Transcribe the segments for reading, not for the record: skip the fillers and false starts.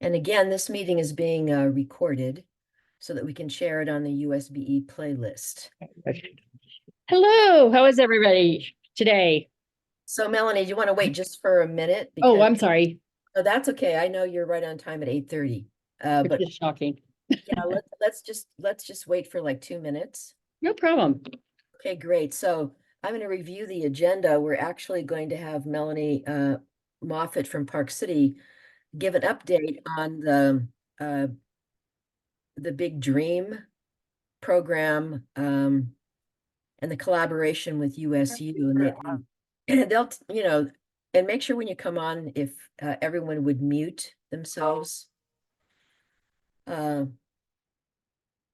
And again, this meeting is being recorded so that we can share it on the USB playlist. Hello, how is everybody today? So Melanie, do you want to wait just for a minute? Oh, Because I'm sorry. oh, that's okay. I know you're right on time at 8:30. It's But just shocking. yeah, let's just wait for like 2 minutes. No problem. Okay, great. So I'm going to review the agenda. We're actually going to have Melanie Moffett from Park City give an update on the Big Dream program and the collaboration with USU, and they'll, and make sure when you come on, if everyone would mute themselves. And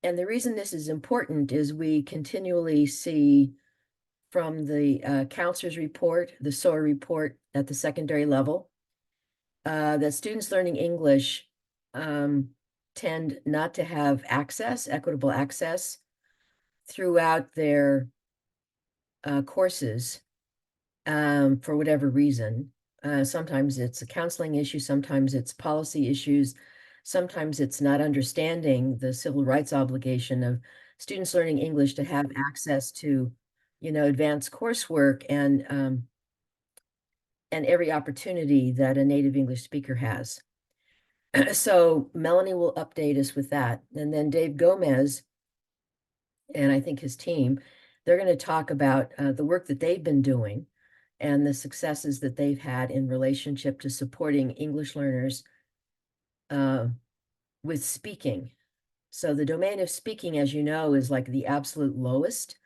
the reason this is important is we continually see from the counselor's report, the SOAR report at the secondary level, that students learning English tend not to have equitable access throughout their courses for whatever reason. Sometimes it's a counseling issue, sometimes it's policy issues, sometimes it's not understanding the civil rights obligation of students learning English to have access to, advanced coursework and every opportunity that a native English speaker has. So Melanie will update us with that. And then Dave Gomez, and I think his team, they're going to talk about the work that they've been doing and the successes that they've had in relationship to supporting English learners with speaking. So the domain of speaking, as you know, is like the absolute lowest.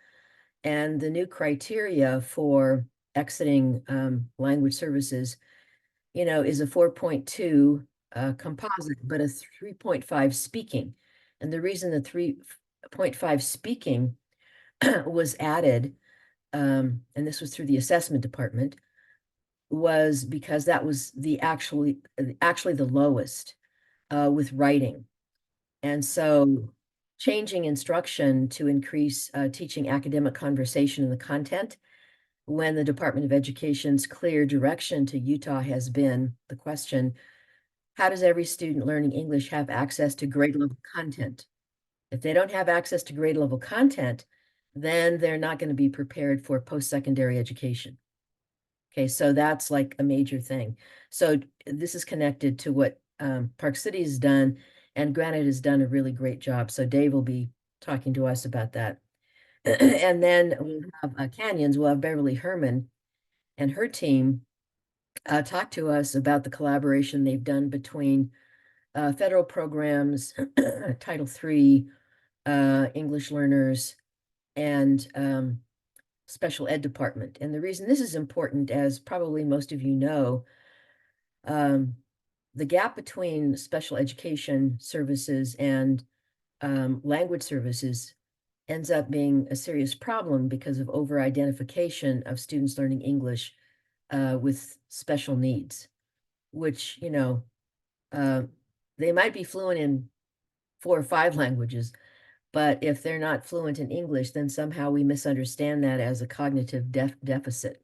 And the new criteria for exiting language services, is a 4.2 composite, but a 3.5 speaking. And the reason the 3.5 speaking was added, and this was through the assessment department, was because that was the actually the lowest with writing. And so changing instruction to increase teaching academic conversation in the content, when the Department of Education's clear direction to Utah has been the question, how does every student learning English have access to grade level content? If they don't have access to grade level content, then they're not going to be prepared for post-secondary education. Okay, so that's like a major thing. So this is connected to what Park City has done, and Granite has done a really great job. So Dave will be talking to us about that. And then we'll have Canyons, we'll have Beverly Herman and her team talk to us about the collaboration they've done between federal programs, Title III, English learners, and special ed department. And the reason this is important, as probably most of you know, the gap between special education services and language services ends up being a serious problem because of over-identification of students learning English with special needs, which, they might be fluent in 4 or 5 languages, but if they're not fluent in English, then somehow we misunderstand that as a cognitive deficit.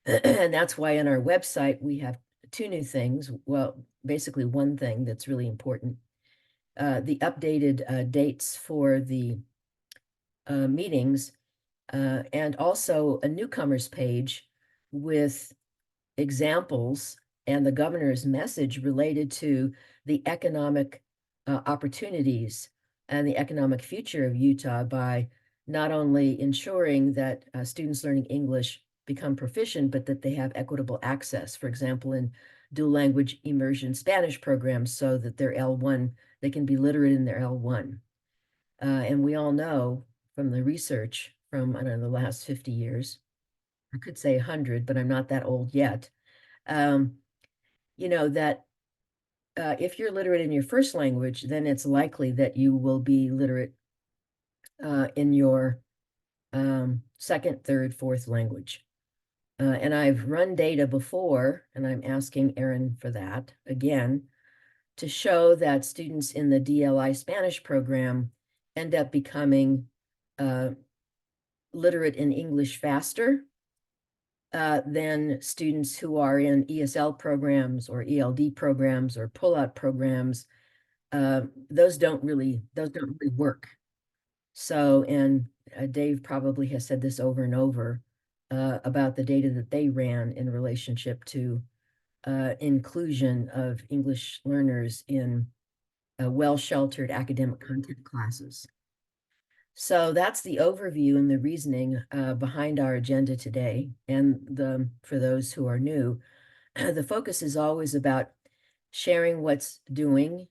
And that's why on our website, we have 2 new things. Well, basically one thing that's really important. The updated dates for the meetings, and also a newcomers page with examples and the governor's message related to the economic opportunities and the economic future of Utah by not only ensuring that students learning English become proficient, but that they have equitable access, for example, in dual language immersion Spanish programs, so that they're L1, they can be literate in their L1. And we all know from the research from, I don't know, the last 50 years, I could say 100, but I'm not that old yet, that if you're literate in your first language, then it's likely that you will be literate in your second, third, fourth language. And I've run data before, and I'm asking Erin for that again, to show that students in the DLI Spanish program end up becoming literate in English faster than students who are in ESL programs or ELD programs or pull-out programs. Those don't really work. So, and Dave probably has said this over and over about the data that they ran in relationship to inclusion of English learners in well-sheltered academic content classes. So that's the overview and the reasoning behind our agenda today. And for those who are new, the focus is always about sharing what's doing,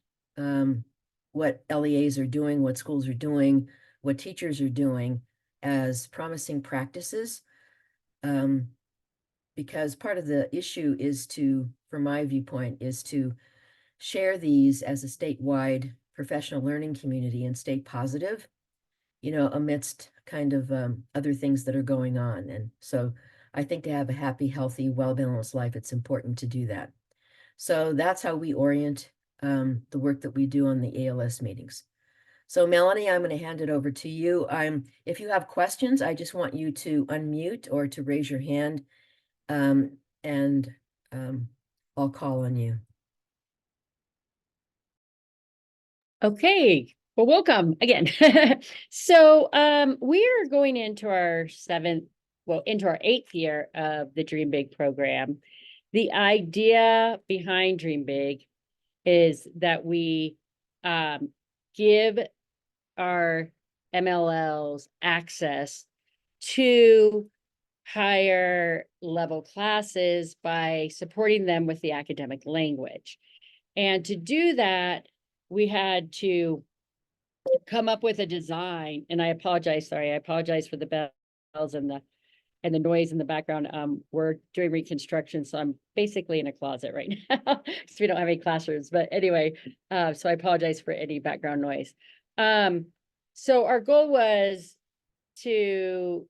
what LEAs are doing, what schools are doing, what teachers are doing as promising practices. Because part of the issue is to, from my viewpoint, is to share these as a statewide professional learning community and stay positive, amidst kind of other things that are going on. And so I think to have a happy, healthy, well-balanced life, it's important to do that. So that's how we orient the work that we do on the ALS meetings. So Melanie, I'm going to hand it over to you. If you have questions, I just want you to unmute or to raise your hand, and I'll call on you. Okay, well, welcome again. So we are going into our into our 8th year of the Dream Big program. The idea behind Dream Big is that we give our MLLs access to higher level classes by supporting them with the academic language. And to do that, we had to come up with a design, and I apologize for the bells and the noise in the background. We're doing reconstruction, so I'm basically in a closet right now because we don't have any classrooms. But anyway, so I apologize for any background noise. So our goal was to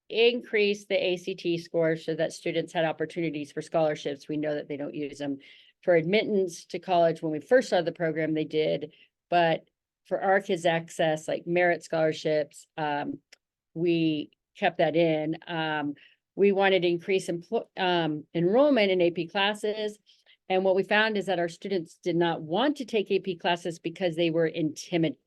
increase the ACT score so that students had opportunities for scholarships. We know that they don't use them for admittance to college. When we first started the program, they did, but for our kids' access, like merit scholarships, we kept that in. We wanted to increase enrollment in AP classes. And what we found is that our students did not want to take AP classes because they were intimidated.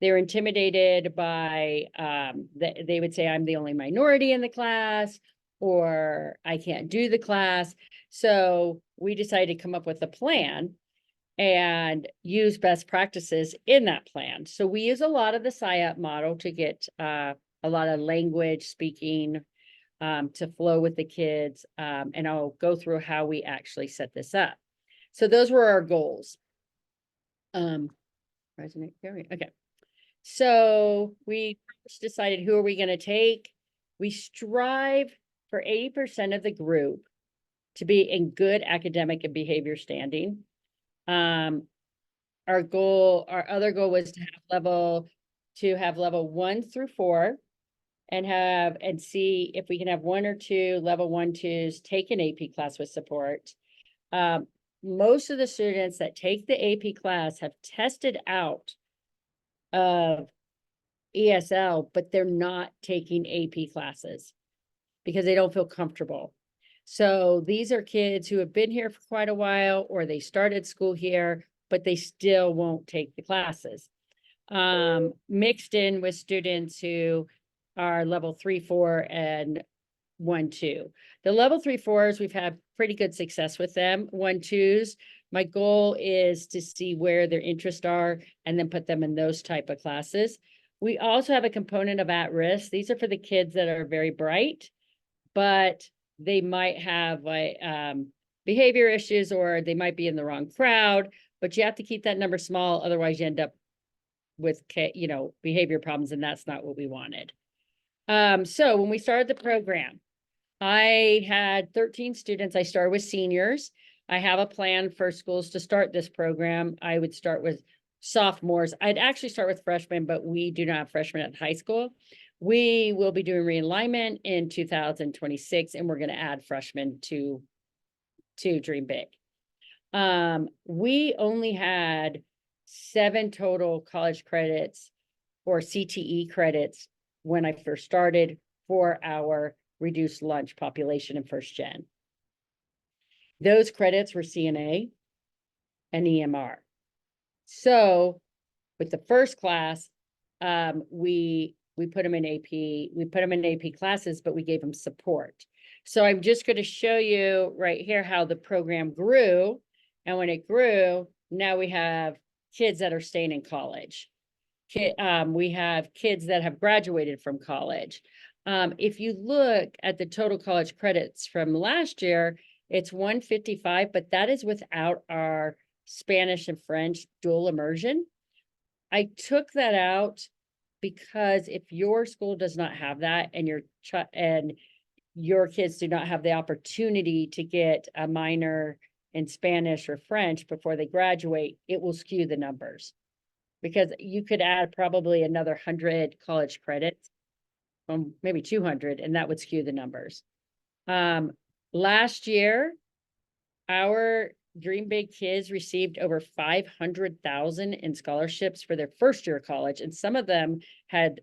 They were intimidated by, they would say, I'm the only minority in the class, or I can't do the class. So we decided to come up with a plan and use best practices in that plan. So we use a lot of the SIOP model to get a lot of language speaking to flow with the kids. And I'll go through how we actually set this up. So those were our goals. Okay. So we first decided, who are we going to take? We strive for 80% of the group to be in good academic and behavior standing. Our other goal was to have level 1 through 4 and see if we can have 1 or 2 level 1-2s take an AP class with support. Most of the students that take the AP class have tested out of ESL, but they're not taking AP classes because they don't feel comfortable. So these are kids who have been here for quite a while, or they started school here, but they still won't take the classes. Mixed in with students who are level 3, 4, and 1, 2. The level 3, 4s, we've had pretty good success with them. 1, 2s, my goal is to see where their interests are and then put them in those type of classes. We also have a component of at-risk. These are for the kids that are very bright, but they might have like behavior issues, or they might be in the wrong crowd, but you have to keep that number small. Otherwise you end up with, behavior problems, and that's not what we wanted. So when we started the program, I had 13 students. I started with seniors. I have a plan for schools to start this program. I would start with sophomores. I'd actually start with freshmen, but we do not have freshmen at high school. We will be doing realignment in 2026, and we're going to add freshmen to Dream Big. We only had 7 total college credits or CTE credits when I first started for our reduced lunch population in first gen. Those credits were CNA and EMR. So with the first class, we put them in AP, we put them in AP classes, but we gave them support. So I'm just going to show you right here how the program grew. And when it grew, now we have kids that are staying in college. We have kids that have graduated from college. If you look at the total college credits from last year, it's 155, but that is without our Spanish and French dual immersion. I took that out because if your school does not have that and your kids do not have the opportunity to get a minor in Spanish or French before they graduate, it will skew the numbers. Because you could add probably another 100 college credits, maybe 200, and that would skew the numbers. Last year, our Dream Big kids received over 500,000 in scholarships for their first year of college, and some of them had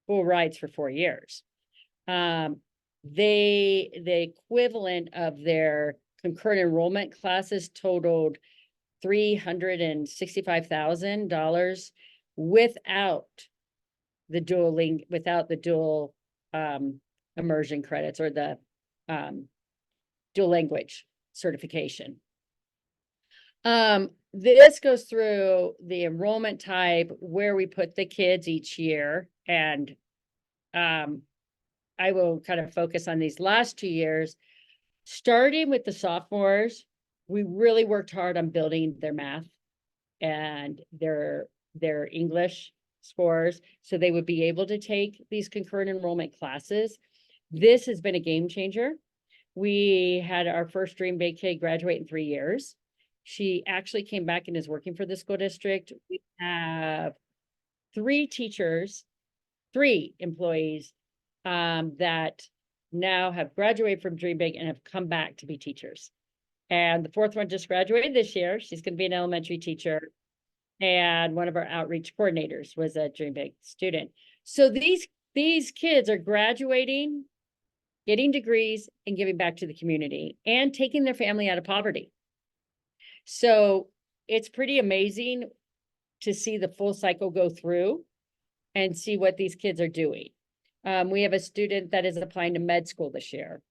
full rides for 4 years. The equivalent of their concurrent enrollment classes totaled $365,000 without the dual immersion credits or the dual language certification. This goes through the enrollment type, where we put the kids each year, and I will kind of focus on these last 2 years. Starting with the sophomores, we really worked hard on building their math and their English scores so they would be able to take these concurrent enrollment classes. This has been a game changer. We had our first Dream Big kid graduate in 3 years. She actually came back and is working for the school district. We have 3 employees that now have graduated from Dream Big and have come back to be teachers. And the 4th one just graduated this year. She's going to be an elementary teacher. And one of our outreach coordinators was a Dream Big student. So these kids are graduating, getting degrees, and giving back to the community and taking their family out of poverty. So it's pretty amazing to see the full cycle go through and see what these kids are doing. We have a student that is applying to med school this year.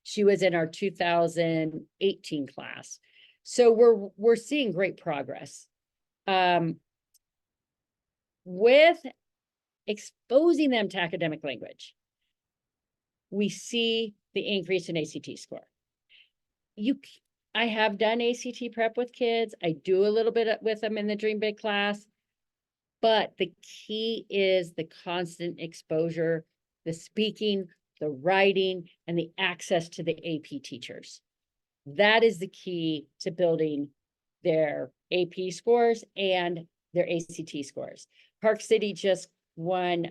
She was in our 2018 class. So we're seeing great progress. With exposing them to academic language, we see the increase in ACT score. I have done ACT prep with kids. I do a little bit with them in the Dream Big class, but the key is the constant exposure, the speaking, the writing, and the access to the AP teachers. That is the key to building their AP scores and their ACT scores. Park City just won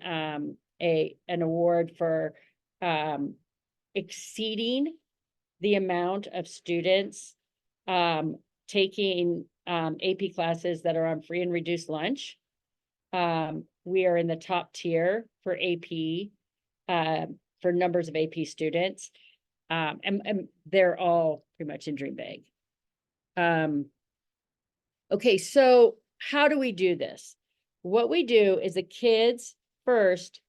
an award for exceeding the amount of students taking AP classes that are on free and reduced lunch. We are in the top tier for AP, for numbers of AP students. And they're all pretty much in Dream Big. Okay, so how do we do this? What we do is the kids first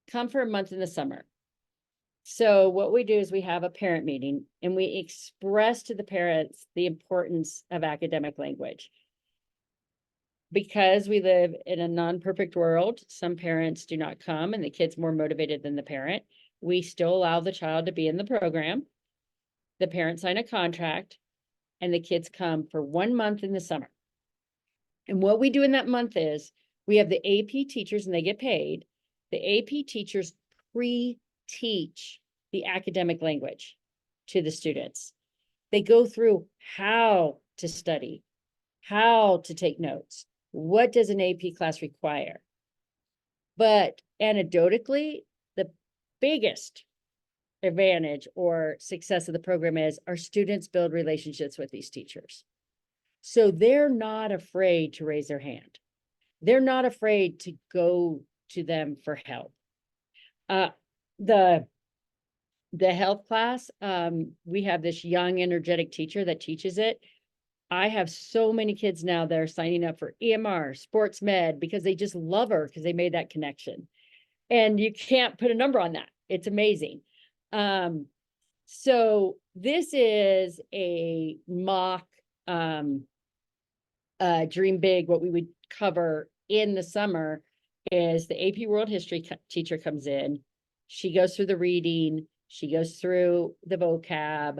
come for a month in the summer. So what we do is we have a parent meeting and we express to the parents the importance of academic language. Because we live in a non-perfect world, some parents do not come and the kid's more motivated than the parent. We still allow the child to be in the program. The parents sign a contract and the kids come for 1 month in the summer. And what we do in that month is we have the AP teachers and they get paid. The AP teachers pre-teach the academic language to the students. They go through how to study, how to take notes. What does an AP class require? But anecdotally, the biggest advantage or success of the program is our students build relationships with these teachers. So they're not afraid to raise their hand. They're not afraid to go to them for help. The The health class, we have this young, energetic teacher that teaches it. I have so many kids now that are signing up for EMR, sports med, because they just love her because they made that connection. And you can't put a number on that. It's amazing. So this is a mock Dream Big. What we would cover in the summer is the AP World History teacher comes in. She goes through the reading. She goes through the vocab,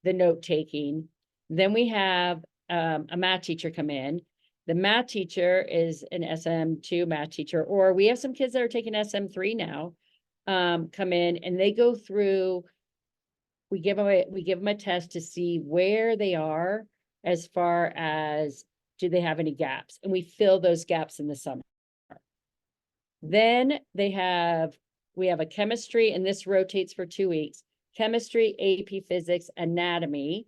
the note taking. Then we have a math teacher come in. The math teacher is an SM2 math teacher, or we have some kids that are taking SM3 now, come in and they go through, we give them a test to see where they are as far as do they have any gaps, and we fill those gaps in the summer. Then we have a chemistry, and this rotates for 2 weeks, chemistry, AP physics, anatomy.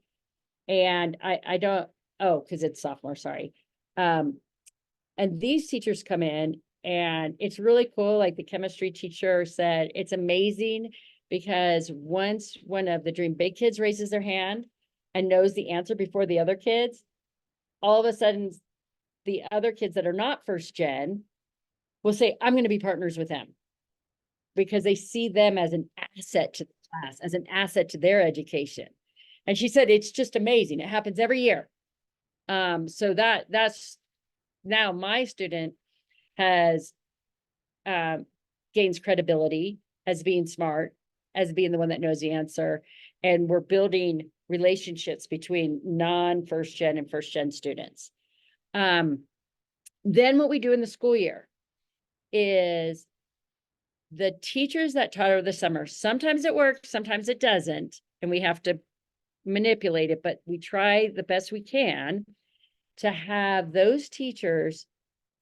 And I don't, oh, because it's sophomore, sorry. And these teachers come in and it's really cool. Like the chemistry teacher said, it's amazing because once one of the Dream Big kids raises their hand and knows the answer before the other kids, all of a sudden the other kids that are not first gen will say, I'm going to be partners with them, because they see them as an asset to the class, as an asset to their education. And she said, it's just amazing. It happens every year. So that's now my student has gains credibility as being smart, as being the one that knows the answer. And we're building relationships between non-first gen and first gen students. Then what we do in the school year is the teachers that taught over the summer, sometimes it works, sometimes it doesn't, and we have to manipulate it, but we try the best we can to have those teachers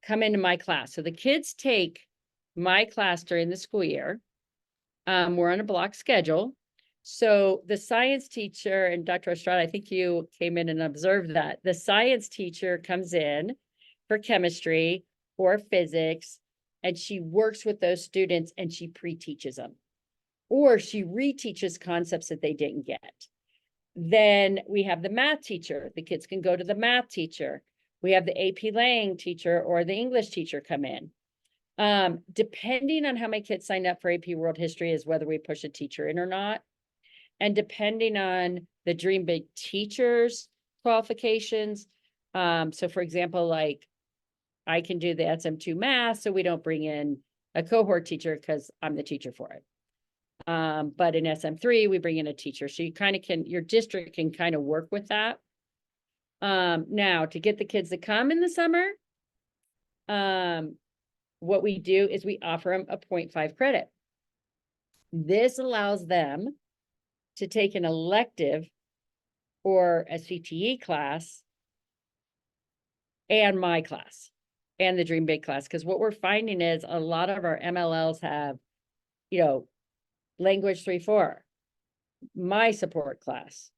come into my class. So the kids take my class during the school year. We're on a block schedule. So the science teacher, and Dr. Estrada, I think you came in and observed that. The science teacher comes in for chemistry or physics, and she works with those students and she pre-teaches them, or she reteaches concepts that they didn't get. Then we have the math teacher. The kids can go to the math teacher. We have the AP Lang teacher or the English teacher come in. Depending on how many kids signed up for AP World History is whether we push a teacher in or not. And depending on the Dream Big teachers' qualifications. So for example, like I can do the SM2 math, so we don't bring in a cohort teacher because I'm the teacher for it. But in SM3, we bring in a teacher. So you kind of can, your district can kind of work with that. Now to get the kids to come in the summer, what we do is we offer them a 0.5 credit. This allows them to take an elective or a CTE class and my class and the Dream Big class. Because what we're finding is a lot of our MLLs have, language 3-4, my support class.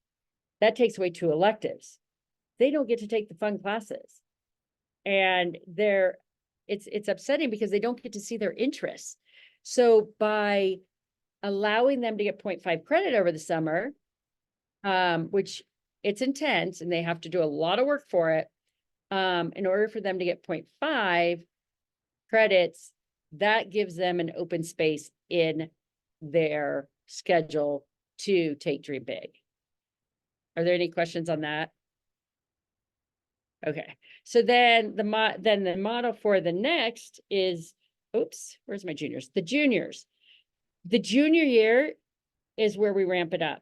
That takes away 2 electives. They don't get to take the fun classes. And it's upsetting because they don't get to see their interests. So by allowing them to get 0.5 credit over the summer, which it's intense and they have to do a lot of work for it, in order for them to get 0.5 credits, that gives them an open space in their schedule to take Dream Big. Are there any questions on that? Okay, so then the model for the next is, oops, where's my juniors? The juniors. The junior year is where we ramp it up.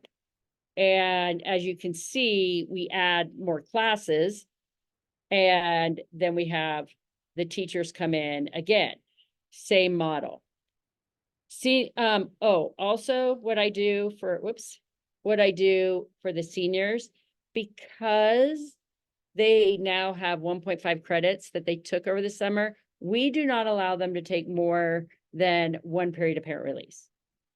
And as you can see, we add more classes, and then we have the teachers come in again, same model. See, also what I do for, what I do for the seniors, because they now have 1.5 credits that they took over the summer, we do not allow them to take more than 1 period of parent release.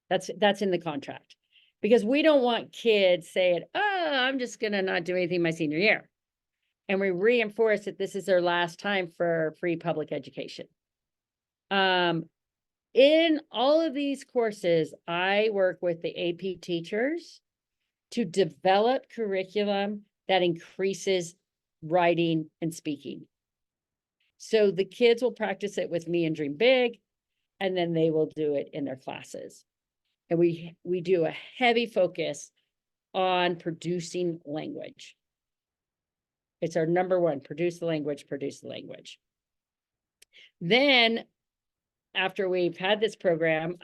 That's in the contract, because we don't want kids saying, oh, I'm just gonna not do anything my senior year. And we reinforce that this is their last time for free public education. in all of these courses, I work with the AP teachers to develop curriculum that increases writing and speaking. So the kids will practice it with me and Dream Big, and then they will do it in their classes. And we do a heavy focus on producing language. It's our number one, produce the language, produce the language. Then after we've had this program,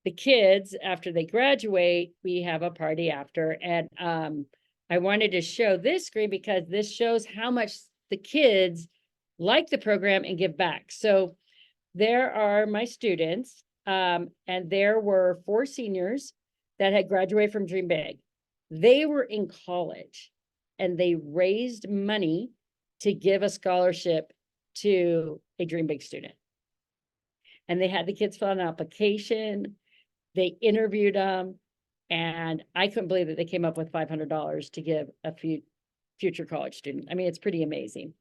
the kids, after they graduate, we have a party after. And I wanted to show this screen because this shows how much the kids like the program and give back. So there are my students, and there were 4 seniors that had graduated from Dream Big. They were in college and they raised money to give a scholarship to a Dream Big student. And they had the kids fill out an application. They interviewed them, and I couldn't believe that they came up with $500 to give a future college student. I mean, it's pretty amazing.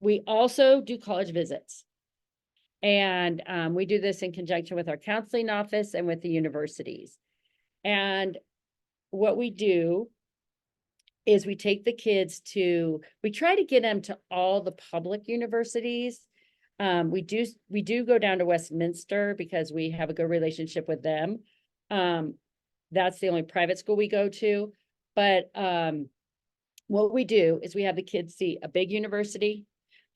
We also do college visits, and we do this in conjunction with our counseling office and with the universities. And what we do is we take the kids we try to get them to all the public universities. We do go down to Westminster because we have a good relationship with them. That's the only private school we go to. But what we do is we have the kids see a big university,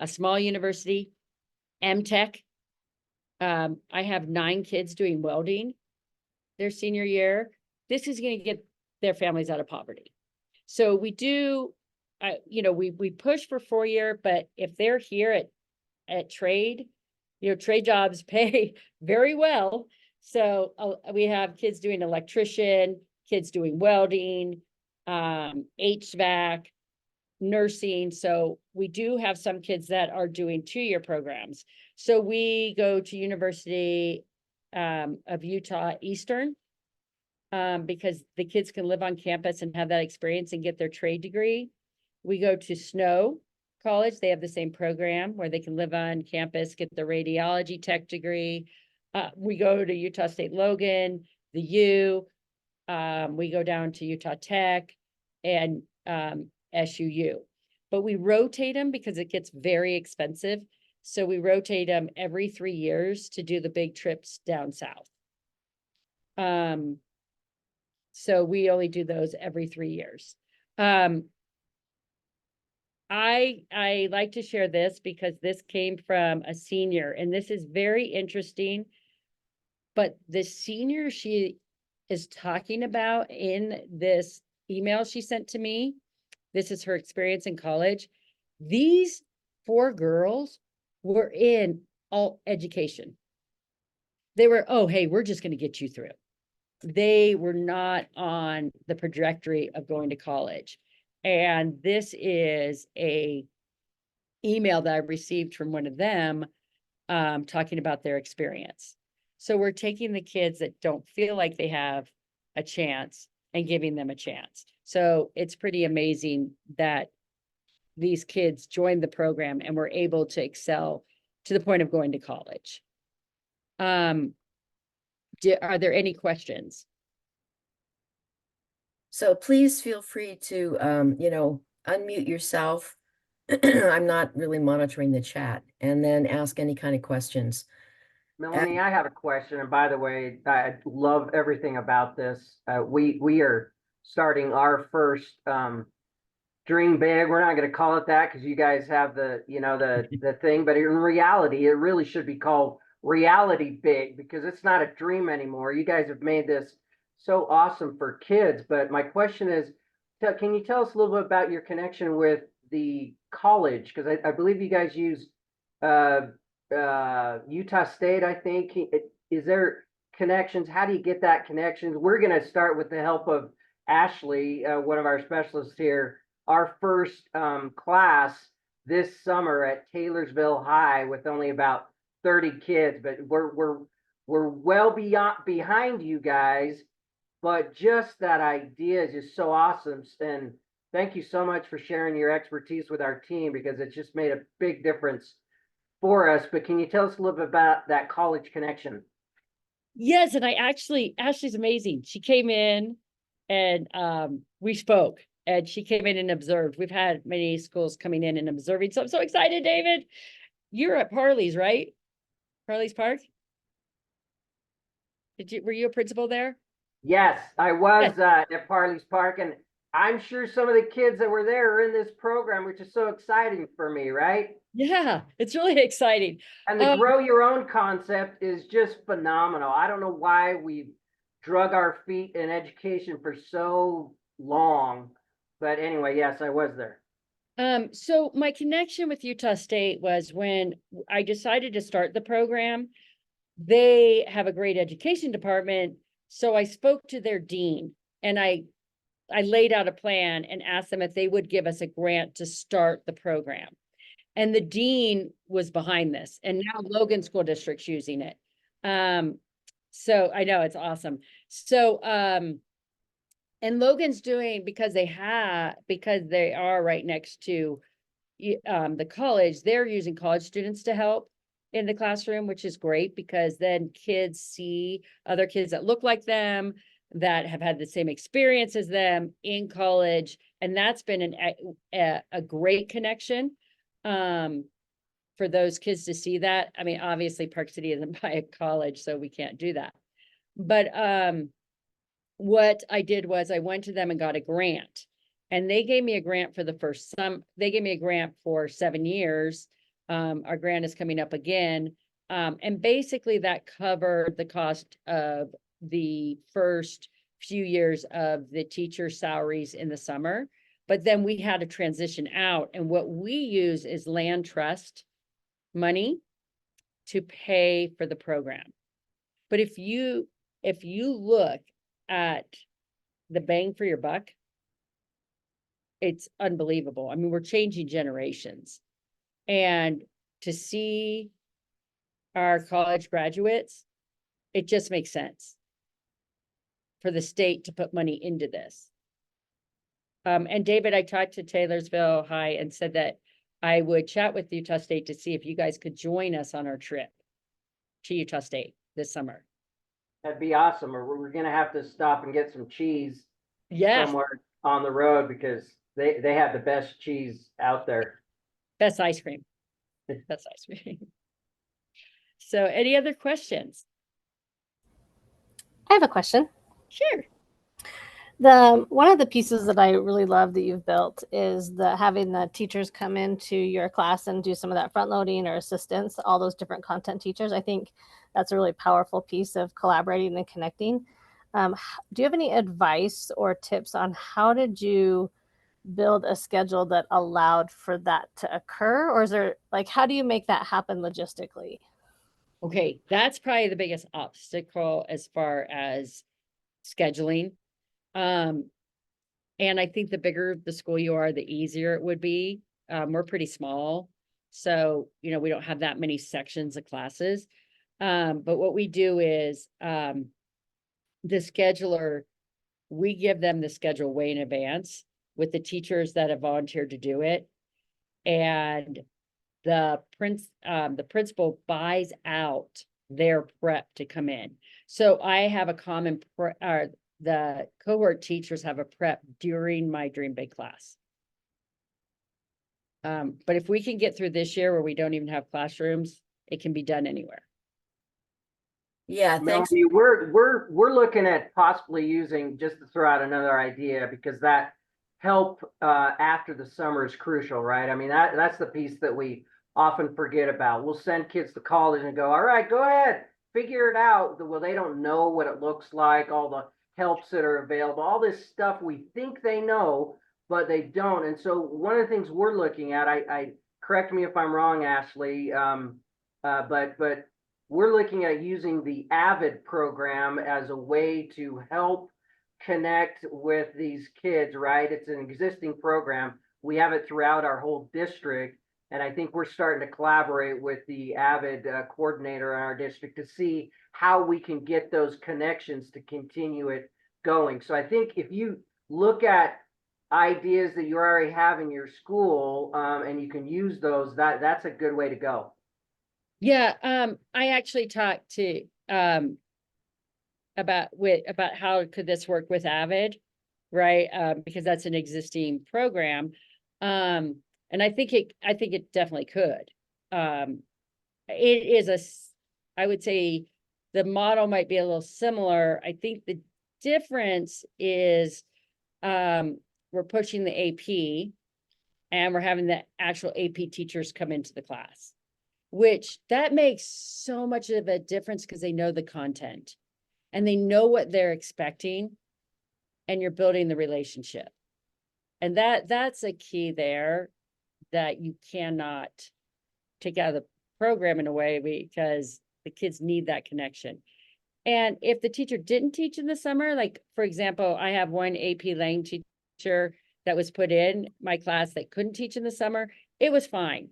a small university, MTech. I have 9 kids doing welding their senior year. This is going to get their families out of poverty. So we do, we push for 4-year, but if they're here at trade, trade jobs pay very well. So we have kids doing electrician, kids doing welding, HVAC, nursing. So we do have some kids that are doing 2-year programs. So we go to University of Utah Eastern, because the kids can live on campus and have that experience and get their trade degree. We go to Snow College. They have the same program where they can live on campus, get the radiology tech degree. We go to Utah State Logan, the U. We go down to Utah Tech and SUU. But we rotate them because it gets very expensive. So we rotate them every 3 years to do the big trips down south. So we only do those every 3 years. I like to share this because this came from a senior, and this is very interesting. But the senior she is talking about in this email she sent to me, this is her experience in college. These 4 girls were in all education. They were, oh, hey, we're just going to get you through. They were not on the trajectory of going to college. And this is a email that I received from one of them, talking about their experience. So we're taking the kids that don't feel like they have a chance and giving them a chance. So it's pretty amazing that these kids joined the program and were able to excel to the point of going to college. Are there any questions? So please feel free to, unmute yourself. I'm not really monitoring the chat, and then ask any kind of questions. Melanie, I have a question. And by the way, I love everything about this. We are starting our first Dream Big. We're not going to call it that because you guys have the thing, but in reality, it really should be called Reality Big because it's not a dream anymore. You guys have made this so awesome for kids. But my question is, can you tell us a little bit about your connection with the college? Because I believe you guys use Utah State, I think. Is there connections? How do you get that connection? We're going to start with the help of Ashley, one of our specialists here, our first class this summer at Taylorsville High with only about 30 kids, but we're well behind you guys, but just that idea is just so awesome. And thank you so much for sharing your expertise with our team because it's just made a big difference for us, but can you tell us a little bit about that college connection? Yes, and Ashley's amazing. She came in and we spoke, and she came in and observed. We've had many schools coming in and observing. So I'm so excited, David. You're at Parley's, right? Parley's Park? Were you a principal there? Yes, I was Yes. at Parley's Park, and I'm sure some of the kids that were there are in this program, which is so exciting for me, right? Yeah, it's really exciting. And the grow your own concept is just phenomenal. I don't know why we've drug our feet in education for so long. But anyway, yes, I was there. So my connection with Utah State was when I decided to start the program. They have a great education department. So I spoke to their dean and I laid out a plan and asked them if they would give us a grant to start the program. And the dean was behind this, and now Logan School District's using it. So I know it's awesome. So and Logan's doing, because they are right next to the college, they're using college students to help in the classroom, which is great because then kids see other kids that look like them, that have had the same experience as them in college. And that's been a great connection for those kids to see that. I mean, obviously Park City isn't by a college, so we can't do that. But what I did was I went to them and got a grant, and they gave me a grant for they gave me a grant for 7 years. Our grant is coming up again. And basically that covered the cost of the first few years of the teacher salaries in the summer. But then we had to transition out, and what we use is land trust money to pay for the program. But if you look at the bang for your buck, it's unbelievable. I mean, we're changing generations. And to see our college graduates, it just makes sense for the state to put money into this. And David, I talked to Taylorsville High and said that I would chat with Utah State to see if you guys could join us on our trip to Utah State this summer. That'd be awesome. Or we're gonna have to stop and get some cheese somewhere on the road because they have the best cheese out there. Best ice cream. Best ice cream. So any other questions? I have a question. Sure. One of the pieces that I really love that you've built is having the teachers come into your class and do some of that front loading or assistance, all those different content teachers. I think that's a really powerful piece of collaborating and connecting. Do you have any advice or tips on how did you build a schedule that allowed for that to occur? Or is there, like, how do you make that happen logistically? Okay, that's probably the biggest obstacle as far as scheduling. And I think the bigger the school you are, the easier it would be. We're pretty small, so we don't have that many sections of classes. But what we do is the scheduler, we give them the schedule way in advance with the teachers that have volunteered to do it. And the principal buys out their prep to come in. So I have a common the cohort teachers have a prep during my Dream Big class. But if we can get through this year where we don't even have classrooms, it can be done anywhere. Yeah, thanks. Melanie, we're looking at possibly using, just to throw out another idea, because that help after the summer is crucial, right? I mean, that's the piece that we often forget about. We'll send kids to college and go, all right, go ahead, figure it out. Well, they don't know what it looks like, all the helps that are available, all this stuff we think they know, but they don't. And so one of the things we're looking at, I correct me if I'm wrong, Ashley, but we're looking at using the AVID program as a way to help connect with these kids, right? It's an existing program. We have it throughout our whole district. And I think we're starting to collaborate with the AVID coordinator in our district to see how we can get those connections to continue it going. So I think if you look at ideas that you already have in your school and you can use those, that's a good way to go. Yeah, I actually talked to about how could this work with Avid, right? Because that's an existing program. And I think it definitely could. It is I would say the model might be a little similar. I think the difference is we're pushing the AP and we're having the actual AP teachers come into the class, which that makes so much of a difference because they know the content and they know what they're expecting, and you're building the relationship. And that's a key there that you cannot take out of the program in a way, because the kids need that connection. And if the teacher didn't teach in the summer, like for example, I have one AP Lang teacher that was put in my class that couldn't teach in the summer, it was fine.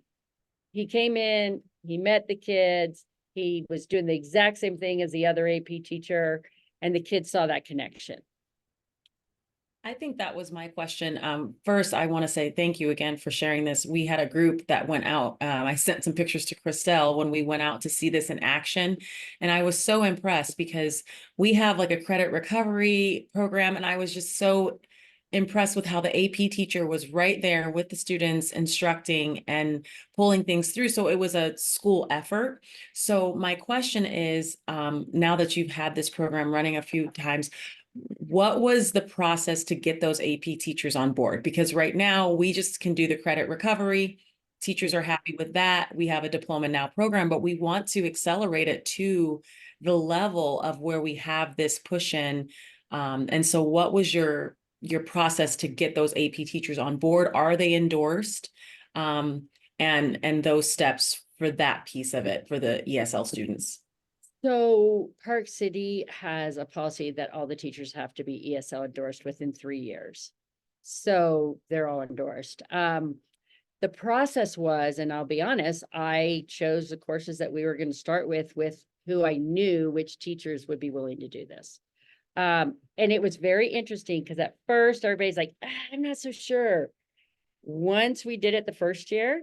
He came in, he met the kids, he was doing the exact same thing as the other AP teacher, and the kids saw that connection. I think that was my question. First, I want to say thank you again for sharing this. We had a group that went out. I sent some pictures to Christelle when we went out to see this in action. And I was so impressed because we have like a credit recovery program. And I was just so impressed with how the AP teacher was right there with the students instructing and pulling things through. So it was a school effort. So my question is, now that you've had this program running a few times, what was the process to get those AP teachers on board? Because right now we just can do the credit recovery. Teachers are happy with that. We have a Diploma Now program, but we want to accelerate it to the level of where we have this push in. And so what was your process to get those AP teachers on board? Are they endorsed? And those steps for that piece of it for the ESL students. So Park City has a policy that all the teachers have to be ESL endorsed within 3 years. So they're all endorsed. The process was, and I'll be honest, I chose the courses that we were going to start with who I knew which teachers would be willing to do this. And it was very interesting because at first everybody's like, I'm not so sure. Once we did it the first year,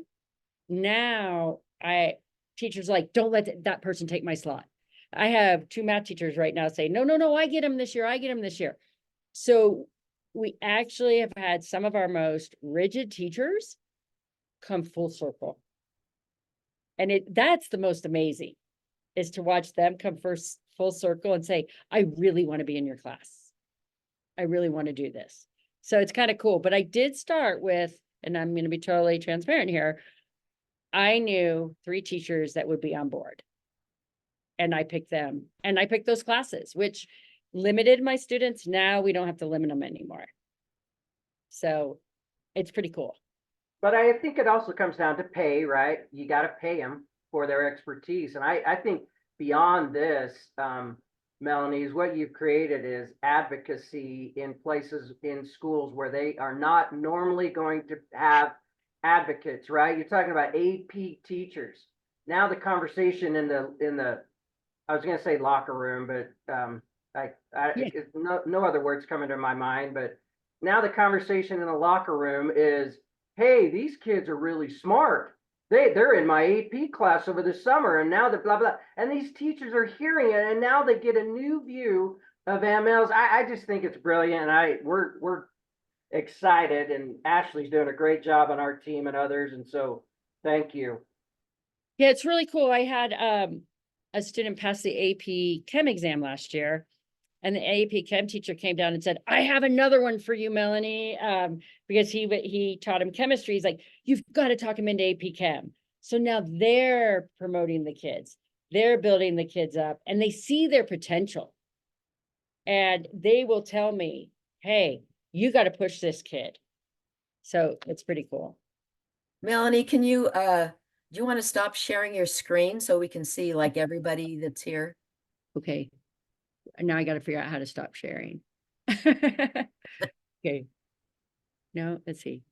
now teachers are like, don't let that person take my slot. I have 2 math teachers right now say, no, I get him this year. I get him this year. So we actually have had some of our most rigid teachers come full circle. And that's the most amazing, is to watch them come first full circle and say, I really want to be in your class. I really want to do this. So it's kind of cool. But I did start with, and I'm going to be totally transparent here, I knew 3 teachers that would be on board. And I picked them, and I picked those classes, which limited my students. Now we don't have to limit them anymore. So it's pretty cool. But I think it also comes down to pay, right? You got to pay them for their expertise. And I think beyond this, Melanie, is what you've created is advocacy in places in schools where they are not normally going to have advocates, right? You're talking about AP teachers. Now the conversation in the I was going to say locker room, but no other words come into my mind. But now the conversation in the locker room is, hey, these kids are really smart. They're in my AP class over the summer, and now they're blah blah. And these teachers are hearing it, and now they get a new view of MLs. I just think it's brilliant. We're excited, and Ashley's doing a great job on our team and others, and so thank you. Yeah, it's really cool. I had a student pass the AP Chem exam last year, and the AP Chem teacher came down and said, I have another one for you, Melanie, because he taught him chemistry. He's like, you've got to talk him into AP Chem. So now they're promoting the kids. They're building the kids up, and they see their potential. And they will tell me, hey, you got to push this kid. So it's pretty cool. Melanie, can you, do you want to stop sharing your screen so we can see like everybody that's here? Okay. Now I got to figure out how to stop sharing. Okay. No, let's see.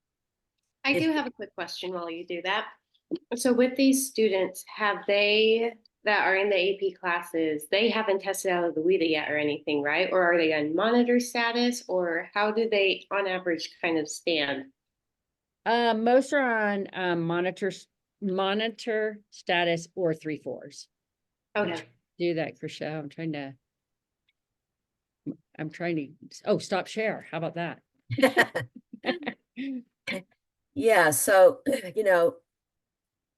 I do have a quick question while you do that. So with these students, have they that are in the AP classes, they haven't tested out of the WIDA yet or anything, right? Or are they on monitor status, or how do they on average kind of stand? Most are on monitor monitor status or 3/4s. Okay. Do that, Krisha. I'm trying to, oh, stop share. How about that? Yeah, so, you know,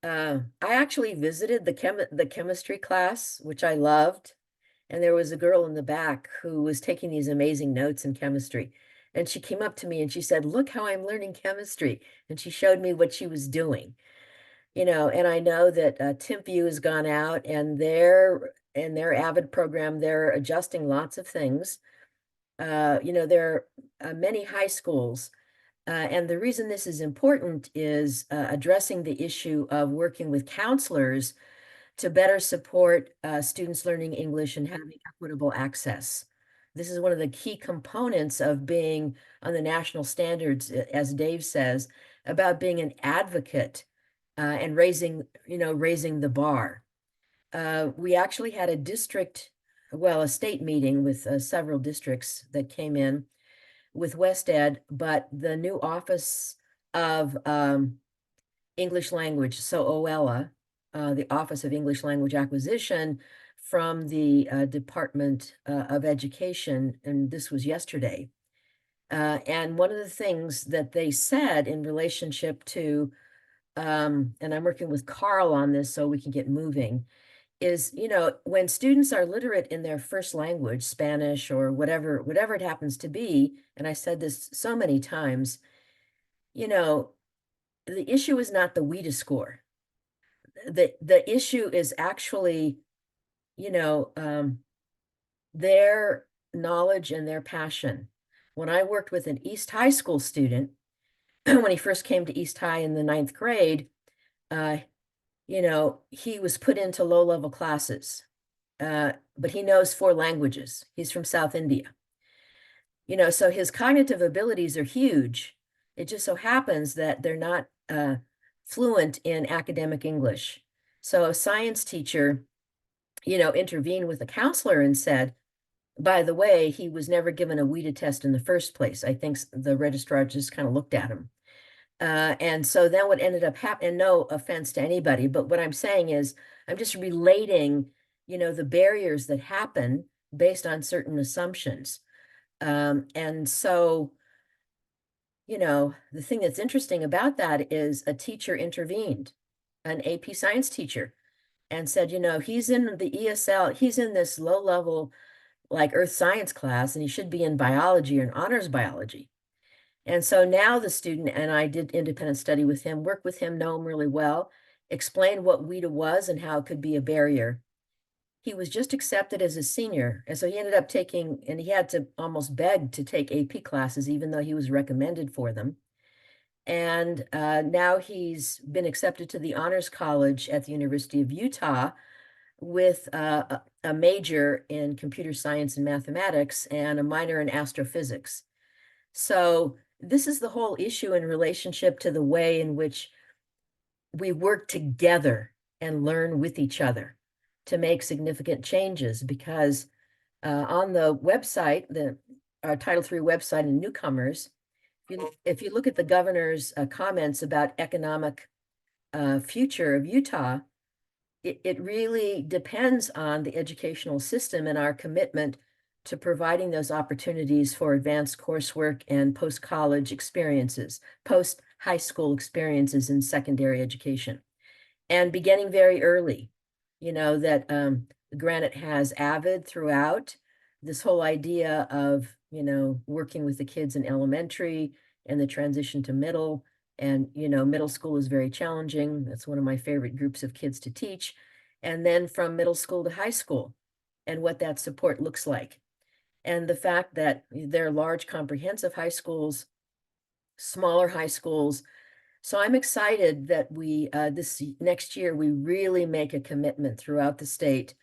I actually visited the chemistry class, which I loved. And there was a girl in the back who was taking these amazing notes in chemistry. And she came up to me and she said, "Look how I'm learning chemistry." And she showed me what she was doing. You know, and I know that TimpView has gone out and in their Avid program, they're adjusting lots of things. You know, there are many high schools. And the reason this is important is addressing the issue of working with counselors to better support students learning English and having equitable access. This is one of the key components of being on the national standards, as Dave says, about being an advocate and raising the bar. We actually had a state meeting with several districts that came in with West Ed, but the new Office of English Language, so OELA, the Office of English Language Acquisition from the Department of Education, and this was yesterday. And one of the things that they said in relationship to, and I'm working with Carl on this so we can get moving, is, you know, when students are literate in their first language, Spanish or whatever it happens to be, and I said this so many times, you know, the issue is not the WIDA score. The issue is actually, you know, their knowledge and their passion. When I worked with an East High School student, when he first came to East High in the 9th grade, uh, you know, he was put into low-level classes, but he knows 4 languages. He's from South India. You know, so his cognitive abilities are huge. It just so happens that they're not fluent in academic English. So a science teacher, you know, intervened with a counselor and said, by the way, he was never given a WIDA test in the first place. I think the registrar just kind of looked at him. And so then what ended up happening, no offense to anybody, but what I'm saying is I'm just relating, you know, the barriers that happen based on certain assumptions. And so, you know, the thing that's interesting about that is a teacher intervened, an AP science teacher, and said, you know, he's in the ESL, he's in this low level, like earth science class, and he should be in biology or in honors biology. And so now the student, and I did independent study with him, work with him, know him really well, explained what WIDA was and how it could be a barrier. He was just accepted as a senior. And so he ended up taking, and he had to almost beg to take AP classes, even though he was recommended for them. And now he's been accepted to the Honors College at the University of Utah with a major in computer science and mathematics and a minor in astrophysics. So this is the whole issue in relationship to the way in which we work together and learn with each other to make significant changes, because on the website, the Title III website and newcomers, if you look at the governor's comments about economic future of Utah, it really depends on the educational system and our commitment to providing those opportunities for advanced coursework and post-college experiences, post-high school experiences in secondary education, and beginning very early. You know, that Granite has Avid throughout. This whole idea of, you know, working with the kids in elementary and the transition to middle. And, you know, middle school is very challenging. That's one of my favorite groups of kids to teach. And then from middle school to high school and what that support looks like. And the fact that there are large comprehensive high schools, smaller high schools. So I'm excited that we, this next year, we really make a commitment throughout the state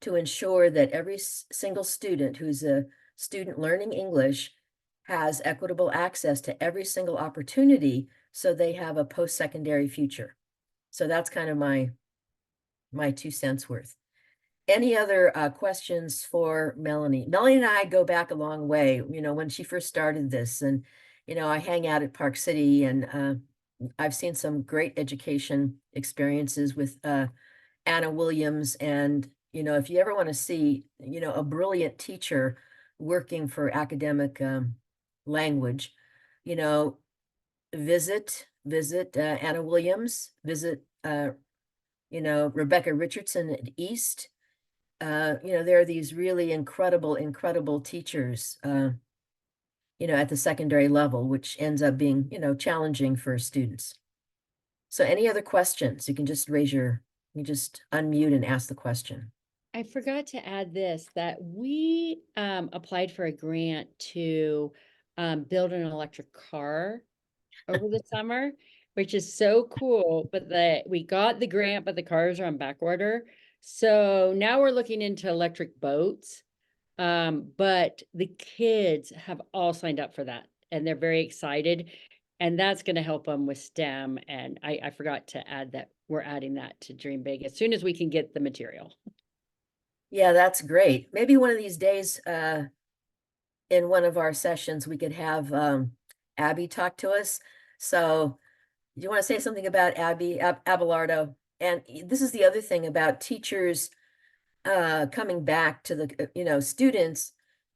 to ensure that every single student who's a student learning English has equitable access to every single opportunity so they have a post-secondary future. So that's kind of my 2 cents worth. Any other questions for Melanie? Melanie and I go back a long way, you know, when she first started this, and, you know, I hang out at Park City, and I've seen some great education experiences with Anna Williams. And, if you ever want to see, a brilliant teacher working for academic language, you know, visit Anna Williams, visit Rebecca Richardson at East. There are these really incredible teachers, at the secondary level, which ends up being, challenging for students. So any other questions? You just unmute and ask the question. I forgot to add this, that we applied for a grant to build an electric car over the summer, which is so cool. But we got the grant, but the cars are on back order. So now we're looking into electric boats. But the kids have all signed up for that and they're very excited. And that's going to help them with STEM. And I forgot to add that we're adding that to Dream Big as soon as we can get the material. Yeah, that's great. Maybe one of these days, in one of our sessions, we could have Abby talk to us. So do you want to say something about Abby Abelardo? And this is the other thing about teachers coming back to the, students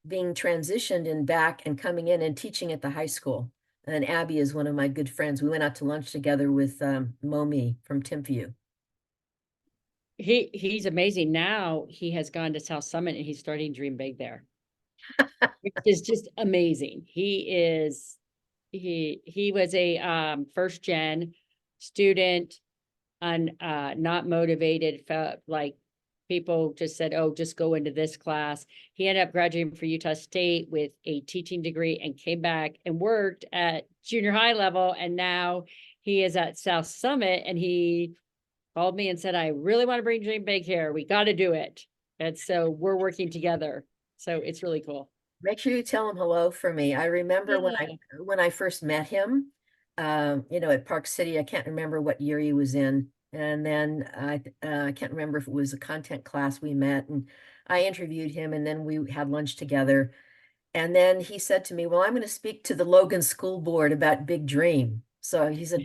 being transitioned and back and coming in and teaching at the high school. And Abby is one of my good friends. We went out to lunch together with Momi from Timpview. He's amazing. Now he has gone to South Summit and he's starting Dream Big there. Which is just amazing. He was a first gen student and not motivated, felt like people just said, oh, just go into this class. He ended up graduating for Utah State with a teaching degree and came back and worked at junior high level. And now he is at South Summit and he called me and said, I really want to bring Dream Big here. We got to do it. And so we're working together. So it's really cool. Make sure you tell him hello for me. I remember when I first met him, at Park City. I can't remember what year he was in. And then I can't remember if it was a content class we met, and I interviewed him, and then we had lunch together. And then he said to me, well, I'm going to speak to the Logan School Board about Big Dream. So he said,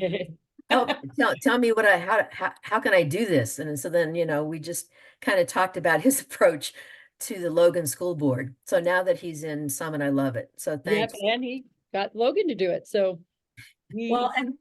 tell me how can I do this? And so then, we just kind of talked about his approach to the Logan School Board. So now that he's in Summit, I love it. So Yep, thanks. and he got Logan to do it. So Well, and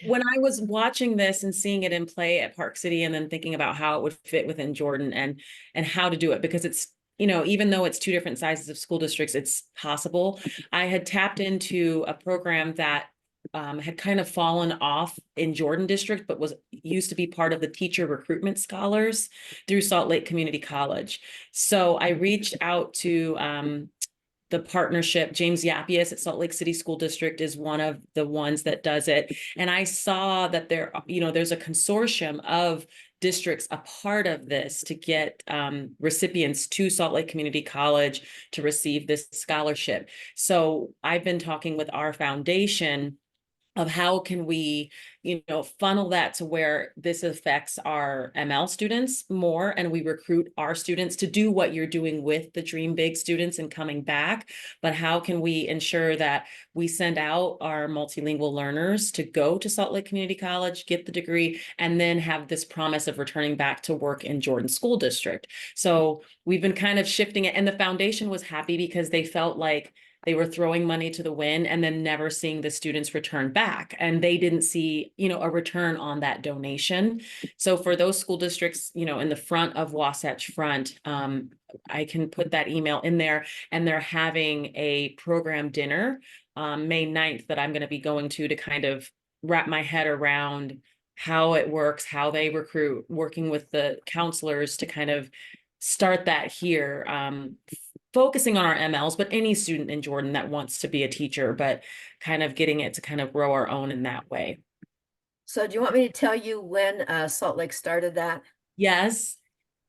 when I was watching this and seeing it in play at Park City and then thinking about how it would fit within Jordan and how to do it, because it's, even though it's two different sizes of school districts, it's possible. I had tapped into a program that had kind of fallen off in Jordan district, but used to be part of the teacher recruitment scholars through Salt Lake Community College. So I reached out to the partnership. James Yappius at Salt Lake City School District is one of the ones that does it. And I saw that there's a consortium of districts a part of this to get recipients to Salt Lake Community College to receive this scholarship. So I've been talking with our foundation of how can we, funnel that to where this affects our ML students more, and we recruit our students to do what you're doing with the Dream Big students and coming back. But how can we ensure that we send out our multilingual learners to go to Salt Lake Community College, get the degree, and then have this promise of returning back to work in Jordan School District? So we've been kind of shifting it, and the foundation was happy because they felt like they were throwing money to the wind and then never seeing the students return back. And they didn't see, a return on that donation. So for those school districts, in the front of Wasatch Front, I can put that email in there, and they're having a program dinner May 9th that I'm going to be going to kind of wrap my head around how it works, how they recruit, working with the counselors to kind of start that here. Focusing on our MLs, but any student in Jordan that wants to be a teacher, but kind of getting it to kind of grow our own in that way. So do you want me to tell you when Salt Lake started that? Yes.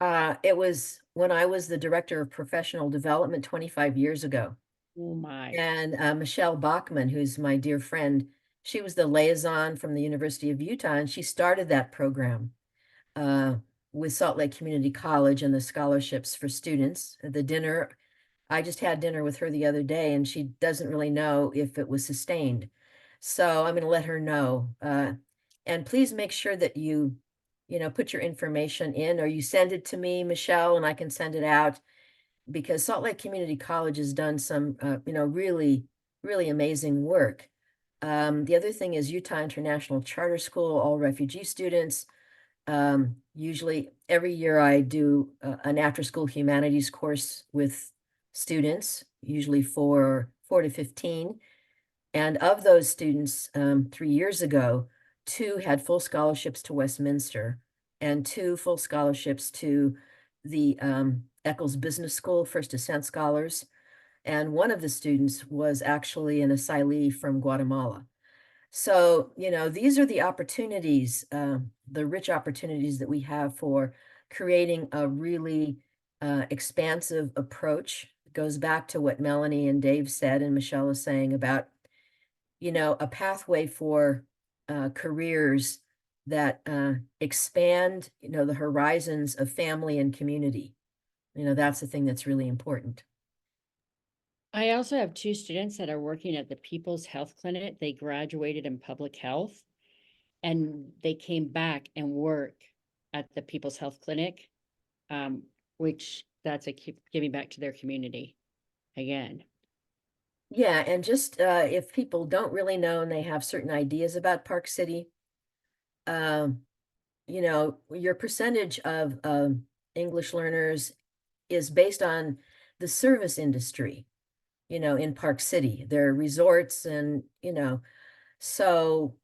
It was when I was the director of professional development 25 years ago. oh my. And Michelle Bachman, who's my dear friend, she was the liaison from the University of Utah, and she started that program with Salt Lake Community College and the scholarships for students. The dinner, I just had dinner with her the other day, and she doesn't really know if it was sustained. So I'm going to let her know. And please make sure that you put your information in, or you send it to me, Michelle, and I can send it out, because Salt Lake Community College has done some, really, really amazing work. The other thing is Utah International Charter School, all refugee students. Usually every year I do an after-school humanities course with students, usually four to 15. And of those students, 3 years ago, two had full scholarships to Westminster and two full scholarships to the Eccles Business School, First Ascent Scholars. And one of the students was actually an asylee from Guatemala. So, these are the opportunities, the rich opportunities that we have for creating a really expansive approach. It goes back to what Melanie and Dave said and Michelle is saying about, a pathway for careers that expand, the horizons of family and community. That's the thing that's really important. I also have two students that are working at the People's Health Clinic. They graduated in public health and they came back and work at the People's Health Clinic, which that's giving back to their community again. Yeah, and just if people don't really know and they have certain ideas about Park City, your percentage of English learners is based on the service industry, in Park City. There are resorts and, so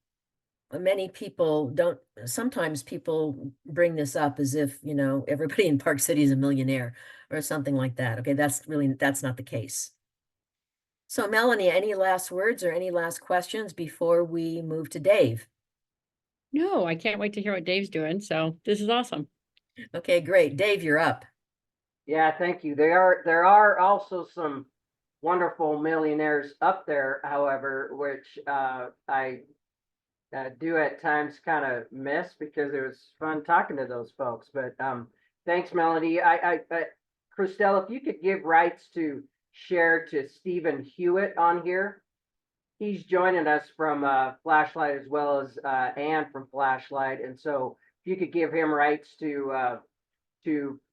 many people don't, sometimes people bring this up as if, everybody in Park City is a millionaire or something like that. Okay, that's not the case. So Melanie, any last words or any last questions before we move to Dave? No, I can't wait to hear what Dave's doing. So this is awesome. Okay, great. Dave, you're up. Yeah, thank you. There are also some wonderful millionaires up there, however, which I do at times kind of miss because it was fun talking to those folks. But thanks, Melody. Christelle, if you could give rights to share to Stephen Hewitt on here. He's joining us from Flashlight as well as Ann from Flashlight, and so if you could give him rights to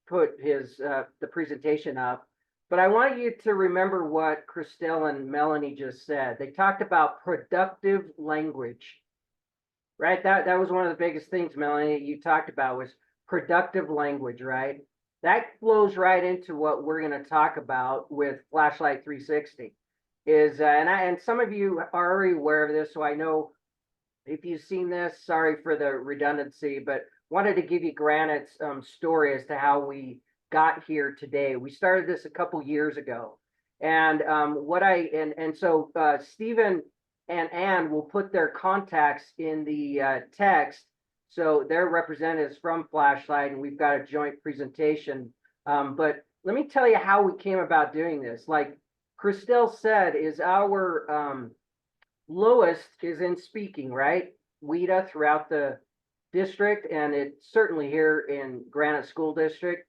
put his the presentation up. But I want you to remember what Christelle and Melanie just said. They talked about productive language, right? That was one of the biggest things, Melanie, you talked about was productive language, right? That flows right into what we're going to talk about with Flashlight 360. And some of you are already aware of this, so I know if you've seen this, sorry for the redundancy, but wanted to give you Granite's story as to how we got here today. We started this a couple years ago, and so Stephen and Ann will put their contacts in the text, so they're representatives from Flashlight, and we've got a joint presentation. But let me tell you how we came about doing this. Like Christelle said, is our lowest is in speaking, right? WIDA throughout the district, and it's certainly here in Granite School District.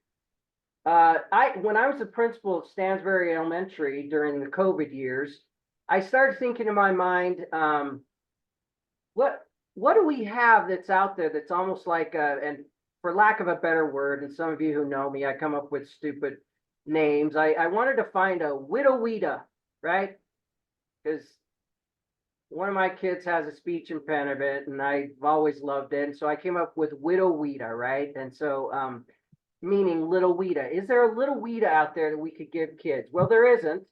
When I was the principal of Stansbury Elementary during the COVID years, I started thinking in my mind, what do we have that's out there that's almost like and for lack of a better word, and some of you who know me, I come up with stupid names. I wanted to find a widow WIDA, right? Because one of my kids has a speech impediment and I've always loved it. And so I came up with Widow Weta, right? And so, meaning little Weta. Is there a little Weta out there that we could give kids? Well, there isn't,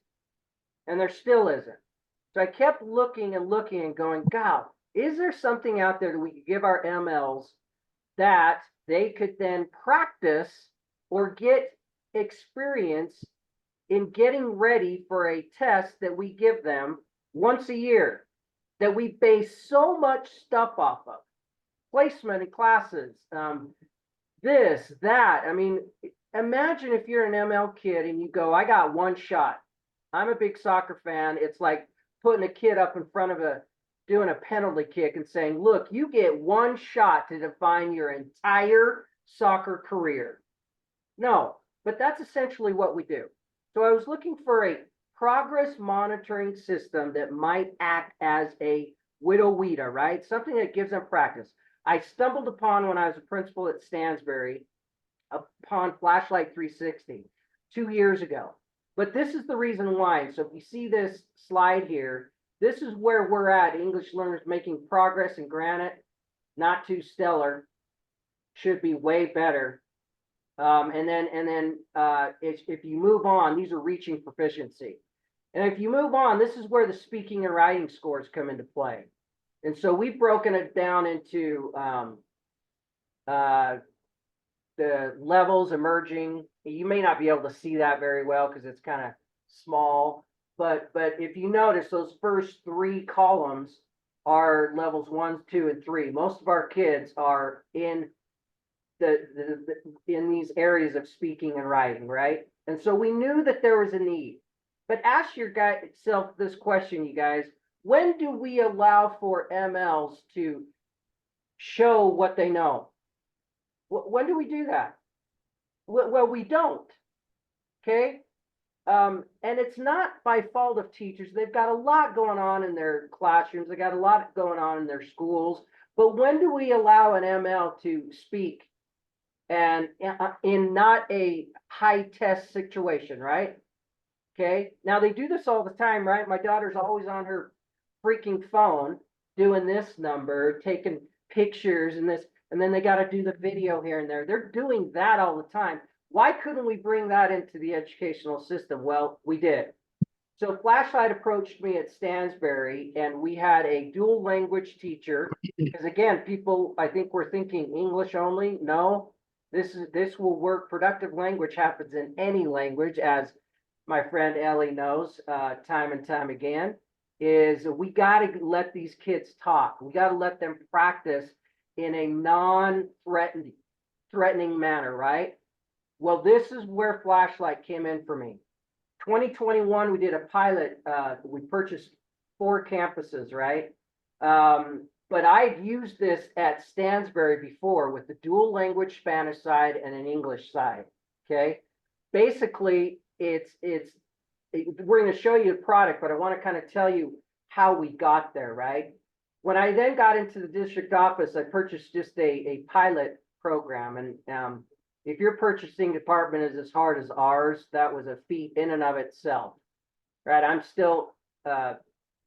and there still isn't. So I kept looking and looking and going, God, is there something out there that we could give our MLs that they could then practice or get experience in getting ready for a test that we give them once a year? That we base so much stuff off of placement in classes, this, that. I mean, imagine if you're an ML kid and you go, I got one shot. I'm a big soccer fan. It's like putting a kid up in front of doing a penalty kick and saying, look, you get one shot to define your entire soccer career. No, but that's essentially what we do. So I was looking for a progress monitoring system that might act as a Widow Weta, right? Something that gives them practice. I stumbled upon when I was a principal at Stansbury upon Flashlight 360 2 years ago. But this is the reason why. So if you see this slide here, this is where we're at. English learners making progress, and granted, not too stellar, should be way better. And then if you move on, these are reaching proficiency. And if you move on, this is where the speaking and writing scores come into play. And so we've broken it down into the levels emerging. You may not be able to see that very well because it's kind of small, but if you notice, those first three columns are levels 1, 2, and 3. Most of our kids are in in these areas of speaking and writing, right? And so we knew that there was a need. But ask yourself this question, you guys: when do we allow for MLs to show what they know? When do we do that? Well, we don't. Okay. And it's not by fault of teachers. They've got a lot going on in their classrooms. They got a lot going on in their schools. But when do we allow an ML to speak and in not a high test situation, right? Okay. Now they do this all the time, right? My daughter's always on her freaking phone doing this number, taking pictures and this, and then they got to do the video here and there. They're doing that all the time. Why couldn't we bring that into the educational system? Well, we did. So Flashlight approached me at Stansbury, and we had a dual language teacher. Because again, people, I think, were thinking English only. No, this will work. Productive language happens in any language, as my friend Ellie knows time and time again. Is we got to let these kids talk. We got to let them practice in a non-threatening manner, right? Well, this is where Flashlight came in for me. 2021, we did a pilot. We purchased 4 campuses, right? But I'd used this at Stansbury before with the dual language Spanish side and an English side. Okay, basically, we're going to show you the product, but I want to kind of tell you how we got there, right? When I then got into the district office, I purchased just a pilot program, and if your purchasing department is as hard as ours, that was a feat in and of itself, right? I'm still,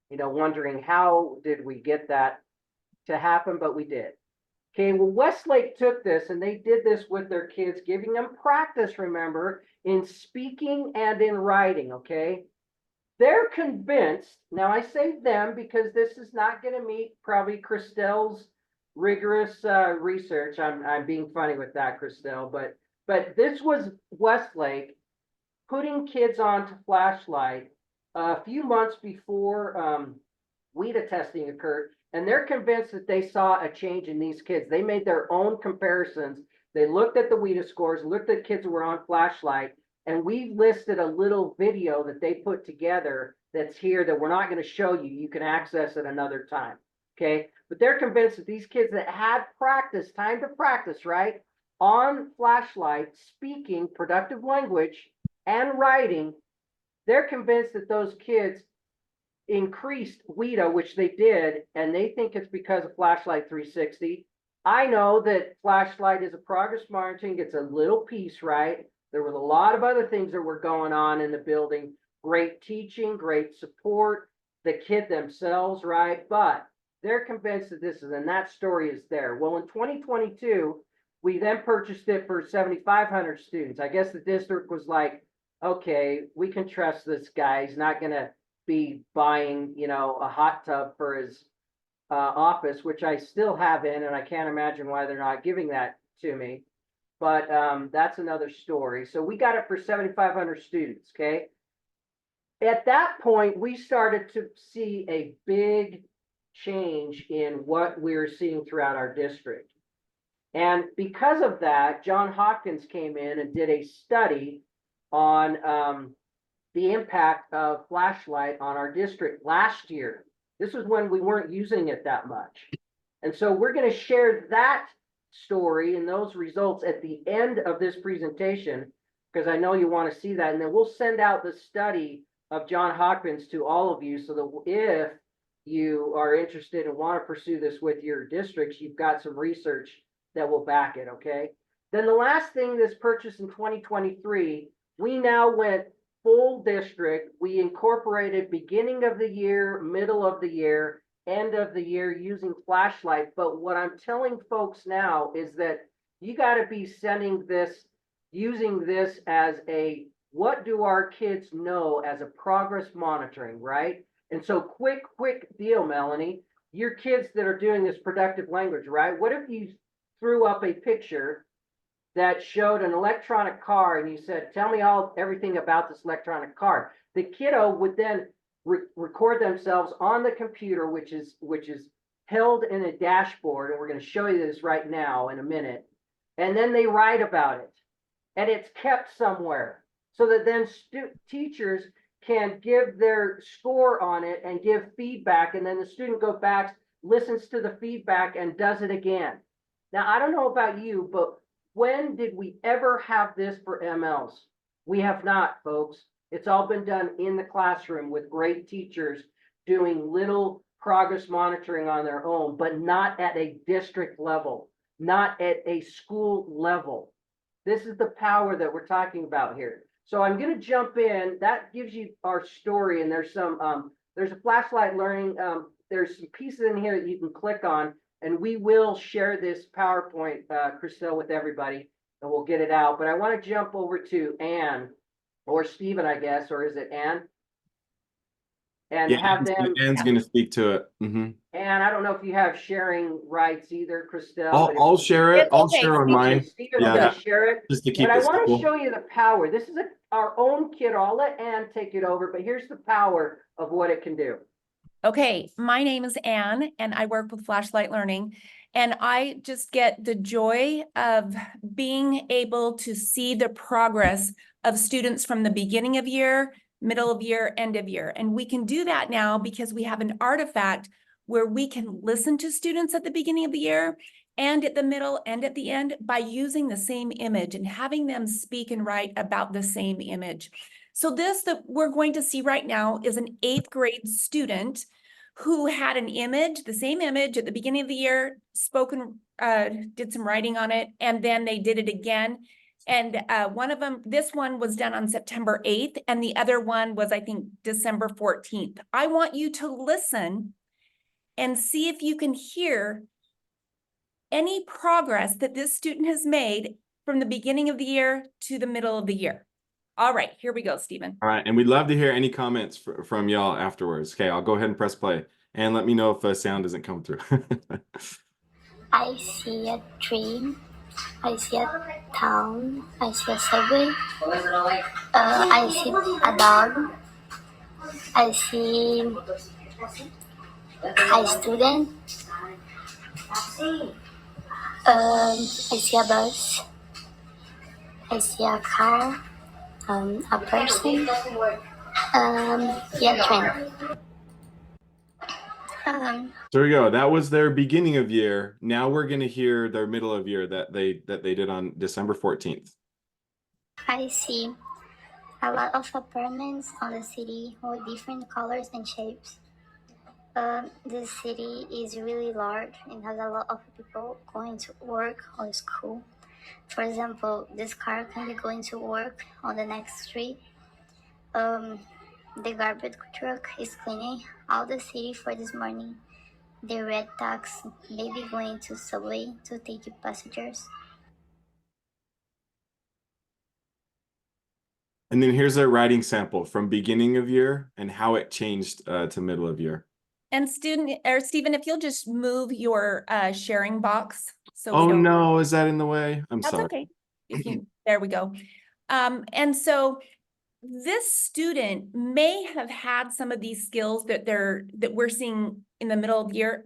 wondering how did we get that to happen, but we did. Okay, well, Westlake took this and they did this with their kids, giving them practice, remember, in speaking and in writing, okay? They're convinced, now I say them because this is not going to meet probably Christelle's rigorous research. I'm being funny with that, Christelle, but this was Westlake putting kids onto Flashlight a few months before WIDA testing occurred, and they're convinced that they saw a change in these kids. They made their own comparisons. They looked at the WIDA scores, looked at kids who were on Flashlight, and we listed a little video that they put together that's here that we're not going to show you. You can access it another time. Okay, but they're convinced that these kids that had practice, time to practice, right, on Flashlight, speaking productive language and writing, they're convinced that those kids increased WIDA, which they did, and they think it's because of Flashlight 360. I know that Flashlight is a progress monitoring. It's a little piece, right? There was a lot of other things that were going on in the building. Great teaching, great support, the kid themselves, right? But they're convinced that this is, and that story is there. Well, in 2022, we then purchased it for 7,500 students. I guess the district was like, okay, we can trust this guy. He's not going to be buying, a hot tub for his office, which I still have in, and I can't imagine why they're not giving that to me. But that's another story. So we got it for 7,500 students, okay? At that point, we started to see a big change in what we're seeing throughout our district. And because of that, John Hopkins came in and did a study on the impact of Flashlight on our district last year. This was when we weren't using it that much. And so we're going to share that story and those results at the end of this presentation, because I know you want to see that. And then we'll send out the study of John Hopkins to all of you, so that if you are interested and want to pursue this with your districts, you've got some research that will back it, okay? Then the last thing that's purchased in 2023, we now went full district. We incorporated beginning of the year, middle of the year, end of the year using flashlight. But what I'm telling folks now is that you got to be sending this, using this as a, what do our kids know, as a progress monitoring, right? And so quick deal, Melanie. Your kids that are doing this productive language, right? What if you threw up a picture that showed an electronic car and you said, tell me everything about this electronic car? The kiddo would then record themselves on the computer, which is held in a dashboard. And we're going to show you this right now in a minute. And then they write about it, and it's kept somewhere so that then teachers can give their score on it and give feedback. And then the student goes back, listens to the feedback and does it again. Now, I don't know about you, but when did we ever have this for MLs? We have not, folks. It's all been done in the classroom with great teachers doing little progress monitoring on their own, but not at a district level, not at a school level. This is the power that we're talking about here. So I'm going to jump in. That gives you our story, and there's some there's a flashlight learning. There's some pieces in here that you can click on, and we will share this PowerPoint, Christelle, with everybody, and we'll get it out. But I want to jump over to Anne or Stephen, I guess, or is it Anne? And have them. Anne's going to speak to it. Mm-hmm. And I don't know if you have sharing rights either, Christelle. I'll share it. I'll okay, share on mine. Stephen's going to share it. Just to keep But I it want to simple. show you the power. This is our own kit. I'll let Anne take it over, but here's the power of what it can do. Okay, my name is Anne and I work with Flashlight Learning, and I just get the joy of being able to see the progress of students from the beginning of year, middle of year, end of year. And we can do that now because we have an artifact where we can listen to students at the beginning of the year and at the middle and at the end by using the same image and having them speak and write about the same image. So this that we're going to see right now is an 8th grade student who had an image, the same image at the beginning of the year, did some writing on it, and then they did it again. And one of them, this one was done on September 8th, and the other one was, I think, December 14th. I want you to listen and see if you can hear any progress that this student has made from the beginning of the year to the middle of the year. All right, here we go, Stephen. All right, and we'd love to hear any comments from y'all afterwards. Okay, I'll go ahead and press play. And let me know if sound doesn't come through. I see a tree. I see a town. I see a subway. I see a dog. I see a student. I see a bus. I see a car. A person. Yeah, train. There we go. That was their beginning of year. Now we're going to hear their middle of year that they did on December 14th. I see a lot of apartments on the city with different colors and shapes. This city is really large and has a lot of people going to work or school. For example, this car can be going to work on the next street. The garbage truck is cleaning all the city for this morning. The red taxi may be going to subway to take passengers. And then here's their writing sample from beginning of year and how it changed to middle of year. And Stephen, if you'll just move your sharing box. So Oh we don't, no, is that in the way? I'm that's sorry. okay. You can, there we go. And so this student may have had some of these skills that we're seeing in the middle of the year.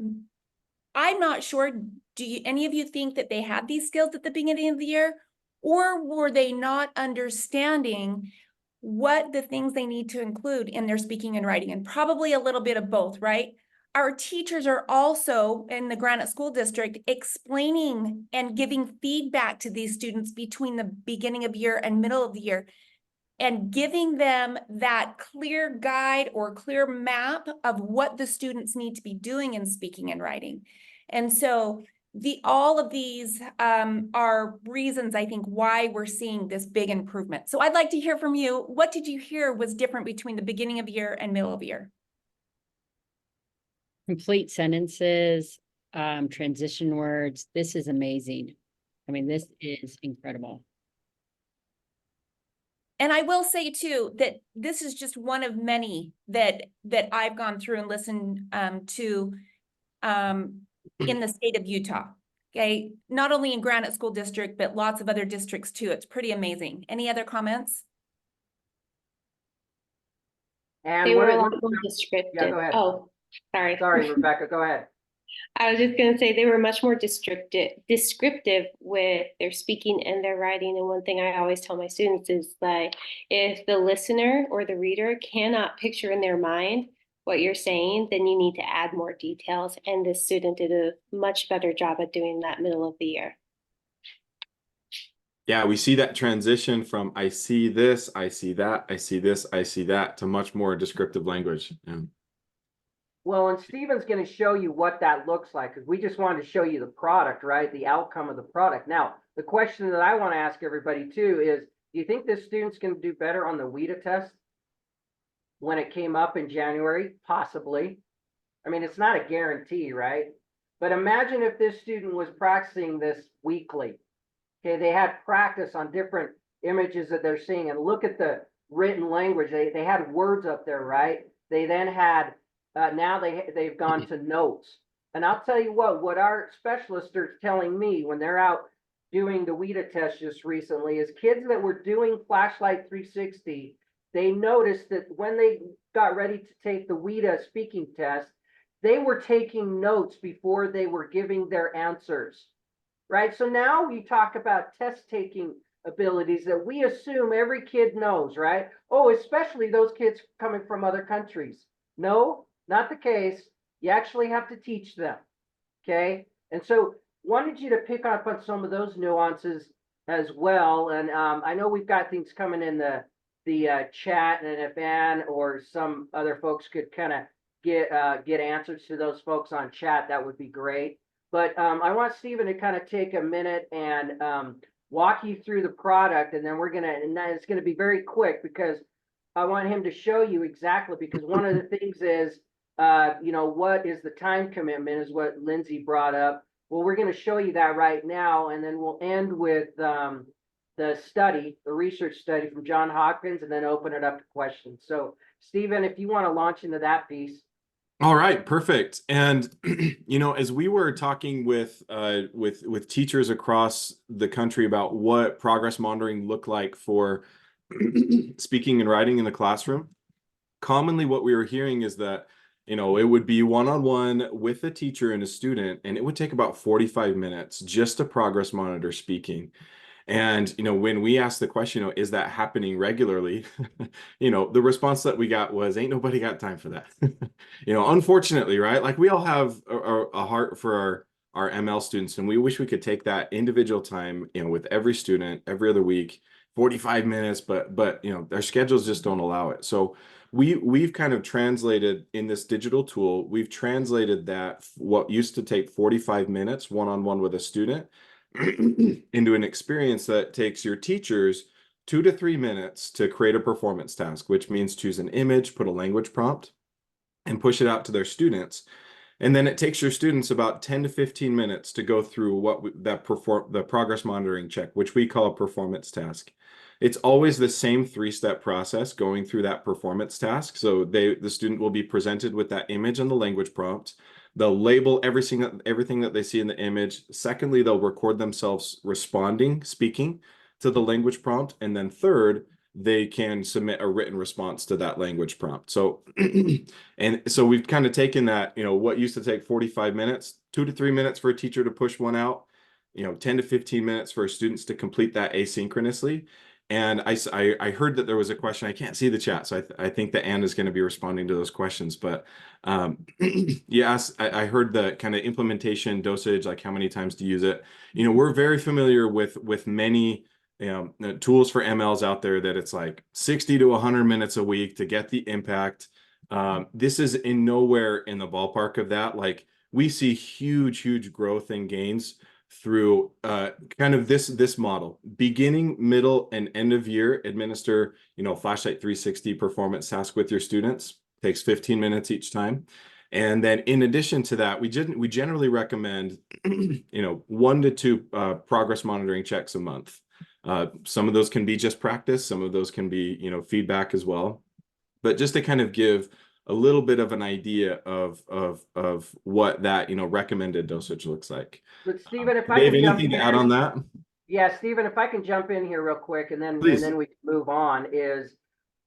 I'm not sure. Do any of you think that they had these skills at the beginning of the year, or were they not understanding what the things they need to include in their speaking and writing? And probably a little bit of both, right? Our teachers are also in the Granite School District explaining and giving feedback to these students between the beginning of year and middle of the year. and giving them that clear guide or clear map of what the students need to be doing in speaking and writing. And so all of these are reasons, I think, why we're seeing this big improvement. So I'd like to hear from you. What did you hear was different between the beginning of year and middle of year? Complete sentences, transition words. This is amazing. I mean, this is incredible. And I will say too, that this is just one of many that I've gone through and listened to in the state of Utah. Okay, not only in Granite School District, but lots of other districts too. It's pretty amazing. Any other comments? And They were a what- lot more descriptive. Yeah, go ahead. Oh, sorry. Sorry, Rebecca, go ahead. I was just going to say they were much more descriptive with their speaking and their writing. And one thing I always tell my students is that if the listener or the reader cannot picture in their mind what you're saying, then you need to add more details. And this student did a much better job at doing that middle of the year. Yeah, we see that transition from I see this, I see that, I see this, I see that to much more descriptive language. Yeah. Well, and Stephen's going to show you what that looks like, because we just wanted to show you the product, right? The outcome of the product. Now, the question that I want to ask everybody too is, do you think this student's going to do better on the WIDA test when it came up in January? Possibly. I mean, it's not a guarantee, right? But imagine if this student was practicing this weekly. Okay, they had practice on different images that they're seeing, and look at the written language. They had words up there, right? They then had now they've gone to notes. And I'll tell you what our specialists are telling me when they're out doing the WIDA test just recently is kids that were doing Flashlight 360, they noticed that when they got ready to take the WIDA speaking test, they were taking notes before they were giving their answers, right? So now we talk about test taking abilities that we assume every kid knows, right? Oh, especially those kids coming from other countries. No, not the case. You actually have to teach them, okay? And so wanted you to pick up on some of those nuances as well. And I know we've got things coming in the chat, and if Ann or some other folks could kind of get answers to those folks on chat, that would be great. But I want Stephen to kind of take a minute and walk you through the product, and then it's gonna be very quick because I want him to show you exactly, because one of the things is, what is the time commitment is what Lindsay brought up. Well, we're going to show you that right now, and then we'll end with the research study from Johns Hopkins, and then open it up to questions. So, Stephen, if you want to launch into that piece. All right, perfect. And as we were talking with teachers across the country about what progress monitoring looked like for speaking and writing in the classroom, commonly what we were hearing is that it would be one-on-one with a teacher and a student, and it would take about 45 minutes just to progress monitor speaking. And when we asked the question, is that happening regularly? The response that we got was, ain't nobody got time for that. Unfortunately, right? Like, we all have a heart for our ML students, and we wish we could take that individual time, with every student every other week, 45 minutes, but their schedules just don't allow it. So we've kind of translated in this digital tool, we've translated that what used to take 45 minutes one-on-one with a student into an experience that takes your teachers 2 to 3 minutes to create a performance task, which means choose an image, put a language prompt, and push it out to their students. And then it takes your students about 10 to 15 minutes to go through the progress monitoring check, which we call a performance task. It's always the same 3-step process going through that performance task. So the student will be presented with that image and the language prompt. They'll label everything that they see in the image. Secondly, they'll record themselves speaking to the language prompt. And then third, they can submit a written response to that language prompt. So, and so we've kind of taken that, what used to take 45 minutes, 2 to 3 minutes for a teacher to push one out, 10 to 15 minutes for students to complete that asynchronously. And I heard that there was a question. I can't see the chat, so I think that Ann is going to be responding to those questions. But yes, I heard the kind of implementation dosage, like how many times to use it. We're very familiar with many tools for MLs out there that it's like 60 to 100 minutes a week to get the impact. This is in nowhere in the ballpark of that. Like we see huge growth and gains through kind of this model. Beginning, middle, and end of year, administer, Flashlight 360 performance task with your students. Takes 15 minutes each time. And then in addition to that, we generally recommend 1 to 2 progress monitoring checks a month. Some of those can be just practice, some of those can be feedback as well. But just to kind of give a little bit of an idea of what that recommended dosage looks like. But Stephen, if I Dave, can jump anything to in, add on that? yeah, Stephen, if I can jump in here real quick, and then Please. we can move on. Is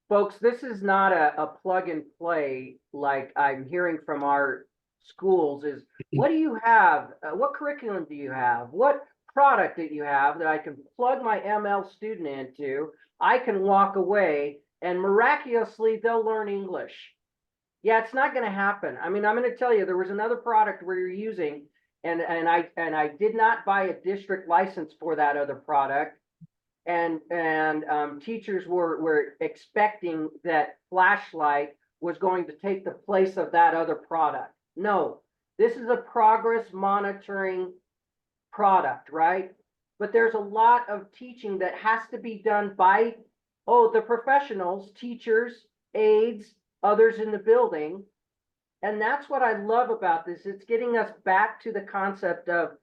folks, this is not a plug and play like I'm hearing from our schools. Is what do you have? What curriculum do you have? What product that you have that I can plug my ML student into? I can walk away and miraculously they'll learn English. Yeah, it's not going to happen. I mean, I'm going to tell you, there was another product where you're using, and I did not buy a district license for that other product, and teachers were expecting that Flashlight was going to take the place of that other product. No, this is a progress monitoring product, right? But there's a lot of teaching that has to be done by the professionals, teachers, aides, others in the building. And that's what I love about this. It's getting us back to the concept of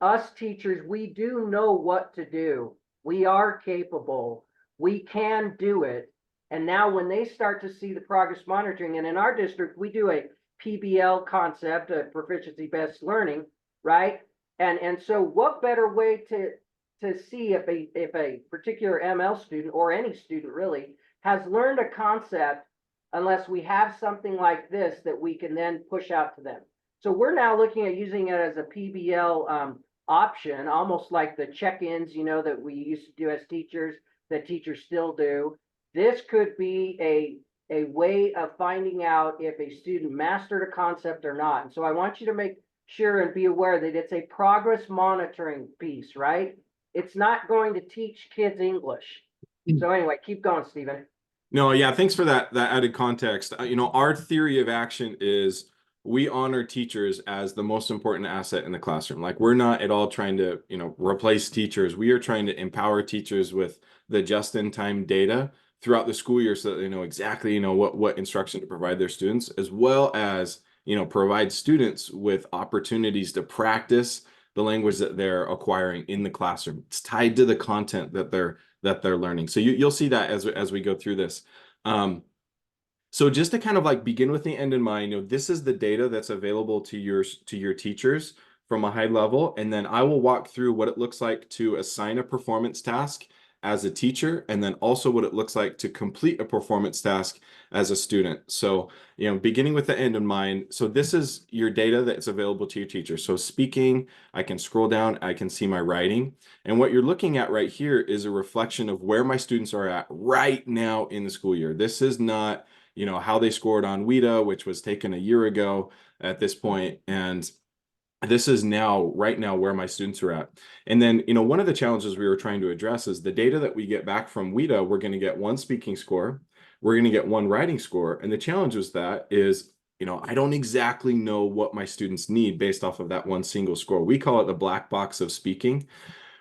us teachers. We do know what to do. We are capable. We can do it. And now when they start to see the progress monitoring, and in our district, we do a PBL concept, a proficiency based learning, right? And so what better way to see if a particular ML student or any student really has learned a concept, unless we have something like this that we can then push out to them. So we're now looking at using it as a PBL option, almost like the check-ins, that we used to do as teachers, that teachers still do. This could be a way of finding out if a student mastered a concept or not. And so I want you to make sure and be aware that it's a progress monitoring piece, right? It's not going to teach kids English. So anyway, keep going, Stephen. No, yeah, thanks for that added context. Our theory of action is we honor teachers as the most important asset in the classroom. Like we're not at all trying to, replace teachers. We are trying to empower teachers with the just-in-time data throughout the school year so that they know exactly, what instruction to provide their students, as well as, provide students with opportunities to practice the language that they're acquiring in the classroom. It's tied to the content that they're learning. So you'll see that as we go through this. So just to kind of like begin with the end in mind, this is the data that's available to your teachers from a high level, and then I will walk through what it looks like to assign a performance task as a teacher, and then also what it looks like to complete a performance task as a student. So, beginning with the end in mind, so this is your data that's available to your teacher. So speaking, I can scroll down, I can see my writing. And what you're looking at right here is a reflection of where my students are at right now in the school year. This is not, how they scored on WIDA, which was taken a year ago at this point. And this is right now where my students are at. And then, one of the challenges we were trying to address is the data that we get back from WIDA, we're going to get 1 speaking score, we're going to get 1 writing score. And the challenge with that is, I don't exactly know what my students need based off of that 1 single score. We call it the black box of speaking.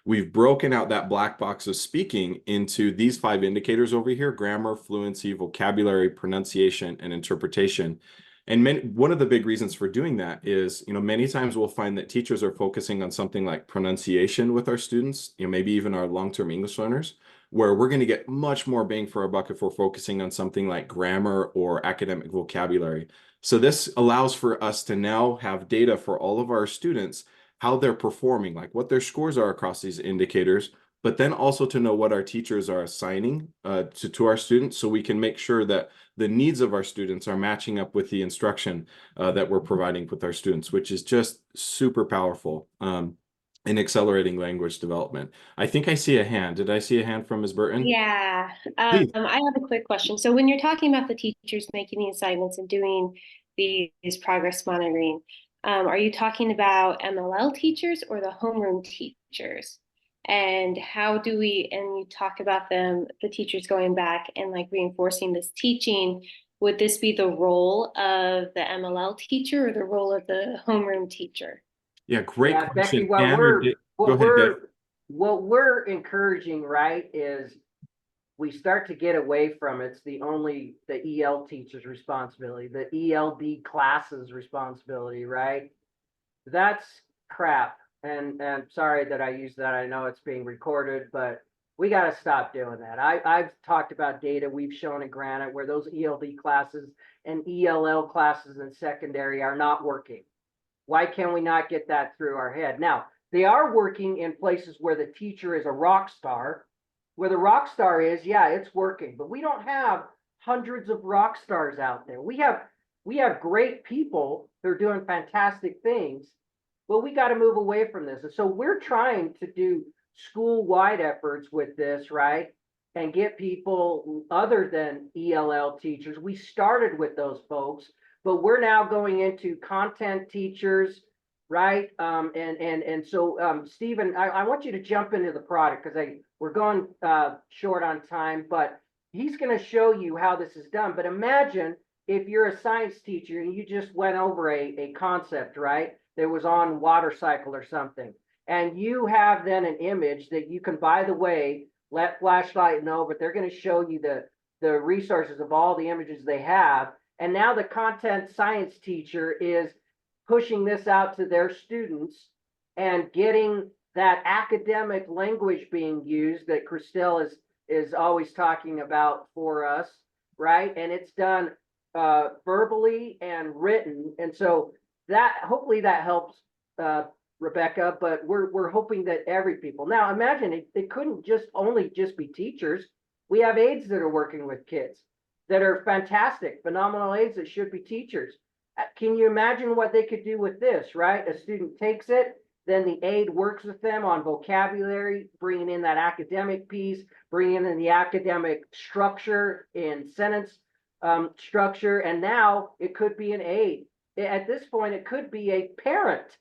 We've broken out that black box of speaking into these 5 indicators over here: grammar, fluency, vocabulary, pronunciation, and interpretation. And one of the big reasons for doing that is, many times we'll find that teachers are focusing on something like pronunciation with our students, maybe even our long-term English learners, where we're going to get much more bang for our buck if we're focusing on something like grammar or academic vocabulary. So this allows for us to now have data for all of our students, how they're performing, like what their scores are across these indicators, but then also to know what our teachers are assigning to our students, so we can make sure that the needs of our students are matching up with the instruction that we're providing with our students, which is just super powerful in accelerating language development. I think I see a hand. Did I see a hand from Ms. Burton? Yeah, Please. I have a quick question. So when you're talking about the teachers making the assignments and doing these progress monitoring, are you talking about MLL teachers or the homeroom teachers? And how do we, and you talk about them, the teachers going back and like reinforcing this teaching. Would this be the role of the MLL teacher or the role of the homeroom teacher? Yeah, great Yeah, Becky, question. Anne or go ahead, Dave. what we're encouraging, right, is we start to get away from it's the EL teacher's responsibility, the ELD classes responsibility, right? That's crap. And sorry that I use that. I know it's being recorded, but we got to stop doing that. I've talked about data we've shown in Granite where those ELD classes and ELL classes in secondary are not working. Why can we not get that through our head? Now, they are working in places where the teacher is a rock star. Where the rock star is, yeah, it's working, but we don't have hundreds of rock stars out there. We have great people who are doing fantastic things, but we got to move away from this. And so we're trying to do school-wide efforts with this, right? And get people other than ELL teachers. We started with those folks, but we're now going into content teachers, right? So Stephen, I want you to jump into the product because we're going short on time, but he's going to show you how this is done. But imagine if you're a science teacher and you just went over a concept, right? That was on water cycle or something. And you have then an image that you can, by the way, let Flashlight know, but they're going to show you the resources of all the images they have. And now the content science teacher is pushing this out to their students and getting that academic language being used that Christelle is always talking about for us, right? And it's done verbally and written. And so that hopefully that helps Rebecca, but we're hoping that every people. Now imagine it couldn't only be teachers. We have aides that are working with kids that are fantastic, phenomenal aides that should be teachers. Can you imagine what they could do with this, right? A student takes it, then the aide works with them on vocabulary, bringing in that academic piece, bringing in the academic structure in sentence structure, and now it could be an aide. At this point, it could be a parent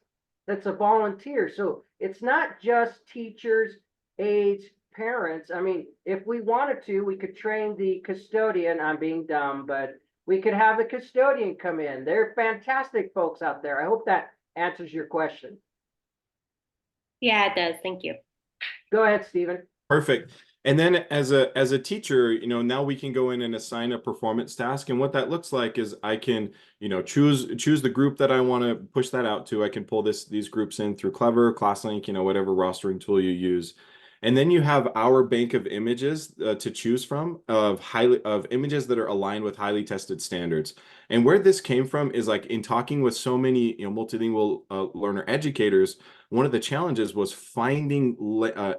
that's a volunteer. So it's not just teachers, aides, parents. I mean, if we wanted to, we could train the custodian. I'm being dumb, but we could have the custodian come in. They're fantastic folks out there. I hope that answers your question. Yeah, it does. Thank you. Go ahead, Stephen. Perfect. And then as a teacher, now we can go in and assign a performance task. And what that looks like is I can, choose the group that I want to push that out to. I can pull these groups in through Clever, ClassLink, whatever rostering tool you use. And then you have our bank of images to choose from of images that are aligned with highly tested standards. And where this came from is like in talking with so many multilingual learner educators, one of the challenges was finding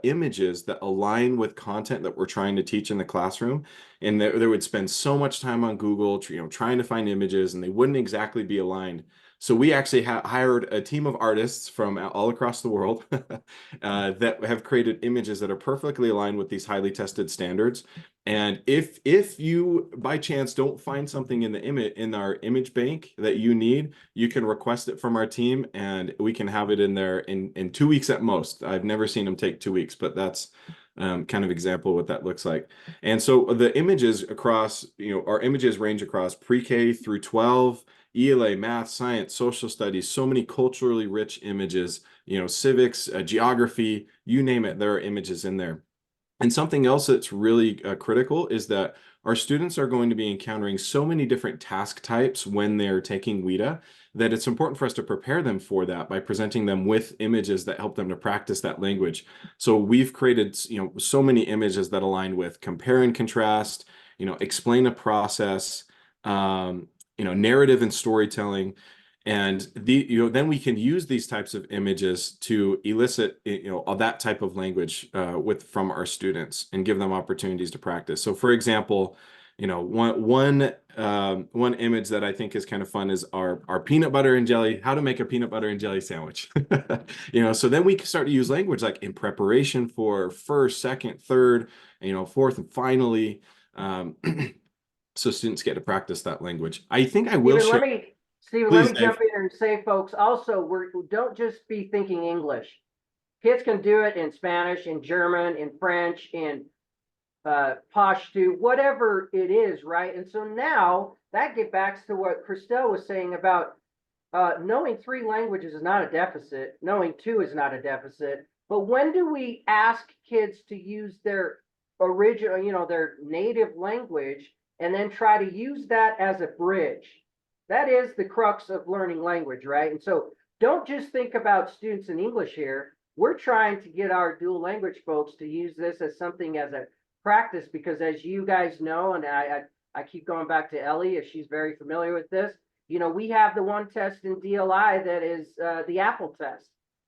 images that align with content that we're trying to teach in the classroom. And they would spend so much time on Google, trying to find images, and they wouldn't exactly be aligned. So we actually hired a team of artists from all across the world that have created images that are perfectly aligned with these highly tested standards. And if you by chance don't find something in our image bank that you need, you can request it from our team, and we can have it in there in 2 weeks at most. I've never seen them take 2 weeks, but that's kind of example of what that looks like. And so the images across, our images range across pre-K through 12. ELA, math, science, social studies, so many culturally rich images, civics, geography, you name it, there are images in there. And something else that's really critical is that our students are going to be encountering so many different task types when they're taking WIDA that it's important for us to prepare them for that by presenting them with images that help them to practice that language. So we've created, so many images that align with compare and contrast, explain a process, narrative and storytelling. And then we can use these types of images to elicit that type of language from our students and give them opportunities to practice. So for example, one image that I think is kind of fun is our peanut butter and jelly, how to make a peanut butter and jelly sandwich. So then we can start to use language like in preparation for first, second, third, fourth, and finally. So students get to practice that language. I think I will share. Stephen, let me jump in and say, folks, also, don't just be thinking English. Kids can do it in Spanish, in German, in French, in Pashto, whatever it is, right? And so now that gets back to what Christelle was saying about knowing 3 languages is not a deficit. Knowing 2 is not a deficit. But when do we ask kids to use their original, their native language, and then try to use that as a bridge? That is the crux of learning language, right? And so don't just think about students in English here. We're trying to get our dual language folks to use this as something as a practice, because as you guys know, and I keep going back to Ellie, if she's very familiar with this, we have the one test in DLI that is the Apple test.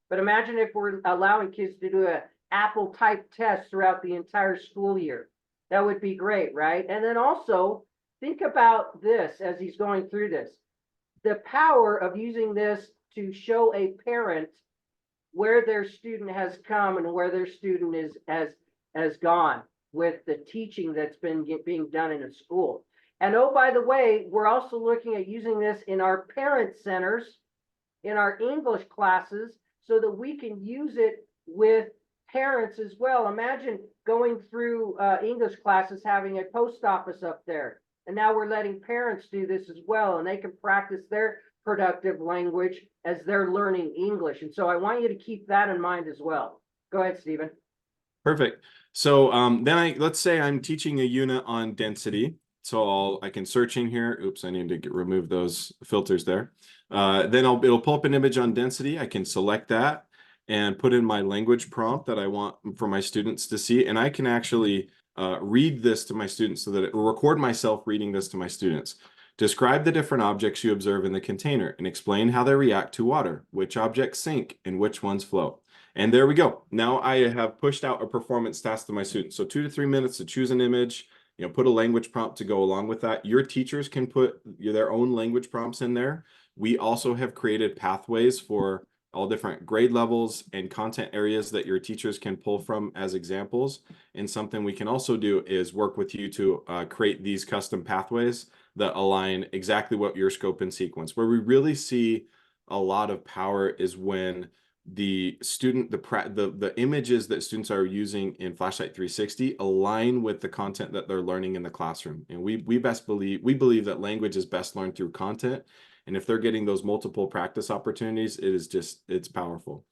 But imagine if we're allowing kids to do an Apple type test throughout the entire school year. That would be great, right? And then also think about this as he's going through this. The power of using this to show a parent where their student has come and where their student has gone with the teaching that's being done in a school. And oh, by the way, we're also looking at using this in our parent centers, in our English classes, so that we can use it with parents as well. Imagine going through English classes, having a post office up there. And now we're letting parents do this as well, and they can practice their productive language as they're learning English. And so I want you to keep that in mind as well. Go ahead, Stephen. Perfect. So then let's say I'm teaching a unit on density. So I can search in here. Oops, I need to remove those filters there. Then it'll pull up an image on density. I can select that and put in my language prompt that I want for my students to see. And I can actually read this to my students so that it will record myself reading this to my students. Describe the different objects you observe in the container and explain how they react to water, which objects sink and which ones float. And there we go. Now I have pushed out a performance task to my students. So 2 to 3 minutes to choose an image, put a language prompt to go along with that. Your teachers can put their own language prompts in there. We also have created pathways for all different grade levels and content areas that your teachers can pull from as examples. And something we can also do is work with you to create these custom pathways that align exactly what your scope and sequence. Where we really see a lot of power is when the images that students are using in Flashlight 360 align with the content that they're learning in the classroom. And we believe that language is best learned through content. And if they're getting those multiple practice opportunities, it's powerful.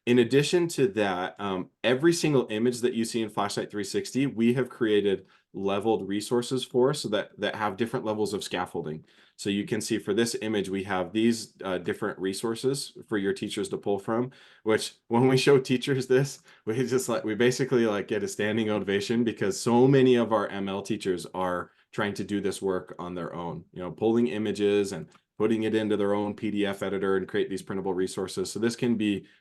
In addition to that, every single image that you see in Flashlight 360, we have created leveled resources for, so that have different levels of scaffolding. So you can see for this image, we have these different resources for your teachers to pull from, which when we show teachers this, we basically get a standing ovation, because so many of our ML teachers are trying to do this work on their own, pulling images and putting it into their own PDF editor and create these printable resources. So this can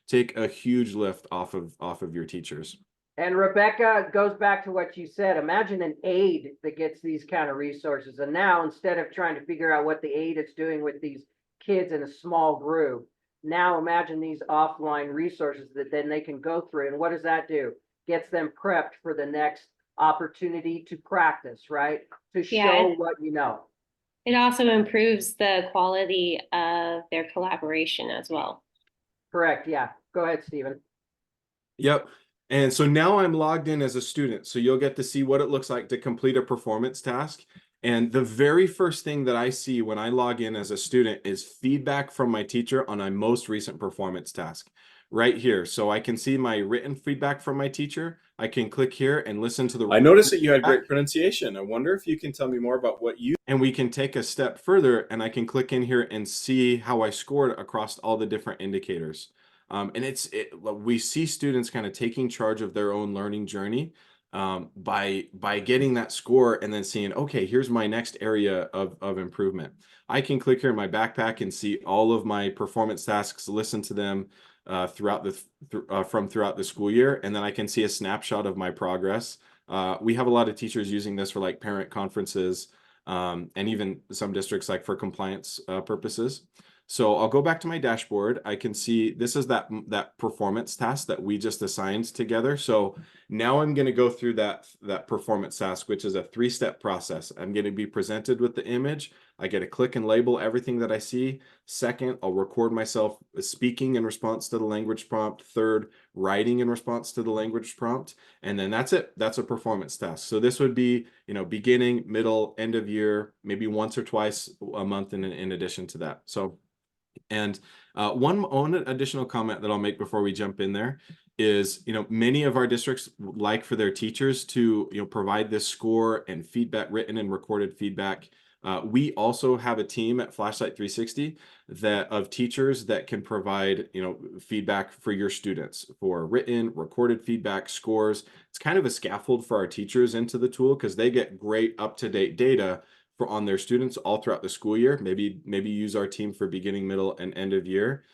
take a huge lift off of your teachers. And Rebecca, goes back to what you said. Imagine an aide that gets these kind of resources. And now, instead of trying to figure out what the aide is doing with these kids in a small group, now imagine these offline resources that then they can go through. And what does that do? Gets them prepped for the next opportunity to practice, right? To show what you know. It also improves the quality of their collaboration as well. Correct. Yeah. Go ahead, Stephen. Yep. And so now I'm logged in as a student. So you'll get to see what it looks like to complete a performance task. And the very first thing that I see when I log in as a student is feedback from my teacher on my most recent performance task right here. So I can see my written feedback from my teacher. I can click here and listen to the. I noticed that you had great pronunciation. I wonder if you can tell me more about what you. And we can take a step further, and I can click in here and see how I scored across all the different indicators. And we see students kind of taking charge of their own learning journey by getting that score and then seeing, okay, here's my next area of improvement. I can click here in my backpack and see all of my performance tasks, listen to them throughout the school year, and then I can see a snapshot of my progress. We have a lot of teachers using this for parent conferences and even some districts for compliance purposes. So I'll go back to my dashboard. I can see this is that performance task that we just assigned together. So Now I'm going to go through that performance task, which is a 3-step process. I'm going to be presented with the image. I get to click and label everything that I see. Second, I'll record myself speaking in response to the language prompt. Third, writing in response to the language prompt. And then that's it. That's a performance task. So this would be, beginning, middle, end of year, maybe once or twice a month in addition to that. So, and one additional comment that I'll make before we jump in there is, many of our districts like for their teachers to, provide this score and feedback, written and recorded feedback. We also have a team at Flashlight 360 of teachers that can provide, feedback for your students for written, recorded feedback, scores. It's kind of a scaffold for our teachers into the tool because they get great up-to-date data on their students all throughout the school year. Maybe use our team for beginning, middle, and end of year.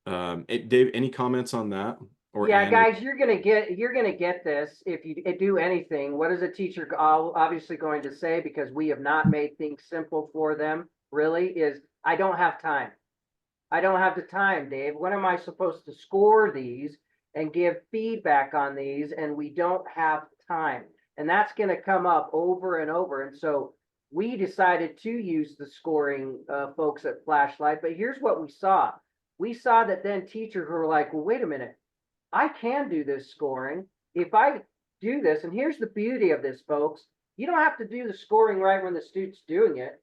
Dave, any comments on that? Or yeah, Ann? guys, you're gonna get this if you do anything. What is a teacher obviously going to say, because we have not made things simple for them, really, is I don't have time. I don't have the time, Dave. When am I supposed to score these and give feedback on these? And we don't have time. And that's going to come up over and over. And so we decided to use the scoring folks at Flashlight. But here's what we saw. We saw that then teachers were like, well, wait a minute. I can do this scoring if I do this. And here's the beauty of this, folks. You don't have to do the scoring right when the student's doing it.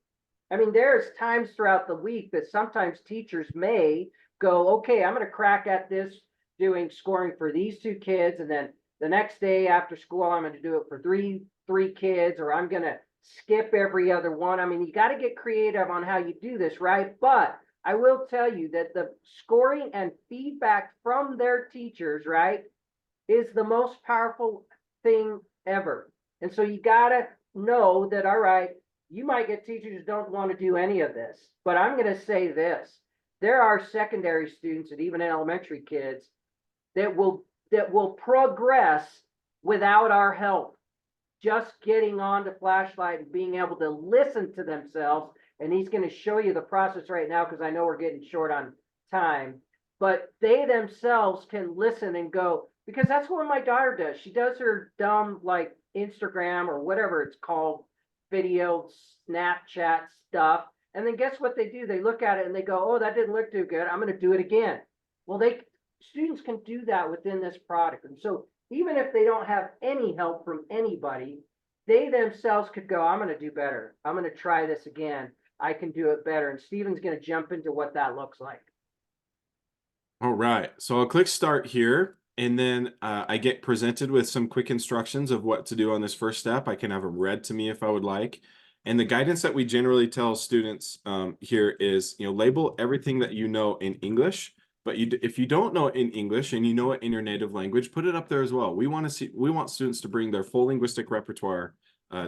I mean, there's times throughout the week that sometimes teachers may go, okay, I'm going to crack at this doing scoring for these 2 kids. And then the next day after school, I'm going to do it for three kids, or I'm going to skip every other one. I mean, you got to get creative on how you do this, right? But I will tell you that the scoring and feedback from their teachers, right, is the most powerful thing ever. And so you got to know that, all right, you might get teachers who don't want to do any of this, but I'm going to say this. There are secondary students and even elementary kids that will progress without our help. Just getting on to Flashlight and being able to listen to themselves. And he's going to show you the process right now because I know we're getting short on time. But they themselves can listen and go, because that's what my daughter does. She does her dumb like Instagram or whatever it's called, video, Snapchat stuff. And then guess what they do? They look at it and they go, oh, that didn't look too good. I'm going to do it again. Well, students can do that within this product. And so even if they don't have any help from anybody, they themselves could go, I'm going to do better. I'm going to try this again. I can do it better. And Stephen's going to jump into what that looks like. All right. So I'll click start here. And then I get presented with some quick instructions of what to do on this first step. I can have them read to me if I would like. And the guidance that we generally tell students here is, label everything that you know in English. But if you don't know it in English and you know it in your native language, put it up there as well. We want students to bring their full linguistic repertoire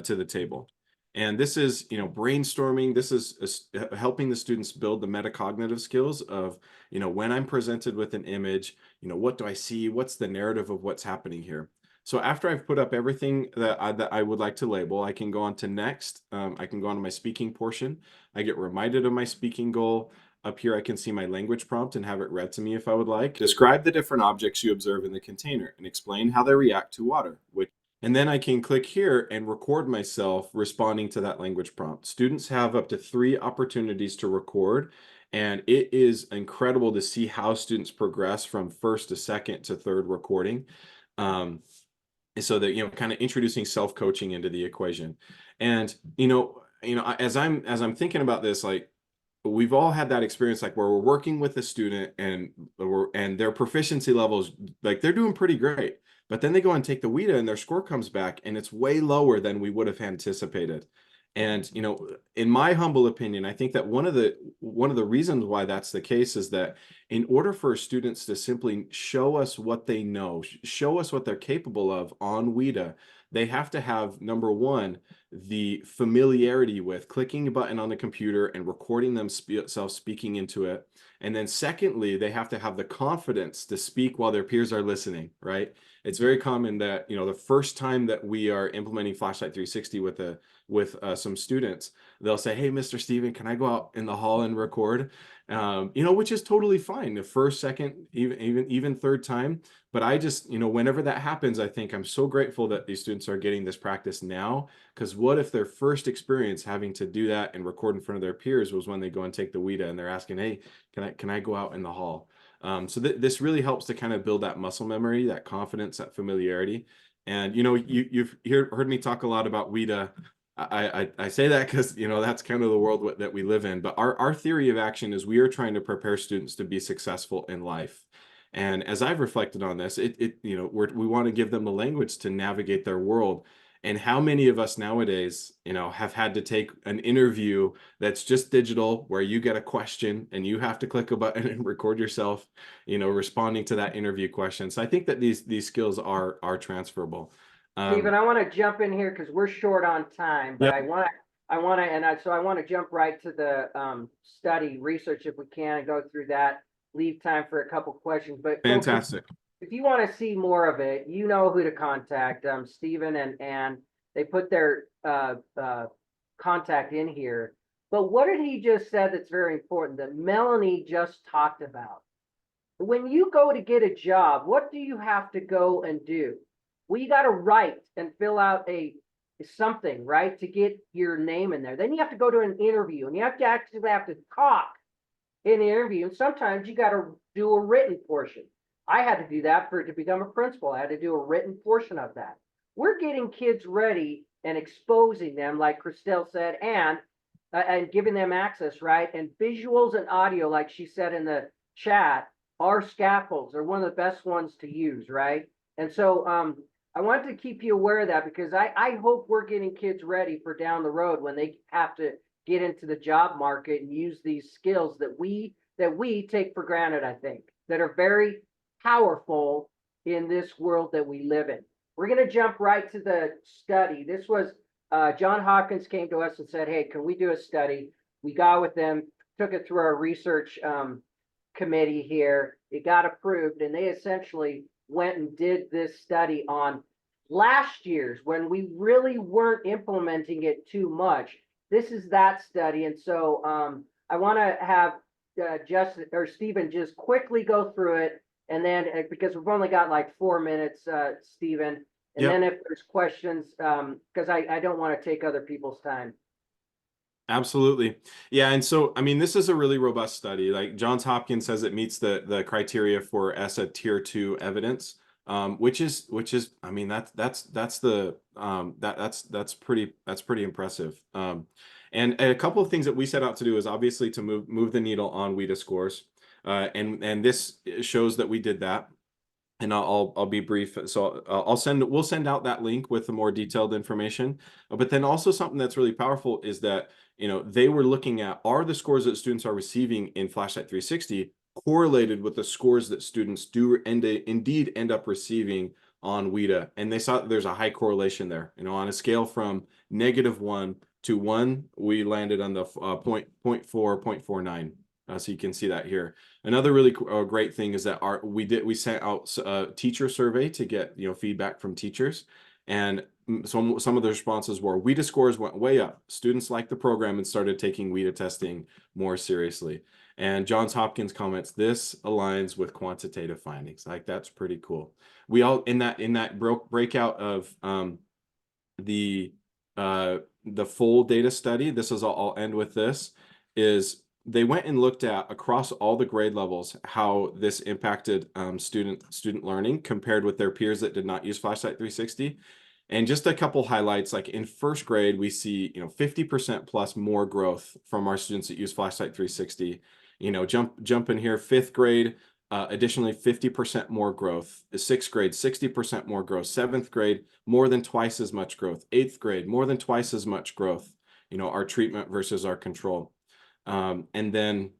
to the table. And this is, brainstorming. This is helping the students build the metacognitive skills of, when I'm presented with an image, what do I see? What's the narrative of what's happening here? So after I've put up everything that I would like to label, I can go on to next. I can go on to my speaking portion. I get reminded of my speaking goal. Up here, I can see my language prompt and have it read to me if I would like. Describe the different objects you observe in the container and explain how they react to water. And then I can click here and record myself responding to that language prompt. Students have up to 3 opportunities to record, and it is incredible to see how students progress from first to second to third recording. So that, kind of introducing self-coaching into the equation. And, as I'm thinking about this, like, we've all had that experience, like where we're working with a student and their proficiency levels, like they're doing pretty great, but then they go and take the WIDA and their score comes back and it's way lower than we would have anticipated. And, in my humble opinion, I think that one of the reasons why that's the case is that in order for students to simply show us what they know, show us what they're capable of on WIDA, they have to have, number one, the familiarity with clicking a button on the computer and recording themselves speaking into it. And then secondly, they have to have the confidence to speak while their peers are listening, right? It's very common that, the first time that we are implementing Flashlight 360 with with some students, they'll say, "Hey, Mr. Steven, can I go out in the hall and record?" You know, which is totally fine. The first, second, even third time. But I just, you know, whenever that happens, I think I'm so grateful that these students are getting this practice now, because what if their first experience having to do that and record in front of their peers was when they go and take the WIDA and they're asking, "Hey, can I go out in the hall?" So this really helps to kind of build that muscle memory, that confidence, that familiarity. And, you know, you've heard me talk a lot about WIDA. I say that because, you know, that's kind of the world that we live in. But our theory of action is we are trying to prepare students to be successful in life. And as I've reflected on this, you know, we want to give them the language to navigate their world. And how many of us nowadays, you know, have had to take an interview that's just digital, where you get a question and you have to click a button and record yourself, you know, responding to that interview question. So I think that these skills are transferable. Stephen, I want to jump in here because we're short on time, but Yep. I want to jump right to the study research if we can and go through that. Leave time for a couple questions, but folks, Fantastic. if you want to see more of it, you know who to contact. Stephen and Ann, they put their contact in here. But what did he just said that's very important that Melanie just talked about? When you go to get a job, what do you have to go and do? Well, you got to write and fill out something, right, to get your name in there. Then you have to go to an interview, and you have to actually have to talk in the interview. And sometimes you got to do a written portion. I had to do that to become a principal. I had to do a written portion of that. We're getting kids ready and exposing them, like Christelle said, and giving them access, right? And visuals and audio, like she said in the chat, are scaffolds. They're one of the best ones to use, right? And so I wanted to keep you aware of that, because I hope we're getting kids ready for down the road when they have to get into the job market and use these skills that we take for granted, I think, that are very powerful in this world that we live in. We're going to jump right to the study. This was John Hopkins came to us and said, "Hey, can we do a study?" We got with them, took it through our research committee here. It got approved, and they essentially went and did this study on last year's, when we really weren't implementing it too much. This is that study. And so I want to have Justin or Stephen just quickly go through it. And then because we've only got like 4 minutes, Stephen, and then if there's questions, because I don't want to take other people's time. Absolutely. Yeah. And so, I mean, this is a really robust study. Like Johns Hopkins says it meets the criteria for ESSA tier 2 evidence, which is, I mean, that's pretty impressive. And a couple of things that we set out to do is obviously to move the needle on WIDA scores. And this shows that we did that. And I'll be brief. So we'll send out that link with the more detailed information. But then also something that's really powerful is that, you know, they were looking at, are the scores that students are receiving in Flashlight 360 correlated with the scores that students do indeed end up receiving on WIDA? And they saw that there's a high correlation there. You know, on a scale from -1 to 1, we landed on the 0.49. So you can see that here. Another really great thing is that we sent out a teacher survey to get, you know, feedback from teachers, and some of the responses were WIDA scores went way up. Students liked the program and started taking WIDA testing more seriously. And Johns Hopkins comments, "This aligns with quantitative findings." Like, that's pretty cool. We all in that breakout of the full data study. This is I'll end with this is. They went and looked at across all the grade levels how this impacted student learning compared with their peers that did not use Flashlight 360. And just a couple highlights, like in first grade, we see, you know, 50% plus more growth from our students that use Flashlight 360. You know, jump in here, 5th grade, additionally 50% more growth. 6th grade, 60% more growth. 7th grade, more than twice as much growth. 8th grade, more than twice as much growth. You know, our treatment versus our control. And then,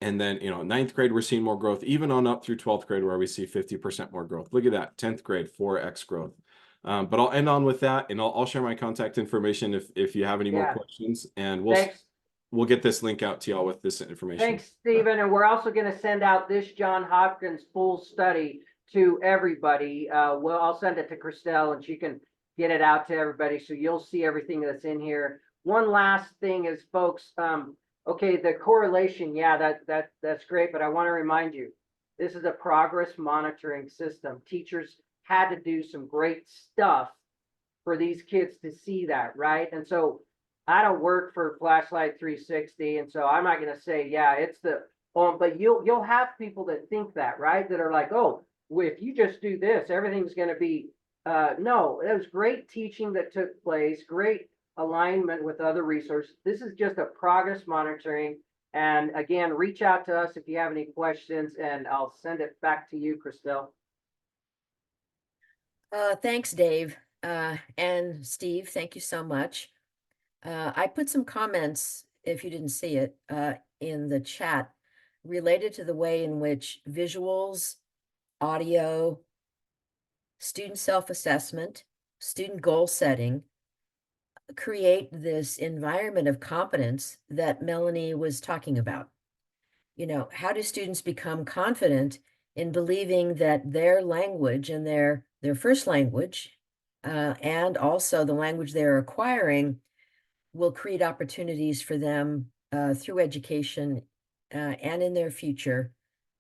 you know, 9th grade, we're seeing more growth, even on up through 12th grade, where we see 50% more growth. Look at that, 10th grade, 4x growth. But I'll end on with that, and I'll share my contact information if you have any more questions, and we'll get this link out to y'all with this information. Thanks, Stephen. And we're also going to send out this John Hopkins full study to everybody. I'll send it to Christelle, and she can get it out to everybody. So you'll see everything that's in here. One last thing is, folks, okay, the correlation, yeah, that's great, but I want to remind you, this is a progress monitoring system. Teachers had to do some great stuff for these kids to see that, right? And so I don't work for Flashlight 360, and so I'm not going to say, yeah, it's the but you'll have people that think that, right? That are like, oh, well, if you just do this, everything's going to be no. It was great teaching that took place, great alignment with other resources. This is just a progress monitoring. And again, reach out to us if you have any questions, and I'll send it back to you, Christelle. Thanks, Dave. And Steve, thank you so much. I put some comments, if you didn't see it, in the chat related to the way in which visuals, audio, student self-assessment, student goal setting create this environment of competence that Melanie was talking about. You know, how do students become confident in believing that their language and their first language, and also the language they're acquiring, will create opportunities for them through education and in their future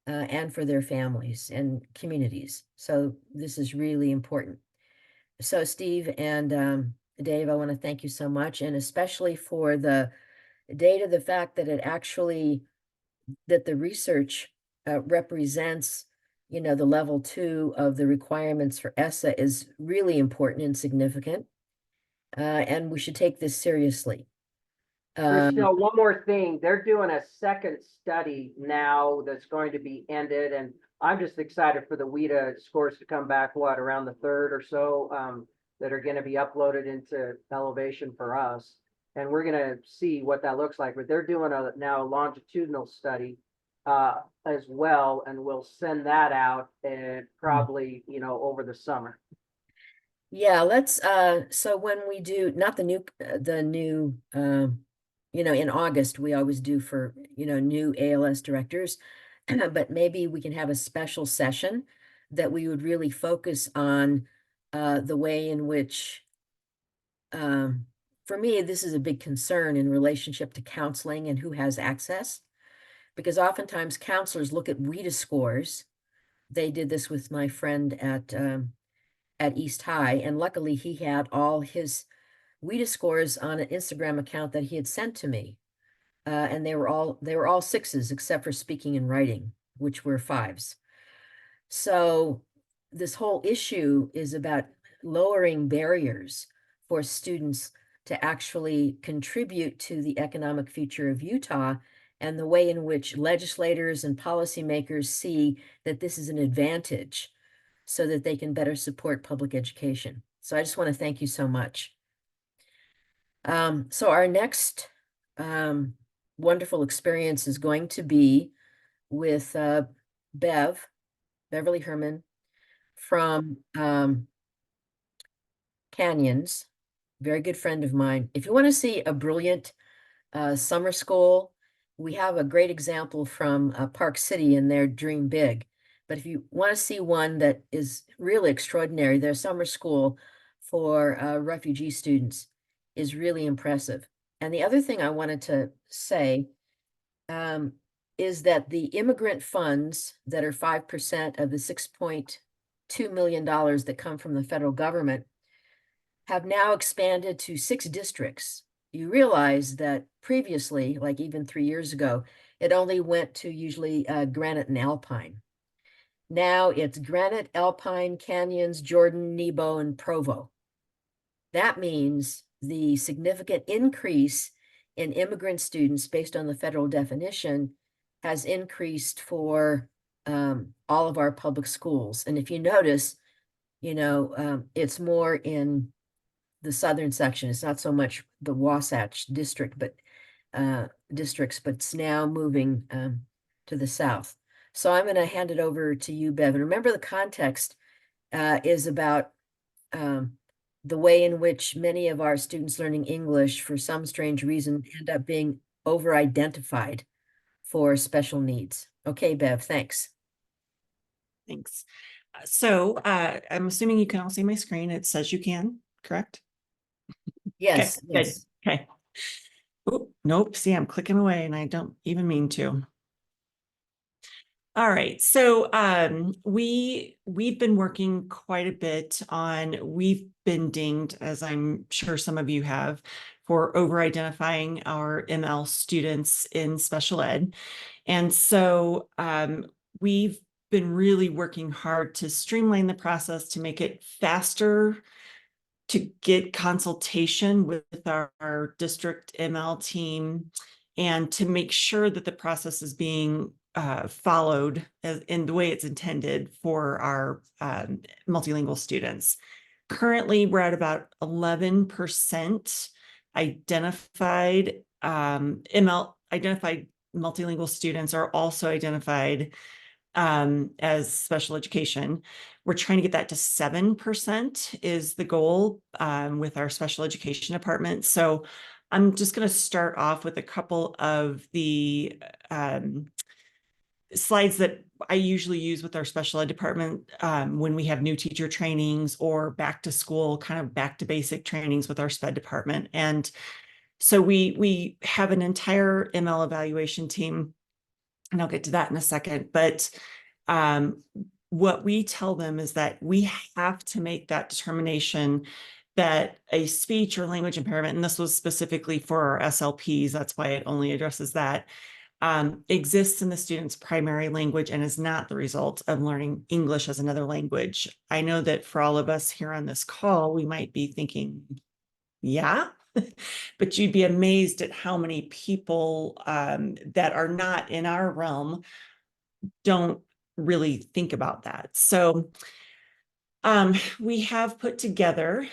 and for their families and communities. So this is really important. So Steve and Dave, I want to thank you so much, and especially for the data, the fact that it actually, that the research represents, you know, the level 2 of the requirements for ESSA is really important and significant. And we should take this seriously. Christelle, one more thing. They're doing a second study now that's going to be ended, and I'm just excited for the WIDA scores to come back, what, around the 3rd or so, that are going to be uploaded into Elevation for us. And we're going to see what that looks like. But they're doing now a longitudinal study as well, and we'll send that out and probably, you know, over the summer. Yeah, let's so when we do not the new you know, in August we always do for, you know, new ALS directors, but maybe we can have a special session that we would really focus on the way in which for me this is a big concern in relationship to counseling and who has access, because oftentimes counselors look at WIDA scores. They did this with my friend at East High, and luckily he had all his WIDA scores on an Instagram account that he had sent to me. And they were all 6s except for speaking and writing, which were 5s. So this whole issue is about lowering barriers for students to actually contribute to the economic future of Utah, and the way in which legislators and policymakers see that this is an advantage so that they can better support public education. So I just want to thank you so much. So our next wonderful experience is going to be with Beverly Herman from Canyons, very good friend of mine. If you want to see a brilliant summer school, we have a great example from Park City in their Dream Big. But if you want to see one that is really extraordinary, their summer school for refugee students is really impressive. And the other thing I wanted to say is that the immigrant funds that are 5% of the $6.2 million that come from the federal government have now expanded to 6 districts. You realize that previously, like even 3 years ago, it only went to usually Granite and Alpine. Now it's Granite, Alpine, Canyons, Jordan, Nebo, and Provo. That means the significant increase in immigrant students based on the federal definition has increased for all of our public schools. And if you notice, you know, it's more in the southern section. It's not so much the Wasatch district, but districts, but it's now moving to the south. So I'm going to hand it over to you, Bev. And remember, the context is about the way in which many of our students learning English, for some strange reason, end up being over-identified for special needs. Okay, Bev, thanks. Thanks. So I'm assuming you can all see my screen. It says you can. correct? Yes, Okay, good. yes. Okay. Oh, nope. See, I'm clicking away and I don't even mean to. All right. So we've been working quite a bit on, we've been dinged, as I'm sure some of you have, for over-identifying our ML students in special ed. And so we've been really working hard to streamline the process to make it faster, to get consultation with our district ML team, and to make sure that the process is being followed in the way it's intended for our multilingual students. Currently, we're at about 11% identified identified multilingual students are also identified as special education. We're trying to get that to 7% is the goal with our special education department. So I'm just going to start off with a couple of the slides that I usually use with our special ed department when we have new teacher trainings or back to school, kind of back to basic trainings with our SPED department. And so we have an entire ML evaluation team, and I'll get to that in a second. But what we tell them is that we have to make that determination that a speech or language impairment, and this was specifically for our SLPs, that's why it only addresses that, exists in the student's primary language and is not the result of learning English as another language. I know that for all of us here on this call, we might be thinking, yeah, but you'd be amazed at how many people that are not in our realm don't really think about that. So we have put together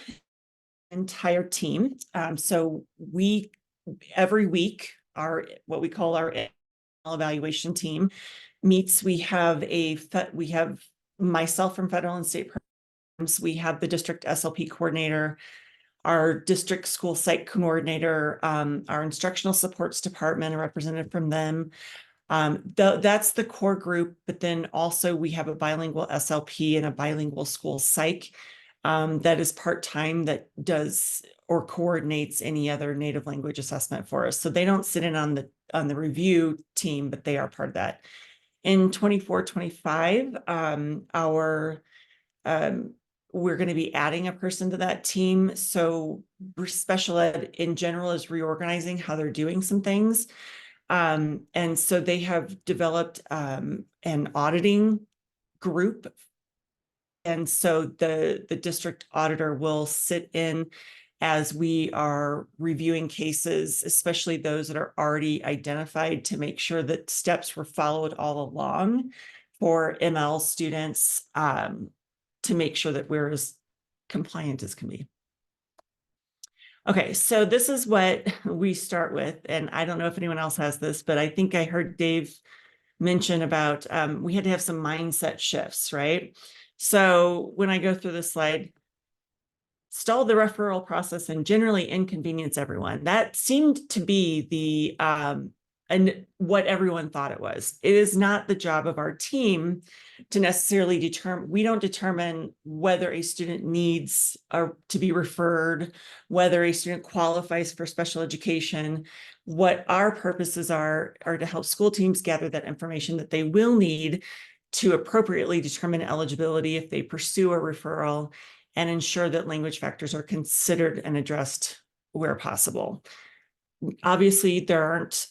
an entire team. So we, every week, what we call our evaluation team meets. We have myself from federal and state programs. We have the district SLP coordinator, our district school site coordinator, our instructional supports department, a representative from them. That's the core group, but then also we have a bilingual SLP and a bilingual school psych that is part-time, that does or coordinates any other native language assessment for us. So they don't sit in on the review team, but they are part of that. In 24-25, we're going to be adding a person to that team. So special ed in general is reorganizing how they're doing some things. And so they have developed an auditing group. And so the district auditor will sit in as we are reviewing cases, especially those that are already identified, to make sure that steps were followed all along for ML students, to make sure that we're as compliant as can be. Okay, so this is what we start with, and I don't know if anyone else has this, but I think I heard Dave mention about we had to have some mindset shifts, right? So when I go through this slide, stall the referral process and generally inconvenience everyone. That seemed to be the and what everyone thought it was. It is not the job of our team to necessarily determine, we don't determine whether a student needs to be referred, whether a student qualifies for special education. What our purposes are to help school teams gather that information that they will need to appropriately determine eligibility if they pursue a referral, and ensure that language factors are considered and addressed where possible. Obviously, there aren't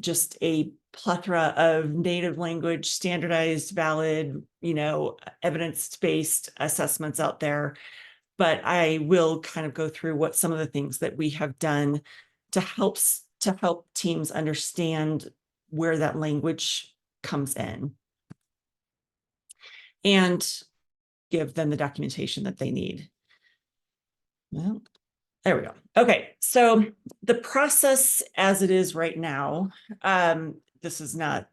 just a plethora of native language, standardized, valid, evidence-based assessments out there, but I will kind of go through what some of the things that we have done to help teams understand where that language comes in, and give them the documentation that they need. Well, there we go. Okay, so the process as it is right now, this is not,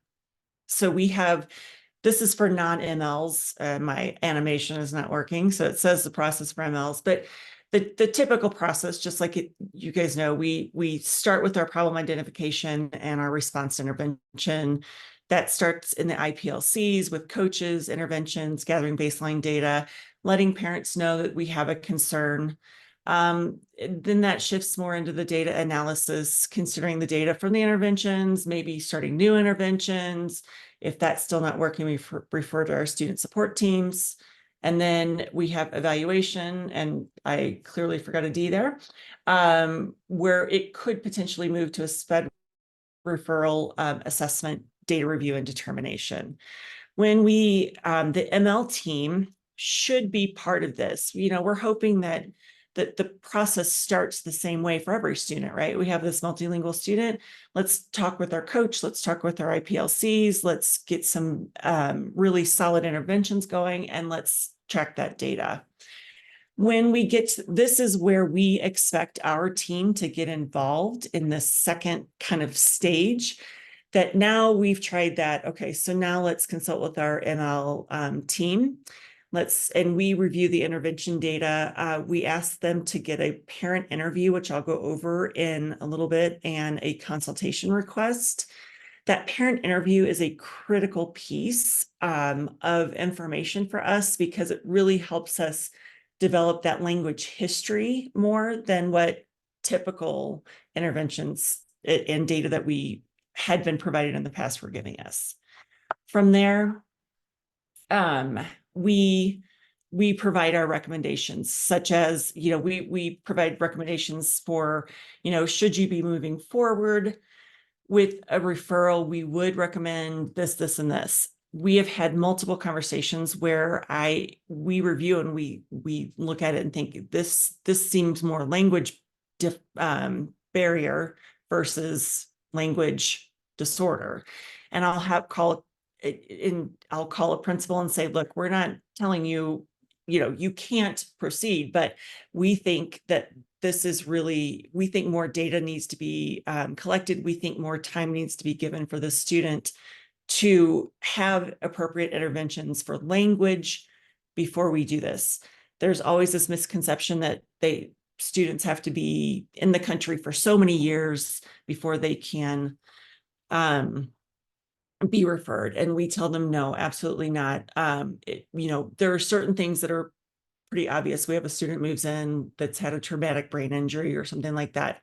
so we have, this is for non-MLs. My animation is not working, so it says the process for MLs, but the typical process, just like you guys know, we start with our problem identification and our response intervention. That starts in the IPLCs with coaches, interventions, gathering baseline data, letting parents know that we have a concern. Then that shifts more into the data analysis, considering the data from the interventions, maybe starting new interventions. If that's still not working, we refer to our student support teams. And then we have evaluation, and I clearly forgot a D there, where it could potentially move to a SPED referral, assessment, data review, and determination. When the ML team should be part of this, we're hoping that the process starts the same way for every student, right? We have this multilingual student. Let's talk with our coach. Let's talk with our IPLCs. Let's get some really solid interventions going, and let's track that data. When we get to, this is where we expect our team to get involved in this second kind of stage, that now we've tried that. Okay, so now let's consult with our ML team. And we review the intervention data. We ask them to get a parent interview, which I'll go over in a little bit, and a consultation request. That parent interview is a critical piece of information for us, because it really helps us develop that language history more than what typical interventions and data that we had been provided in the past were giving us. From there, we provide our recommendations, such as, we provide recommendations for, should you be moving forward with a referral, we would recommend this, this, and this. We have had multiple conversations where we review and we look at it and think this seems more language barrier versus language disorder. And I'll call a principal and say, look, we're not telling you, you can't proceed, but we think that we think more data needs to be collected. We think more time needs to be given for the student to have appropriate interventions for language before we do this. There's always this misconception that students have to be in the country for so many years before they can be referred. And we tell them, no, absolutely not. There are certain things that are pretty obvious. We have a student moves in that's had a traumatic brain injury or something like that.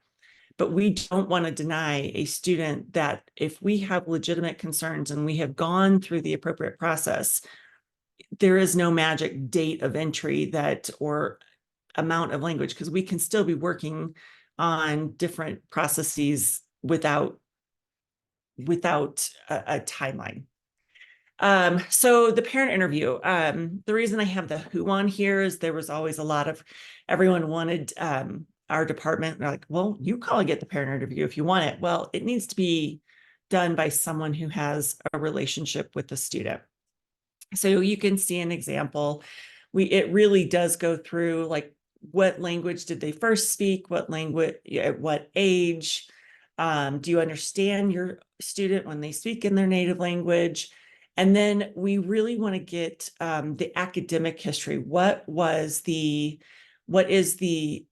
But we don't want to deny a student that if we have legitimate concerns and we have gone through the appropriate process, there is no magic date of entry or amount of language, because we can still be working on different processes without a timeline. So the parent interview, the reason I have the who on here is there was always everyone wanted our department. They're like, well, you call and get the parent interview if you want it. Well, it needs to be done by someone who has a relationship with the student. So you can see an example. It really does go through, like, what language did they first speak? What language, at what age? Do you understand your student when they speak in their native language? And then we really want to get the academic history. What is the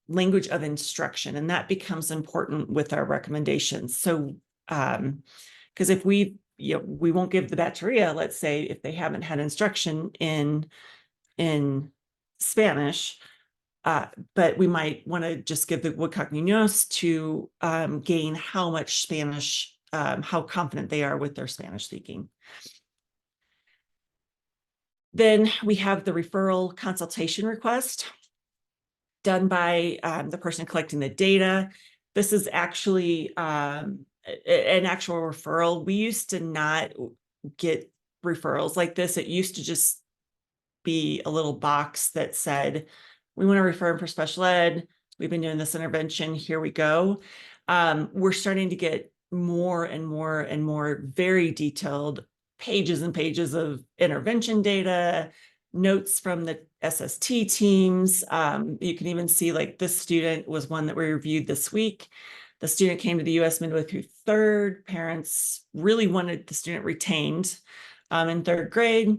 language of instruction? And that becomes important with our recommendations. So, because if we won't give the bateria, let's say, if they haven't had instruction in Spanish, but we might want to just give the Woodcock Munoz to gain how much Spanish, how confident they are with their Spanish speaking. Then we have the referral consultation request done by the person collecting the data. This is actually an actual referral. We used to not get referrals like this. It used to just be a little box that said, we want to refer him for special ed. We've been doing this intervention. Here we go. We're starting to get more and more and more very detailed pages and pages of intervention data, notes from the SST teams. You can even see, like, this student was one that we reviewed this week. The student came to the U.S. midway through third. Parents really wanted the student retained in third grade.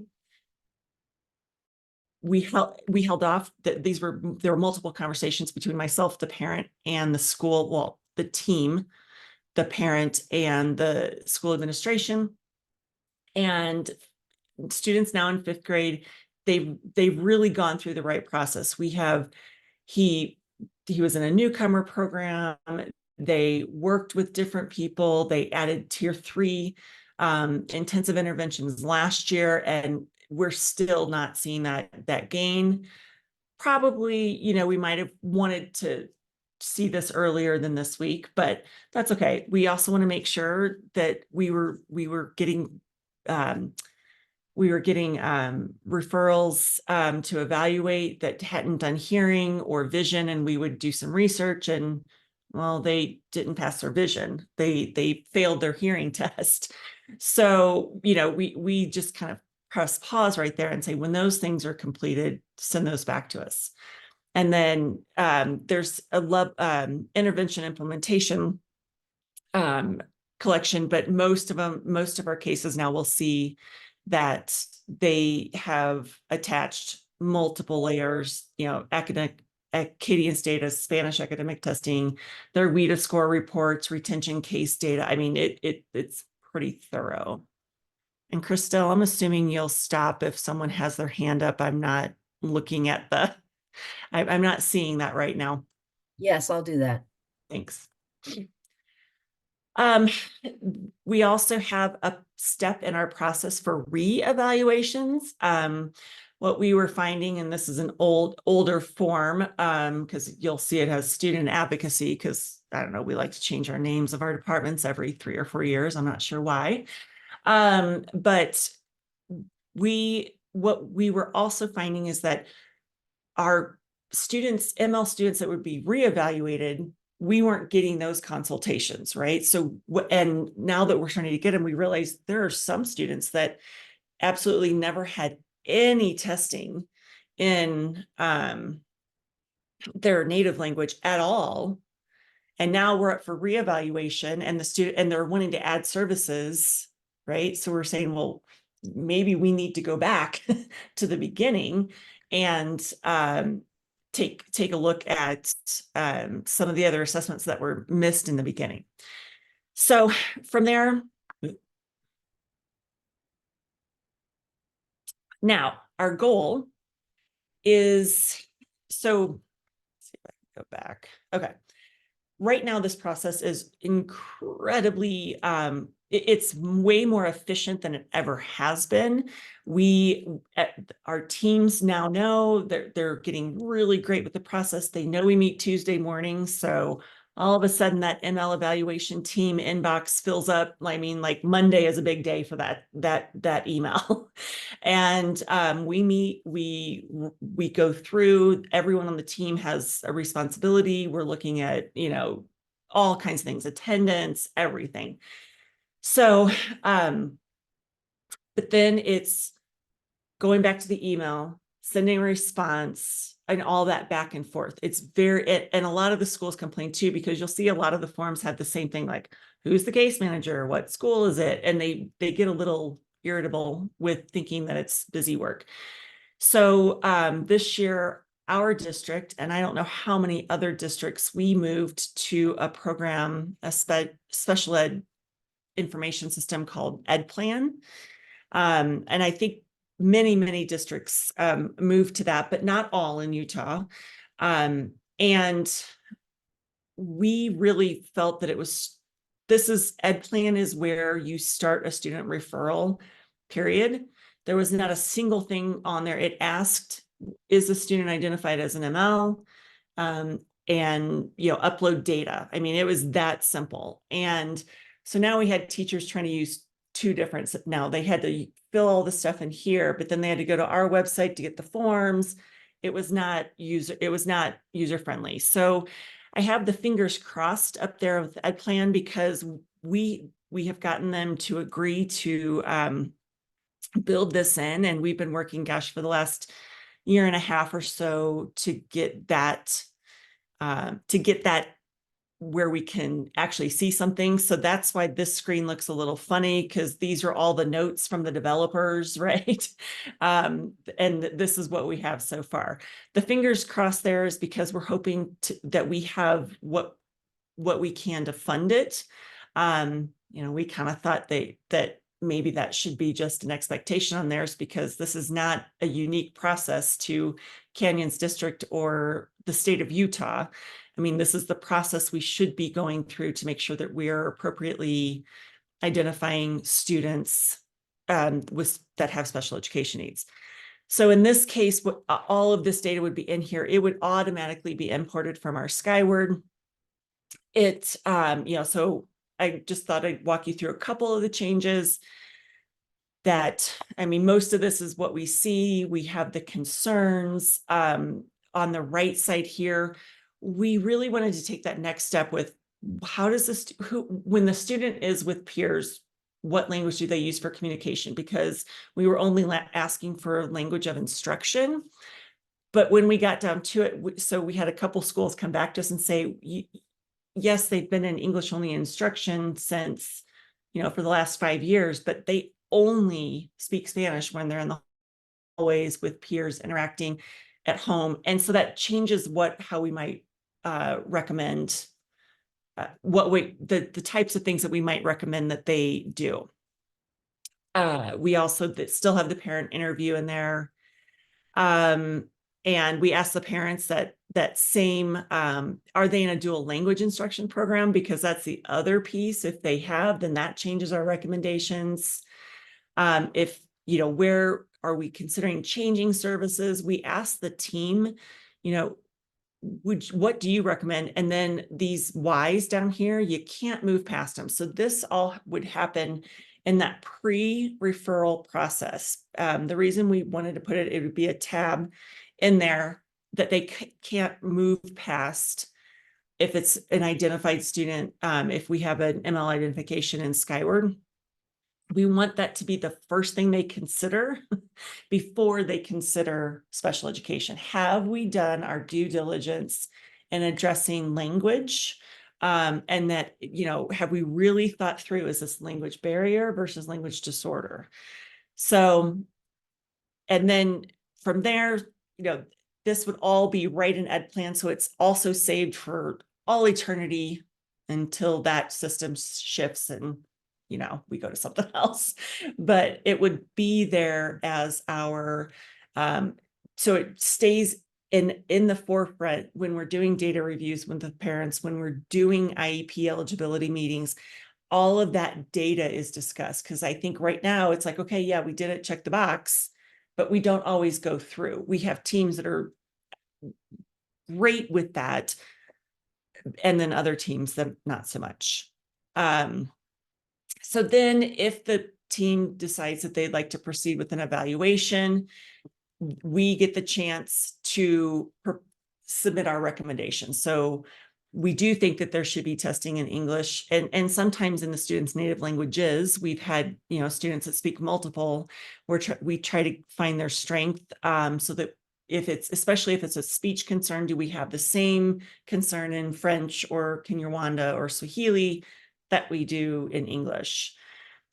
We held off. That there were multiple conversations between myself, the parent, and the school, well, the team, the parent, and the school administration. And students now in fifth grade, they've really gone through the right process. He he was in a newcomer program. They worked with different people. They added tier 3 intensive interventions last year, and we're still not seeing that gain. Probably, we might have wanted to see this earlier than this week, but that's okay. We also want to make sure that we were getting referrals to evaluate that hadn't done hearing or vision, and we would do some research, and well, they didn't pass their vision. They failed their hearing test. So, we just kind of press pause right there and say, when those things are completed, send those back to us. And then there's a intervention implementation collection, but most of our cases now will see that they have attached multiple layers, academic Acadian data, Spanish academic testing, their WIDA score reports, retention case data. I mean, it's pretty thorough. And Christelle, I'm assuming you'll stop if someone has their hand up. I'm not looking at I'm not seeing that right now. Yes, I'll do that. Thanks. We also have a step in our process for re-evaluations. What we were finding, and this is an older form, because you'll see it has student advocacy, because I don't know, we like to change our names of our departments every 3 or 4 years. I'm not sure why. But what we were also finding is that our students, ML students that would be reevaluated, we weren't getting those consultations, right? So, and now that we're starting to get them, we realize there are some students that absolutely never had any testing in their native language at all. And now we're up for reevaluation, and they're wanting to add services, right? So we're saying, well, maybe we need to go back to the beginning and take a look at some of the other assessments that were missed in the beginning. So from there, now our goal is, so let's see if I can go back. Okay. Right now, this process is incredibly, it's way more efficient than it ever has been. Our teams now know they're getting really great with the process. They know we meet Tuesday mornings. So all of a sudden that ML evaluation team inbox fills up. I mean, like Monday is a big day for that email. And we meet, we go through, everyone on the team has a responsibility. We're looking at, all kinds of things, attendance, everything. So, but then it's going back to the email, sending a response, and all that back and forth. It's and a lot of the schools complain too, because you'll see a lot of the forms have the same thing, like, who's the case manager? What school is it? And they get a little irritable with thinking that it's busy work. So this year, our district, and I don't know how many other districts, we moved to a program, a special ed information system called EdPlan. And I think many districts moved to that, but not all in Utah. And we really felt that EdPlan is where you start a student referral, period. There was not a single thing on there. It asked, is the student identified as an ML? And, upload data. I mean, it was that simple. And so now we had teachers trying to use two different, now they had to fill all the stuff in here, but then they had to go to our website to get the forms. It was not user friendly. So I have the fingers crossed up there with EdPlan, because we have gotten them to agree to build this in, and we've been working, gosh, for the last year and a half or so to get that where we can actually see something. So that's why this screen looks a little funny, because these are all the notes from the developers, right? And this is what we have so far. The fingers crossed there is because we're hoping that we have what we can to fund it. We kind of thought that maybe that should be just an expectation on theirs, because this is not a unique process to Canyons District or the state of Utah. I mean, this is the process we should be going through to make sure that we are appropriately identifying students that have special education needs. So in this case, what all of this data would be in here, it would automatically be imported from our Skyward. So I just thought I'd walk you through a couple of the changes that, I mean, most of this is what we see. We have the concerns on the right side here. We really wanted to take that next step with how does this, when the student is with peers, what language do they use for communication? Because we were only asking for language of instruction. But when we got down to it, so we had a couple schools come back to us and say, yes, they've been in English only instruction since, for the last 5 years, but they only speak Spanish when they're in the hallways with peers interacting at home. And so that changes how we might recommend the types of things that we might recommend that they do. We also still have the parent interview in there. And we asked the parents that same, are they in a dual language instruction program? Because that's the other piece. If they have, then that changes our recommendations. Where are we considering changing services? We asked the team, what do you recommend? And then these whys down here, you can't move past them. So this all would happen in that pre-referral process. The reason we wanted to put it would be a tab in there that they can't move past if it's an identified student. If we have an ML identification in Skyward, we want that to be the first thing they consider before they consider special education. Have we done our due diligence in addressing language? And that, have we really thought through, is this language barrier versus language disorder? So, and then from there, this would all be right in Ed Plan. So it's also saved for all eternity until that system shifts and we go to something else, but it would be there as our, so it stays in the forefront when we're doing data reviews with the parents, when we're doing IEP eligibility meetings, all of that data is discussed. Because I think right now it's like, okay, yeah, we did it, check the box, but we don't always go through. We have teams that are great with that, and then other teams that not so much. So then if the team decides that they'd like to proceed with an evaluation, we get the chance to submit our recommendations. So we do think that there should be testing in English and sometimes in the students' native languages. We've had, students that speak multiple, we try to find their strength so that especially if it's a speech concern, do we have the same concern in French or Kinyarwanda or Swahili that we do in English?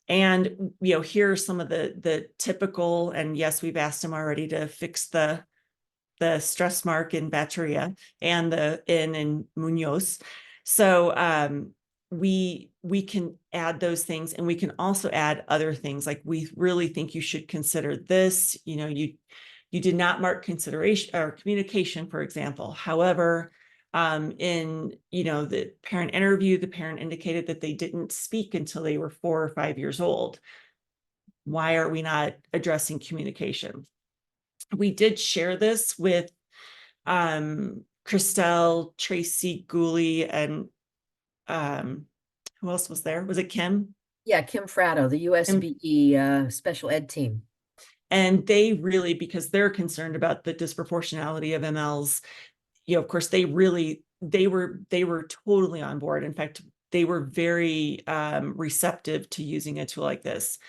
And, here are some of the typical, and yes, we've asked them already to fix the stress mark in Bateria and the in Munoz. So we can add those things, and we can also add other things. Like, we really think you should consider this. You did not mark consideration or communication, for example. However, in the parent interview, the parent indicated that they didn't speak until they were 4 or 5 years old. Why are we not addressing communication? We did share this with Christelle, Tracy Gooley, and who else was there? Was it Kim? Yeah, Kim Fratto, the USBE special ed team. And they really, because they're concerned about the disproportionality of MLs, of course, they were totally on board. In fact, they were very receptive to using a tool like this.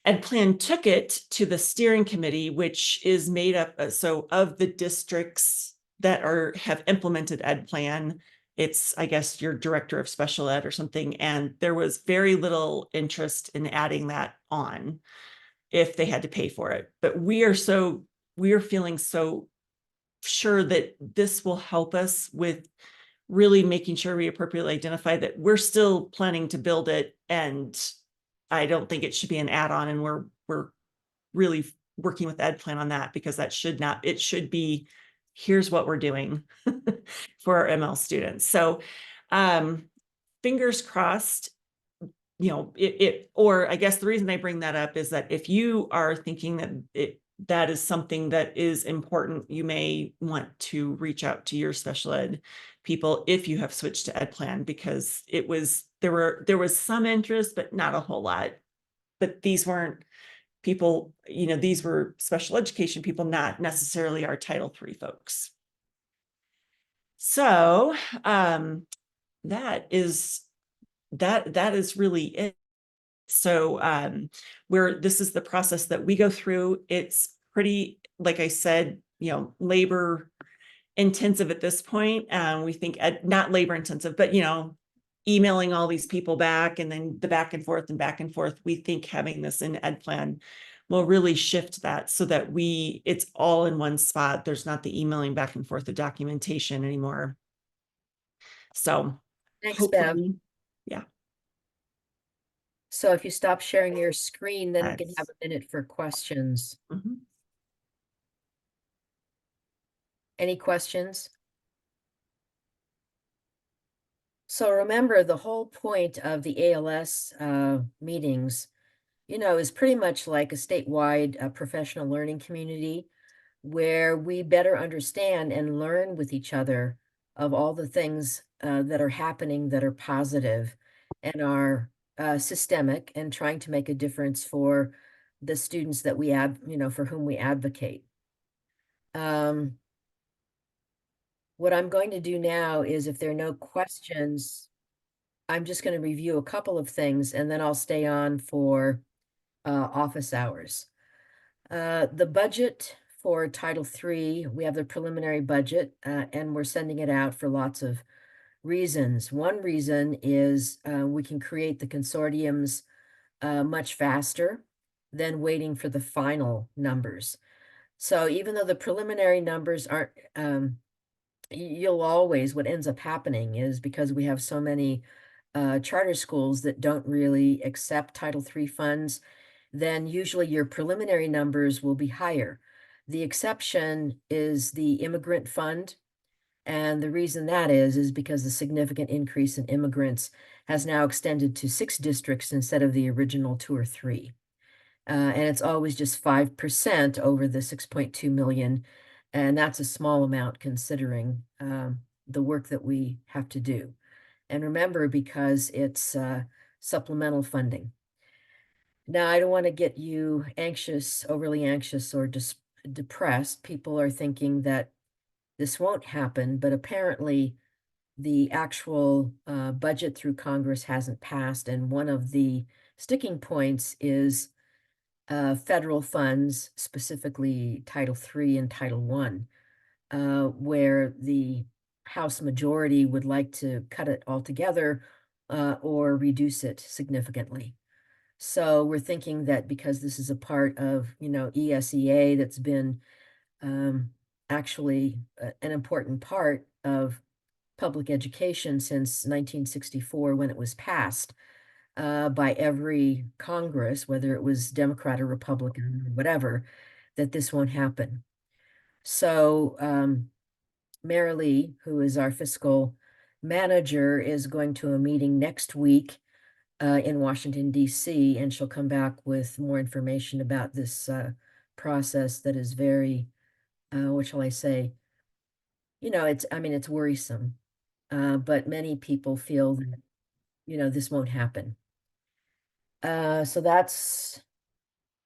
Ed Plan took it to the steering committee, which is made up of the districts that have implemented Ed Plan. It's, I guess, your director of special ed or something. And there was very little interest in adding that on if they had to pay for it. But we are feeling so sure that this will help us with really making sure we appropriately identify that we're still planning to build it and I don't think it should be an add-on, and we're really working with Ed Plan on that, because that should not, it should be, here's what we're doing for our ML students. So fingers crossed, you know, or I guess the reason I bring that up is that if you are thinking that that is something that is important, you may want to reach out to your special ed people if you have switched to Ed Plan, because there was some interest, but not a whole lot. But these weren't people, you know, these were special education people, not necessarily our Title III folks. So that is really it. So this is the process that we go through. It's pretty, like I said, you know, labor intensive at this point. We think not labor intensive, but, you know, emailing all these people back, and then the back and forth and back and forth. We think having this in Ed Plan will really shift that, so that it's all in one spot. There's not the emailing back and forth, the documentation anymore. So Thanks, Bev. Yeah. So if you stop sharing your screen, then we can Yes. have a minute for questions. Mm-hmm. Any questions? So remember, the whole point of the ALS meetings, you know, is pretty much like a statewide professional learning community, where we better understand and learn with each other of all the things that are happening that are positive and are systemic, and trying to make a difference for the students that for whom we advocate. What I'm going to do now is, if there are no questions, I'm just going to review a couple of things, and then I'll stay on for office hours. The budget for Title III, we have the preliminary budget, and we're sending it out for lots of reasons. One reason is we can create the consortiums much faster than waiting for the final numbers. So even though the preliminary numbers aren't, what ends up happening is, because we have so many charter schools that don't really accept Title III funds, then usually your preliminary numbers will be higher. The exception is the immigrant fund. And the reason that is because the significant increase in immigrants has now extended to 6 districts instead of the original 2 or 3. And it's always just 5% over the 6.2 million. And that's a small amount considering the work that we have to do. And remember, because it's supplemental funding. Now, I don't want to get you anxious, overly anxious, or depressed. People are thinking that this won't happen, but apparently the actual budget through Congress hasn't passed. And one of the sticking points is federal funds, specifically Title III and Title I, where the House majority would like to cut it altogether or reduce it significantly. So we're thinking that because this is a part of, ESEA that's been actually an important part of public education since 1964, when it was passed by every Congress, whether it was Democrat or Republican or whatever, that this won't happen. So Mary Lee, who is our fiscal manager, is going to a meeting next week in Washington, D.C., and she'll come back with more information about this process that is very, what shall I say? It's worrisome, but many people feel that, this won't happen. So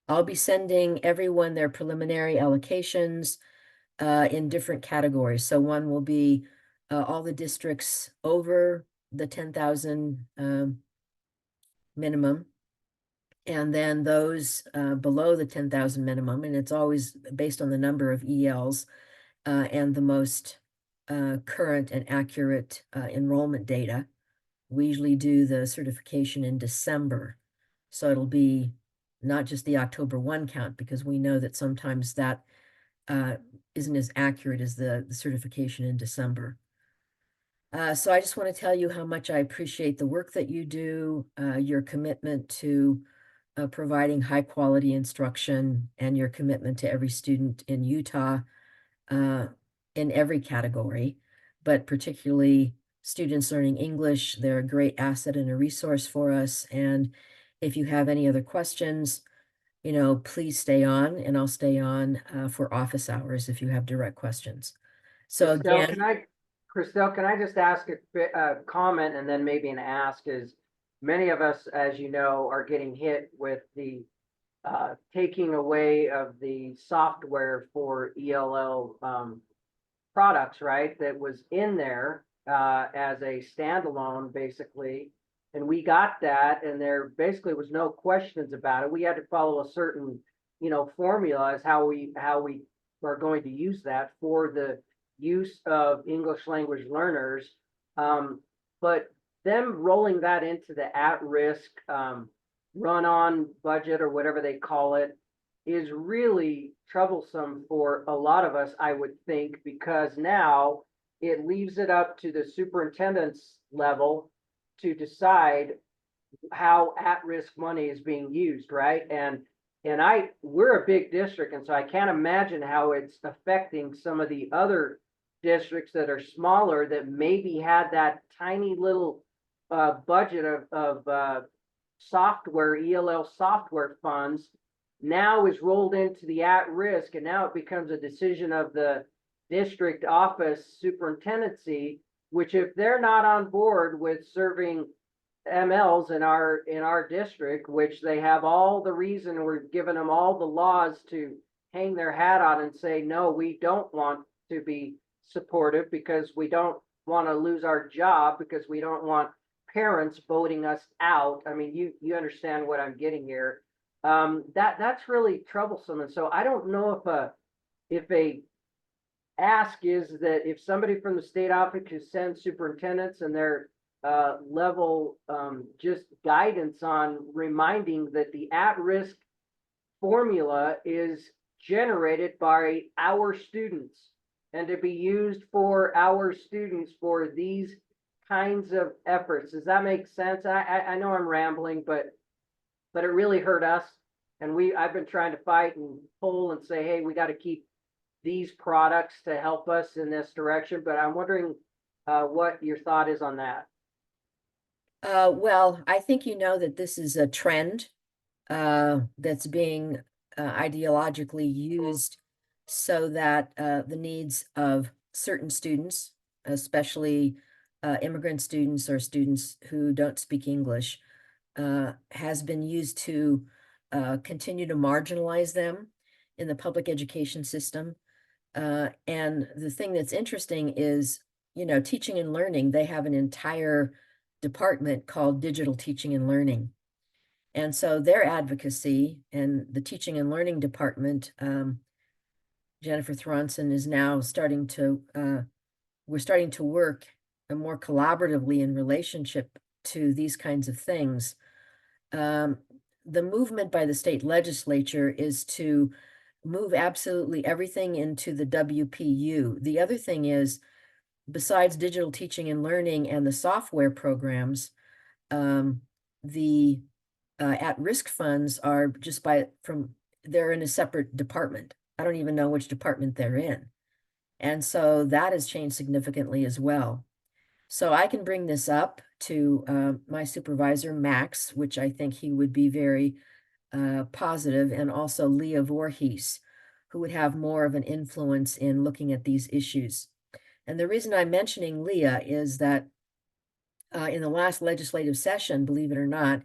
I'll be sending everyone their preliminary allocations in different categories. So one will be all the districts over the 10,000 minimum, and then those below the 10,000 minimum, and it's always based on the number of ELs and the most current and accurate enrollment data. We usually do the certification in December, so it'll be not just the October 1 count, because we know that sometimes that isn't as accurate as the certification in December. So I just want to tell you how much I appreciate the work that you do, your commitment to providing high quality instruction, and your commitment to every student in Utah uh, in every category, but particularly students learning English. They're a great asset and a resource for us. And if you have any other questions, please stay on, and I'll stay on for office hours if you have direct questions. So Christelle, again, Christelle, can I just ask a comment and then maybe an ask? Is many of us, as you know, are getting hit with the taking away of the software for ELL products, right? That was in there as a standalone, basically. And we got that, and there basically was no questions about it. We had to follow a certain, formula as how we are going to use that for the use of English language learners. But them rolling that into the at-risk run-on budget, or whatever they call it, is really troublesome for a lot of us, I would think, because now it leaves it up to the superintendent's level to decide how at-risk money is being used, right? And we're a big district, and so I can't imagine how it's affecting some of the other districts that are smaller that maybe had that tiny little budget of software, ELL software funds, now is rolled into the at-risk, and now it becomes a decision of the district office superintendency, which if they're not on board with serving MLs in our district, which they have all the reason, we're giving them all the laws to hang their hat on and say, no, we don't want to be supportive because we don't want to lose our job, because we don't want parents voting us out. I mean, you understand what I'm getting here. That's really troublesome. And so I don't know if a ask is that if somebody from the state office could send superintendents and their level just guidance on reminding that the at-risk formula is generated by our students and to be used for our students for these kinds of efforts. Does that make sense? I know I'm rambling, but it really hurt us. And I've been trying to fight and pull and say, hey, we got to keep these products to help us in this direction. But I'm wondering what your thought is on that. well, I think that this is a trend that's being ideologically used so that the needs of certain students, especially immigrant students or students who don't speak English, has been used to continue to marginalize them in the public education system. And the thing that's interesting is, teaching and learning, they have an entire department called digital teaching and learning. And so their advocacy and the teaching and learning department, Jennifer Thronson is now we're starting to work more collaboratively in relationship to these kinds of things. The movement by the state legislature is to move absolutely everything into the WPU. The other thing is, besides digital teaching and learning and the software programs, the at-risk funds are they're in a separate department. I don't even know which department they're in. And so that has changed significantly as well. So I can bring this up to my supervisor, Max, which I think he would be very positive, and also Leah Voorhees, who would have more of an influence in looking at these issues. And the reason I'm mentioning Leah is that in the last legislative session, believe it or not,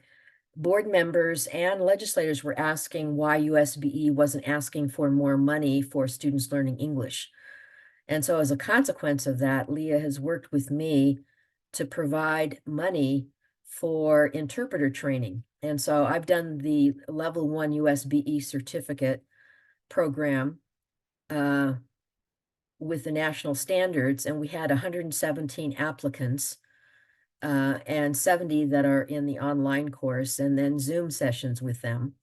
board members and legislators were asking why USBE wasn't asking for more money for students learning English. And so as a consequence of that, Leah has worked with me to provide money for interpreter training. And so I've done the level 1 USBE certificate program with the national standards, and we had 117 applicants and 70 that are in the online course, and then Zoom sessions with them.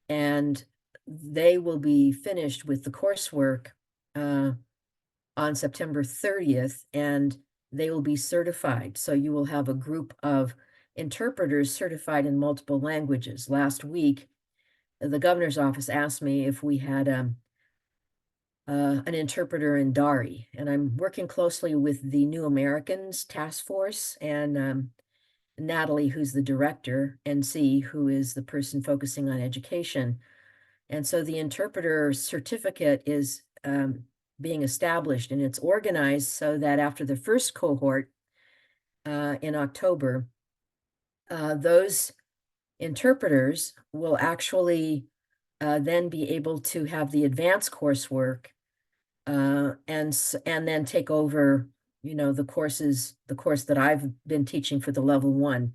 And they will be finished with the coursework on September 30th. And they will be certified. So you will have a group of interpreters certified in multiple languages. Last week, the governor's office asked me if we had an interpreter in Dari, and I'm working closely with the New Americans Task Force and Natalie, who's the director, NC, who is the person focusing on education. And so the interpreter certificate is being established, and it's organized so that after the first cohort in October, those interpreters will actually then be able to have the advanced coursework and then take over, the course that I've been teaching for the level 1.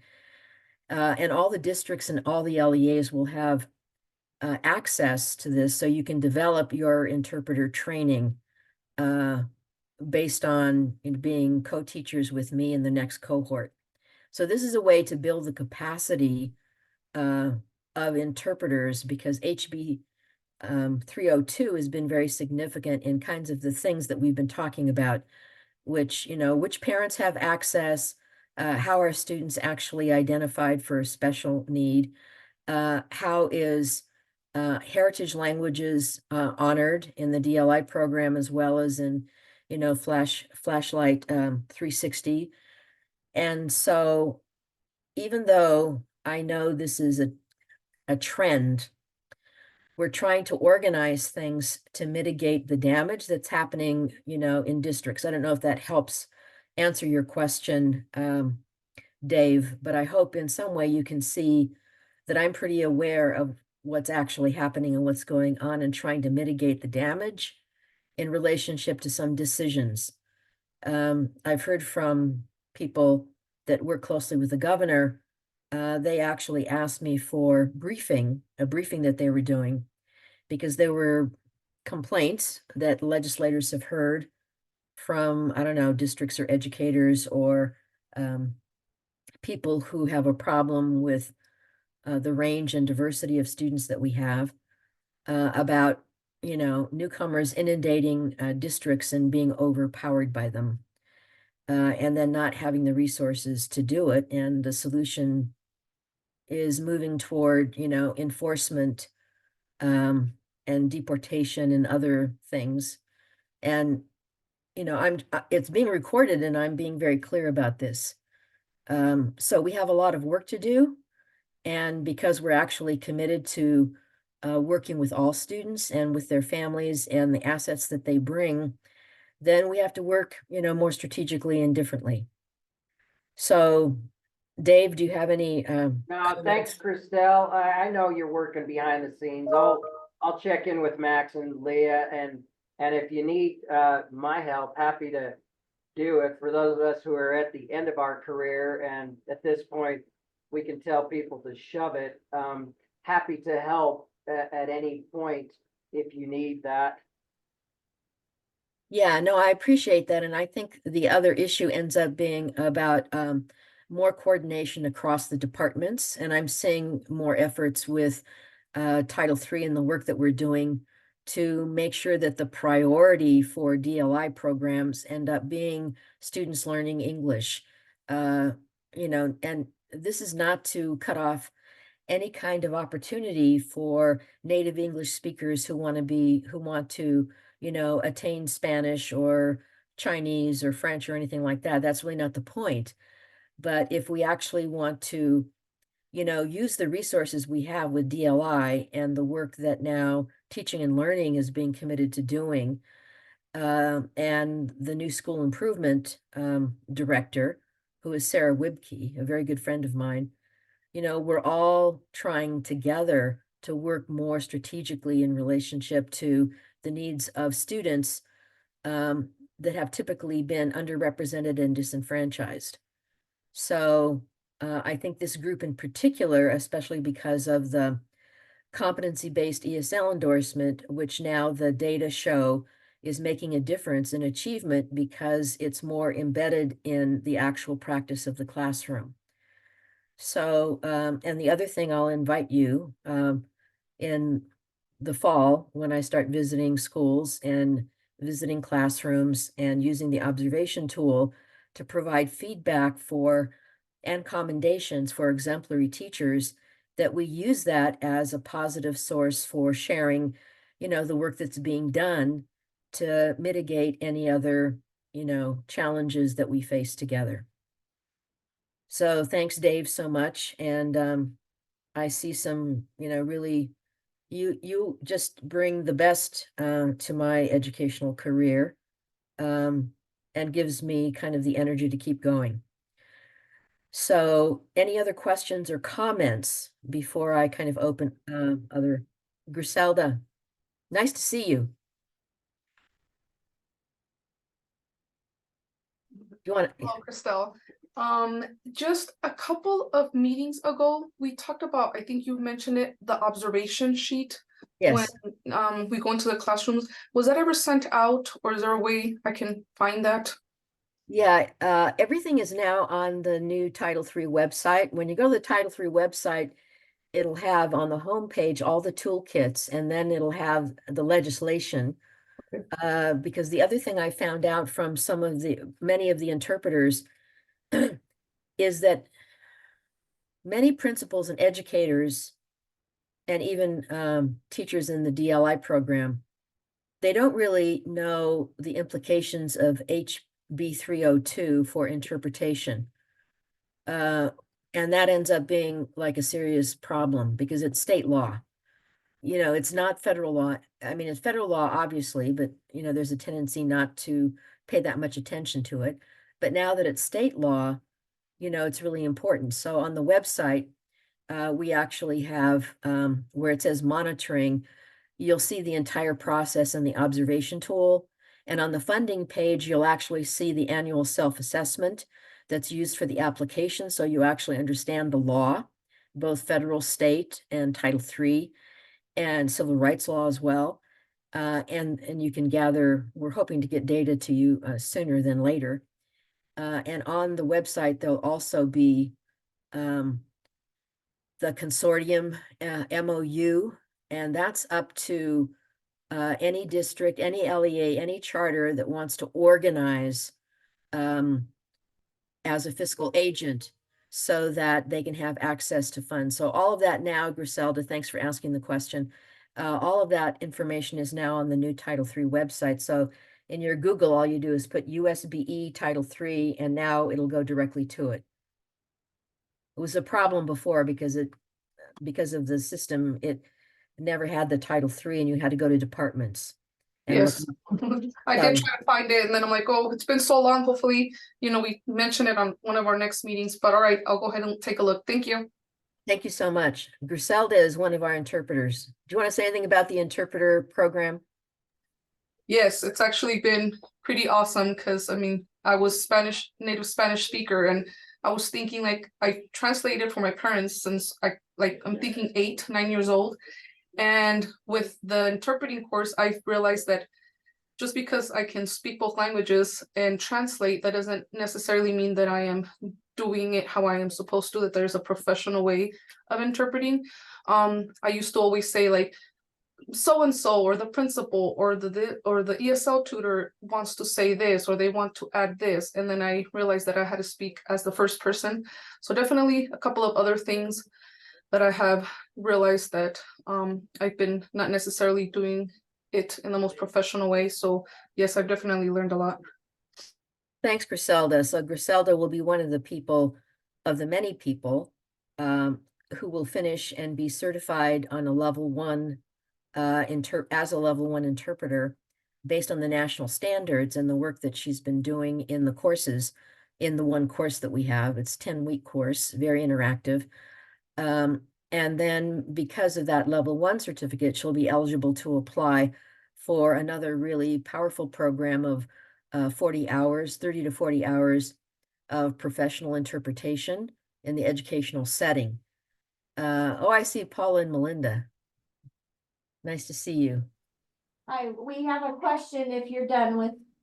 And all the districts and all the LEAs will have access to this, so you can develop your interpreter training based on being co-teachers with me in the next cohort. So this is a way to build the capacity of interpreters, because HB 302 has been very significant in kinds of the things that we've been talking about, which parents have access, how are students actually identified for a special need, how is heritage languages honored in the DLI program as well as in, Flashlight 360. And so even though I know this is a trend, we're trying to organize things to mitigate the damage that's happening, in districts. I don't know if that helps answer your question, Dave, but I hope in some way you can see that I'm pretty aware of what's actually happening and what's going on and trying to mitigate the damage in relationship to some decisions. I've heard from people that work closely with the governor. They actually asked me for a briefing that they were doing, because there were complaints that legislators have heard from, I don't know, districts or educators or people who have a problem with the range and diversity of students that we have, about, newcomers inundating districts and being overpowered by them, and then not having the resources to do it. And the solution is moving toward, enforcement and deportation and other things. And, it's being recorded and I'm being very clear about this. So we have a lot of work to do. And because we're actually committed to working with all students and with their families and the assets that they bring, then we have to work, more strategically and differently. So, Dave, do you have any No, thanks, comments? Christelle. I know you're working behind the scenes. I'll check in with Max and Leah, and if you need my help, happy to do it. For those of us who are at the end of our career, and at this point, we can tell people to shove it. Happy to help at any point if you need that. Yeah, no, I appreciate that. And I think the other issue ends up being about more coordination across the departments. And I'm seeing more efforts with Title III and the work that we're doing to make sure that the priority for DLI programs end up being students learning English. And this is not to cut off any kind of opportunity for native English speakers who want to, attain Spanish or Chinese or French or anything like that. That's really not the point. But if we actually want to, use the resources we have with DLI and the work that now teaching and learning is being committed to doing, and the new school improvement director, who is Sarah Wibke, a very good friend of mine, we're all trying together to work more strategically in relationship to the needs of students that have typically been underrepresented and disenfranchised. So I think this group in particular, especially because of the competency-based ESL endorsement, which now the data show is making a difference in achievement because it's more embedded in the actual practice of the classroom. So, and the other thing, I'll invite you in the fall when I start visiting schools and visiting classrooms and using the observation tool to provide feedback for and commendations for exemplary teachers, that we use that as a positive source for sharing, the work that's being done to mitigate any other, challenges that we face together. So thanks, Dave, so much. And I see some, really, you just bring the best to my educational career, and gives me kind of the energy to keep going. So any other questions or comments before I kind of open other? Griselda, nice to see you. You want to? Hello, Christelle. Just a couple of meetings ago, we talked about, I think you mentioned it, the observation sheet. Yes. When we go into the classrooms. Was that ever sent out, or is there a way I can find that? Yeah, everything is now on the new Title III website. When you go to the Title III website, it'll have on the homepage all the toolkits, and then it'll have the legislation. Because the other thing I found out from many of the interpreters is that many principals and educators and even teachers in the DLI program, they don't really know the implications of HB 302 for interpretation. And that ends up being like a serious problem because it's state law. It's not federal law. I mean, it's federal law, obviously, but there's a tendency not to pay that much attention to it. But now that it's state law, it's really important. So on the website, we actually have where it says monitoring, you'll see the entire process in the observation tool. And on the funding page, you'll actually see the annual self-assessment that's used for the application. So you actually understand the law, both federal, state, and Title III, and civil rights law as well. And you can gather, we're hoping to get data to you sooner than later. And on the website, there'll also be the consortium MOU, and that's up to any district, any LEA, any charter that wants to organize as a fiscal agent so that they can have access to funds. So all of that now, Griselda, thanks for asking the question. All of that information is now on the new Title III website. So in your Google, all you do is put USBE Title III, and now it'll go directly to it. It was a problem before because of the system, it never had the Title III, and you had to go to departments. And Yes, I did try to find it, and then I'm like, oh, it's been so long. Hopefully, we mention it on one of our next meetings. But all right, I'll go ahead and take a look. Thank you. Thank you so much. Griselda is one of our interpreters. Do you want to say anything about the interpreter program? Yes, it's actually been pretty awesome because I was native Spanish speaker, and I was thinking like I translated for my parents since I'm thinking 8, 9 years old. And with the interpreting course, I've realized that just because I can speak both languages and translate, that doesn't necessarily mean that I am doing it how I am supposed to, that there's a professional way of interpreting. I used to always say like, so-and-so or the principal or the ESL tutor wants to say this, or they want to add this. And then I realized that I had to speak as the first person. So definitely a couple of other things that I have realized that I've been not necessarily doing it in the most professional way. So yes, I've definitely learned a lot. Thanks, Griselda. So Griselda will be one of the people, of the many people, who will finish and be certified on a level 1 as a level 1 interpreter based on the national standards and the work that she's been doing in the courses, in the one course that we have. It's 10-week course, very interactive. And then because of that level 1 certificate, she'll be eligible to apply for another really powerful program of 40 hours, 30 to 40 hours of professional interpretation in the educational setting. I see Paula and Melinda. Nice to see you. Hi, we have a question if you're done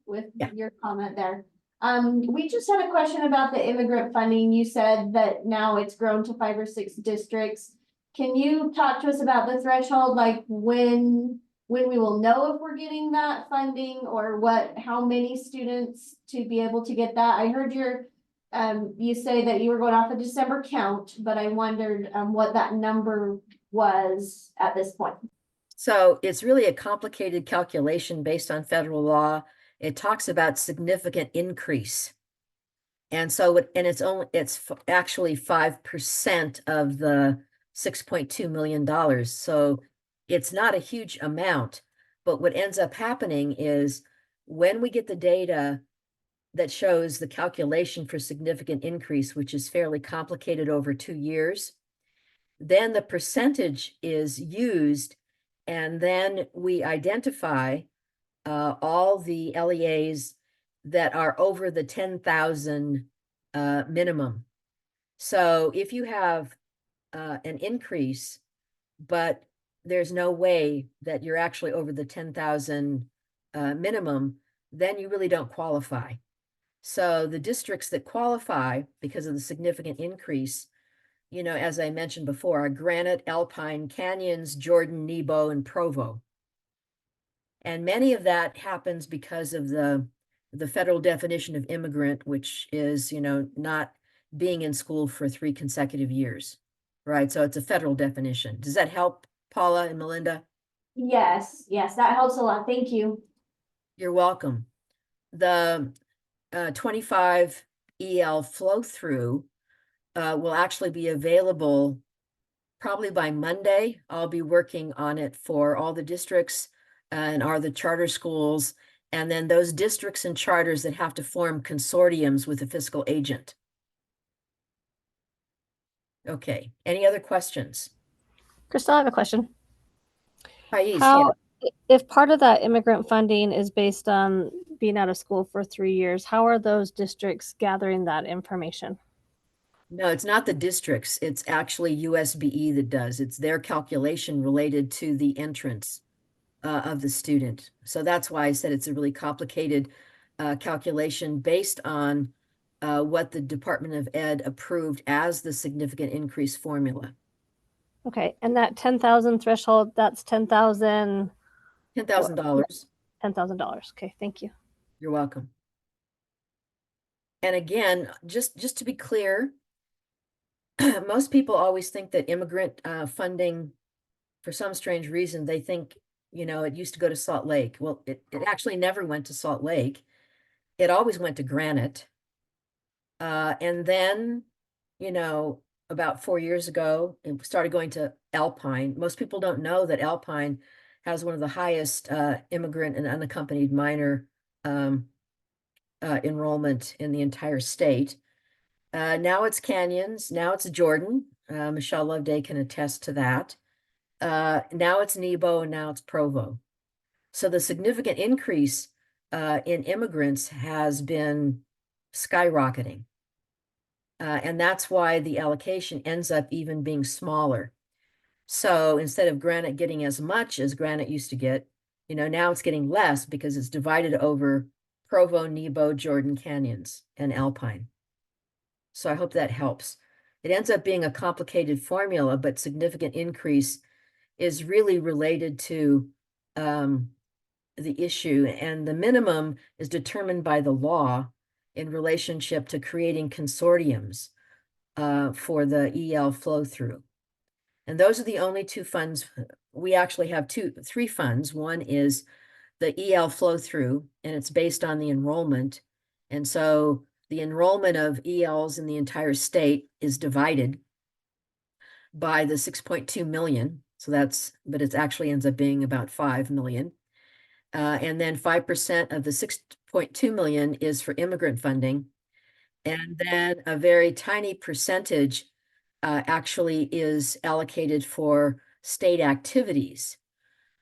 with Yeah. your comment there. We just had a question about the immigrant funding. You said that now it's grown to 5 or 6 districts. Can you talk to us about the threshold, like when when we will know if we're getting that funding or how many students to be able to get that? I heard you say that you were going off a December count, but I wondered, what that number was at this point. So it's really a complicated calculation based on federal law. It talks about significant increase. And so it's actually 5% of the $6.2 million. So it's not a huge amount, but what ends up happening is when we get the data that shows the calculation for significant increase, which is fairly complicated over 2 years, then the percentage is used, and then we identify all the LEAs that are over the 10,000 minimum. So if you have an increase, but there's no way that you're actually over the 10,000 minimum, then you really don't qualify. So the districts that qualify because of the significant increase, you know, as I mentioned before, are Granite, Alpine, Canyons, Jordan, Nebo, and Provo. And many of that happens because of the federal definition of immigrant, which is, you know, not being in school for 3 consecutive years, right? So it's a federal definition. Does that help, Paula and Melinda? Yes, that helps a lot. Thank you. You're welcome. The 25 EL flow through will actually be available probably by Monday. I'll be working on it for all the districts and are the charter schools, and then those districts and charters that have to form consortiums with the fiscal agent. Okay, any other questions? Crystal, I have a question. Thais, How, if part of that immigrant funding is based on being out of school for 3 years, how are those districts gathering that information? No, it's not the districts. It's actually USBE that does. It's their calculation related to the entrance of the student. So that's why I said it's a really complicated calculation based on what the Department of Ed approved as the significant increase formula. Okay, and that 10,000 threshold, that's 10,000. $10,000. $10,000. Okay, thank you. You're welcome. And again, just to be clear, most people always think that immigrant funding, for some strange reason, they think, you know, it used to go to Salt Lake. Well, it actually never went to Salt Lake. It always went to Granite. And then, you know, about 4 years ago, it started going to Alpine. Most people don't know that Alpine has one of the highest immigrant and unaccompanied minor enrollment in the entire state. Now it's Canyons, now it's Jordan. Michelle Loveday can attest to that. Now it's Nebo, and now it's Provo. So the significant increase in immigrants has been skyrocketing. And that's why the allocation ends up even being smaller. So instead of Granite getting as much as Granite used to get, you know, now it's getting less because it's divided over Provo, Nebo, Jordan, Canyons, and Alpine. So I hope that helps. It ends up being a complicated formula, but significant increase is really related to the issue, and the minimum is determined by the law in relationship to creating consortiums for the EL flow through. And those are the only 2 funds. We actually have 3 funds. One is the EL flow through, and it's based on the enrollment. And so the enrollment of ELs in the entire state is divided by the 6.2 million. So but it actually ends up being about 5 million. And then 5% of the 6.2 million is for immigrant funding. And then a very tiny percentage actually is allocated for state activities.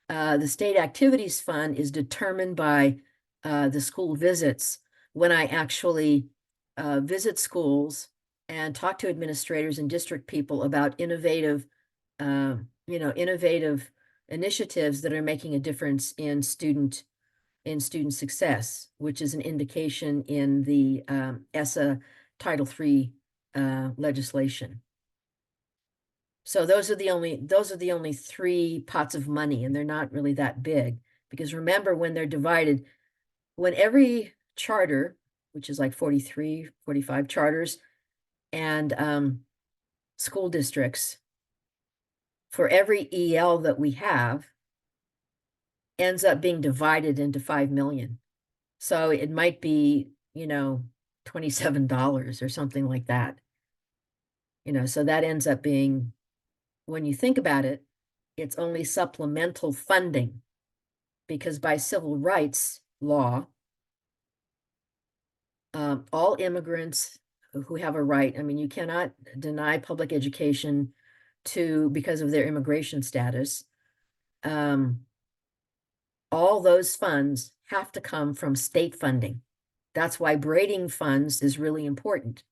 The state activities fund is determined by the school visits. When I actually visit schools and talk to administrators and district people about innovative initiatives that are making a difference in student success, which is an indication in the ESSA Title III legislation. So those are the only three pots of money, and they're not really that big. Because remember, when they're divided, when every charter, which is like 43, 45 charters, and school districts, for every EL that we have, ends up being divided into 5 million. So it might be, $27 or something like that. So that ends up being, when you think about it, it's only supplemental funding, because by civil rights law, all immigrants who have a right, I mean, you cannot deny public education because of their immigration status. All those funds have to come from state funding. That's why braiding funds is really important.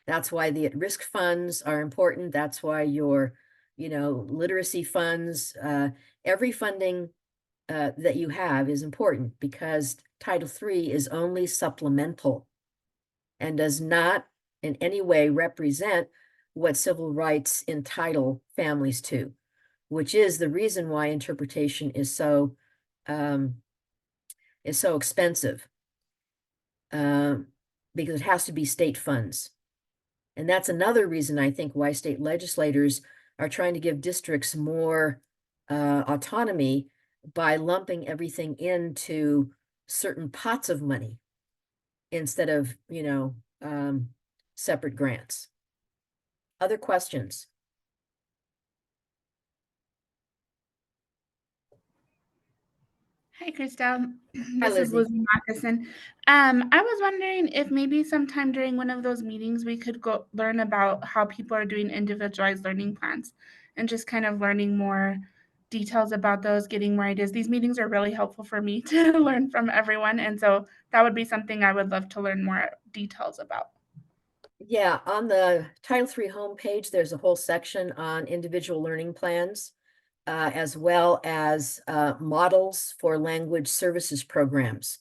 That's why the at-risk funds are important. That's why your, literacy funds, every funding that you have is important, because Title III is only supplemental and does not in any way represent what civil rights entitle families to, which is the reason why interpretation is so expensive, because it has to be state funds. And that's another reason, I think, why state legislators are trying to give districts more autonomy by lumping everything into certain pots of money instead of, separate grants. Other questions? Hi, Christelle. Hi, This is Lizzie. Lizzie Matheson. I was wondering if maybe sometime during one of those meetings we could go learn about how people are doing individualized learning plans and just kind of learning more details about those, getting more ideas. These meetings are really helpful for me to learn from everyone. And so that would be something I would love to learn more details about. Yeah, on the Title III homepage, there's a whole section on individual learning plans, as well as models for language services programs.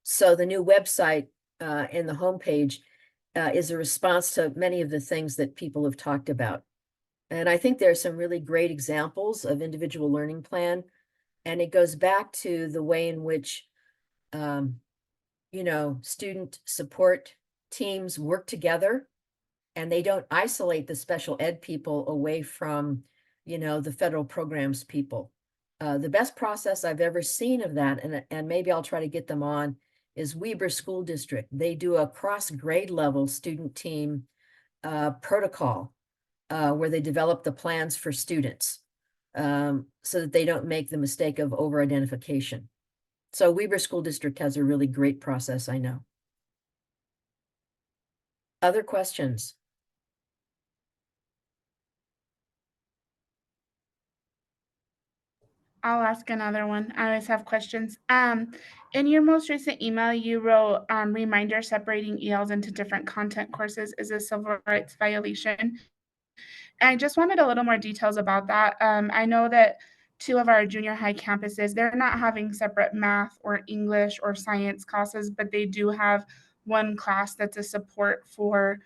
So the new website in the homepage is a response to many of the things that people have talked about. And I think there are some really great examples of individual learning plan. And it goes back to the way in which, student support teams work together, and they don't isolate the special ed people away from, the federal programs people. The best process I've ever seen of that, and maybe I'll try to get them on, is Weber School District. They do a cross grade level student team protocol where they develop the plans for students, so that they don't make the mistake of over identification. So Weber School District has a really great process, I know. Other questions? I'll ask another one. I always have questions. In your most recent email, you wrote reminder separating ELs into different content courses is a civil rights violation. And I just wanted a little more details about that. I know that two of our junior high campuses, they're not having separate math or English or science classes, but they do have one class that's a support for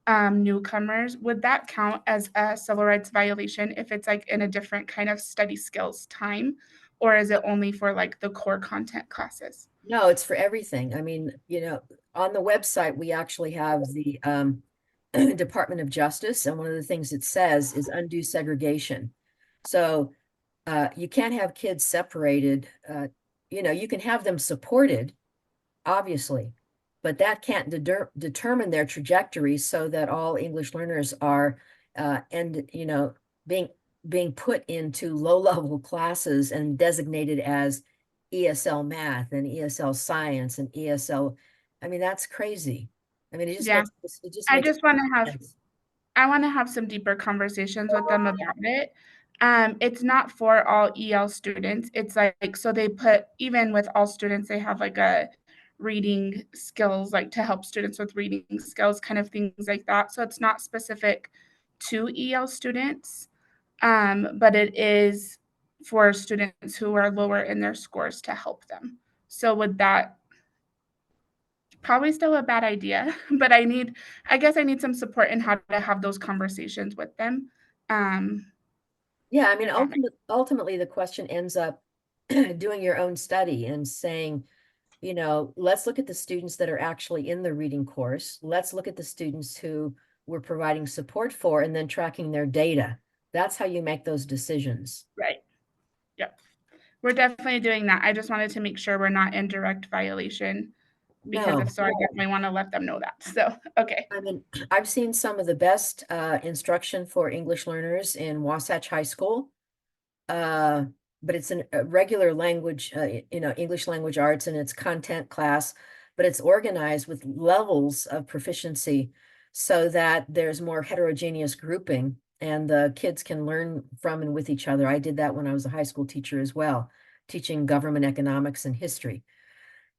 newcomers. Would that count as a civil rights violation if it's like in a different kind of study skills time? Or is it only for like the core content classes? No, it's for everything. I mean, on the website, we actually have the Department of Justice, and one of the things it says is undue segregation. So you can't have kids separated. You can have them supported, obviously, but that can't determine their trajectory so that all English learners are being put into low-level classes and designated as ESL math and ESL science and ESL. I mean, that's crazy. I mean, Yeah, it just I makes just want to have sense. I want to have some deeper conversations with them about it. It's not for all EL students. It's like, so they put, even with all students, they have like a reading skills, like to help students with reading skills, kind of things like that. So it's not specific to EL students, but it is for students who are lower in their scores to help them. So would that probably still a bad idea, but I guess I need some support in how to have those conversations with them. Yeah, I mean, That makes- ultimately, the question ends up doing your own study and saying, you know, let's look at the students that are actually in the reading course. Let's look at the students who we're providing support for and then tracking their data. That's how you make those decisions. Right. Yep. We're definitely doing that. I just wanted to make sure we're not in direct violation, because No, if so, I definitely want to let them know that. So, okay. I mean, I've seen some of the best instruction for English learners in Wasatch High School. But it's a regular language, you know, English language arts, and it's content class, but it's organized with levels of proficiency so that there's more heterogeneous grouping and the kids can learn from and with each other. I did that when I was a high school teacher as well, teaching government economics and history,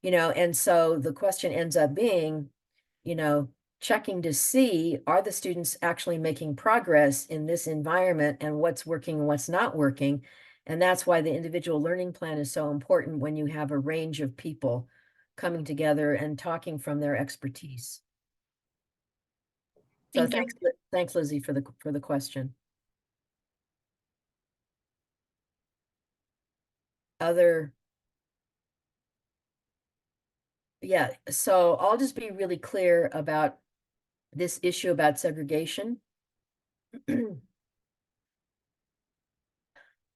you know, and so the question ends up being, you know, checking to see, are the students actually making progress in this environment and what's working and what's not working? And that's why the individual learning plan is so important when you have a range of people coming together and talking from their expertise. So Thank you. thanks, Lizzie, for the question. Yeah, so I'll just be really clear about this issue about segregation.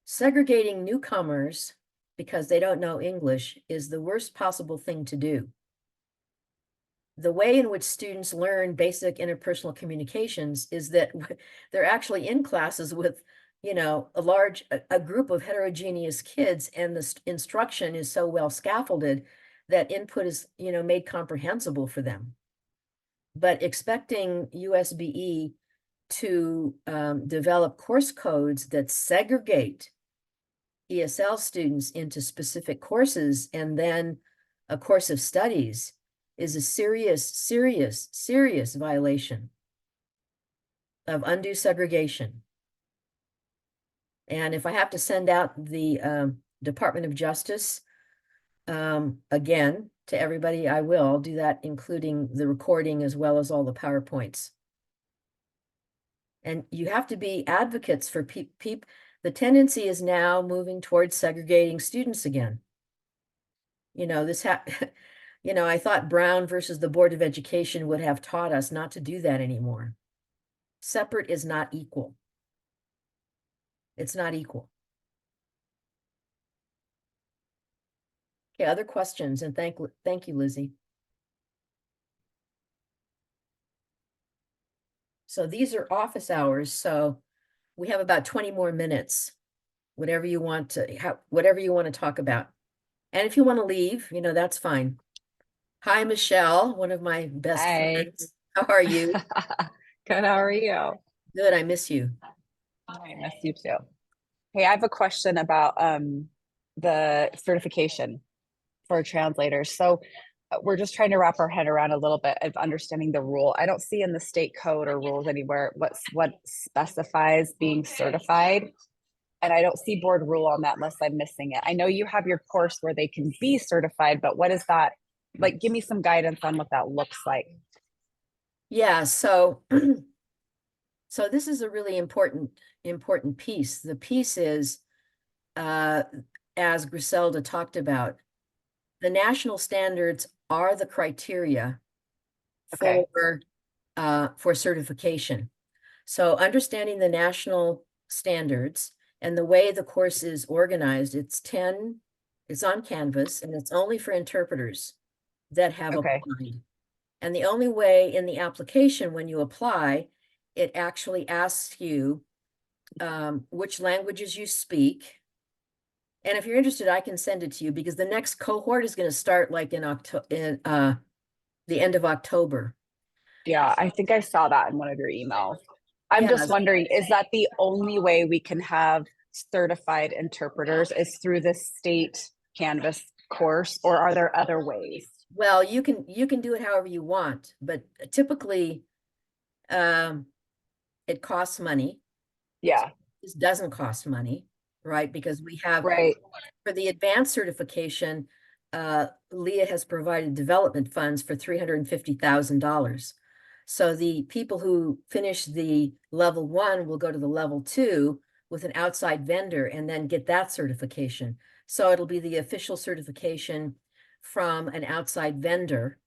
Segregating newcomers because they don't know English is the worst possible thing to do. The way in which students learn basic interpersonal communications is that they're actually in classes with, you know, a group of heterogeneous kids, and the instruction is so well scaffolded that input is, you know, made comprehensible for them. But expecting USBE to develop course codes that segregate ESL students into specific courses and then a course of studies is a serious violation of undue segregation. And if I have to send out the Department of Justice again to everybody, I will. I'll do that, including the recording as well as all the PowerPoints. And you have to be advocates for people. The tendency is now moving towards segregating students again. You know, you know, I thought Brown versus the Board of Education would have taught us not to do that anymore. Separate is not equal. It's not equal. Okay, other questions? And thank you, Lizzie. So these are office hours, so we have about 20 more minutes. Whatever you want to talk about. And if you want to leave, you know, that's fine. Hi, Michelle, one of my best friends. How are you? Good, how are you? Good, I miss you. I miss you too. Hey, I have a question about the certification for translators. So we're just trying to wrap our head around a little bit of understanding the rule. I don't see in the state code or rules anywhere what specifies being certified. And I don't see board rule on that unless I'm missing it. I know you have your course where they can be certified, but what is that? Like, give me some guidance on what that looks like. Yeah, so so this is a really important piece. The piece is, as Griselda talked about, the national standards are the criteria Okay. for certification. So understanding the national standards and the way the course is organized, it's on Canvas, and it's only for interpreters that have Okay. applied. And the only way in the application, when you apply, it actually asks you which languages you speak. And if you're interested, I can send it to you, because the next cohort is going to start like in the end of October. Yeah, I think I saw that in one of your emails. I'm just wondering, is that the only way we can have certified interpreters is through this state Canvas course, or are there other ways? Well, you can do it however you want, but typically it costs money. Yeah. This doesn't cost money, right? Because we have, right, for the advanced certification, Leah has provided development funds for $350,000. So the people who finish the level 1 will go to the level 2, with an outside vendor and then get that certification. So it'll be the official certification from an outside vendor.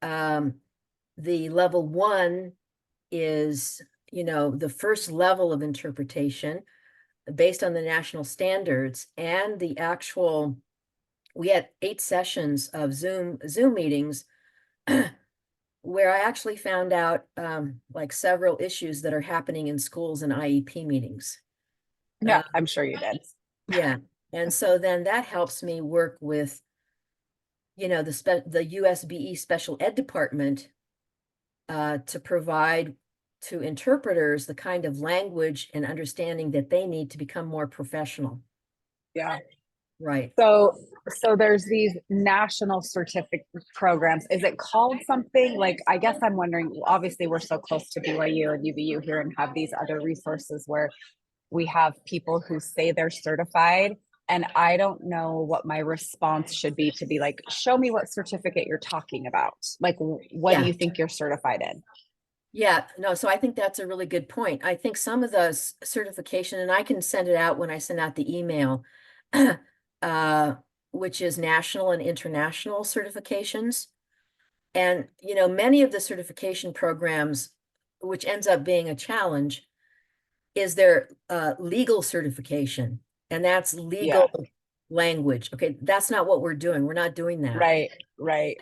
The level 1 is, the first level of interpretation based on the national standards and the actual, we had 8 sessions of Zoom meetings where I actually found out like several issues that are happening in schools and IEP meetings. Yeah, I'm sure you did. Yeah. And so then that helps me work with, the USBE special ed department to provide to interpreters the kind of language and understanding that they need to become more professional. Yeah. Right. So there's these national certificate programs. Is it called something like, I guess I'm wondering, obviously we're so close to BYU and UVU here and have these other resources where we have people who say they're certified, and I don't know what my response should be to be like, show me what certificate you're talking about. Like, what do you think you're certified in? Yeah, no, so I think that's a really good point. I think some of the certification, and I can send it out when I send out the email, which is national and international certifications. And, many of the certification programs, which ends up being a challenge, is their legal certification. And that's legal language. Okay, that's not what we're doing. We're not doing that. Right.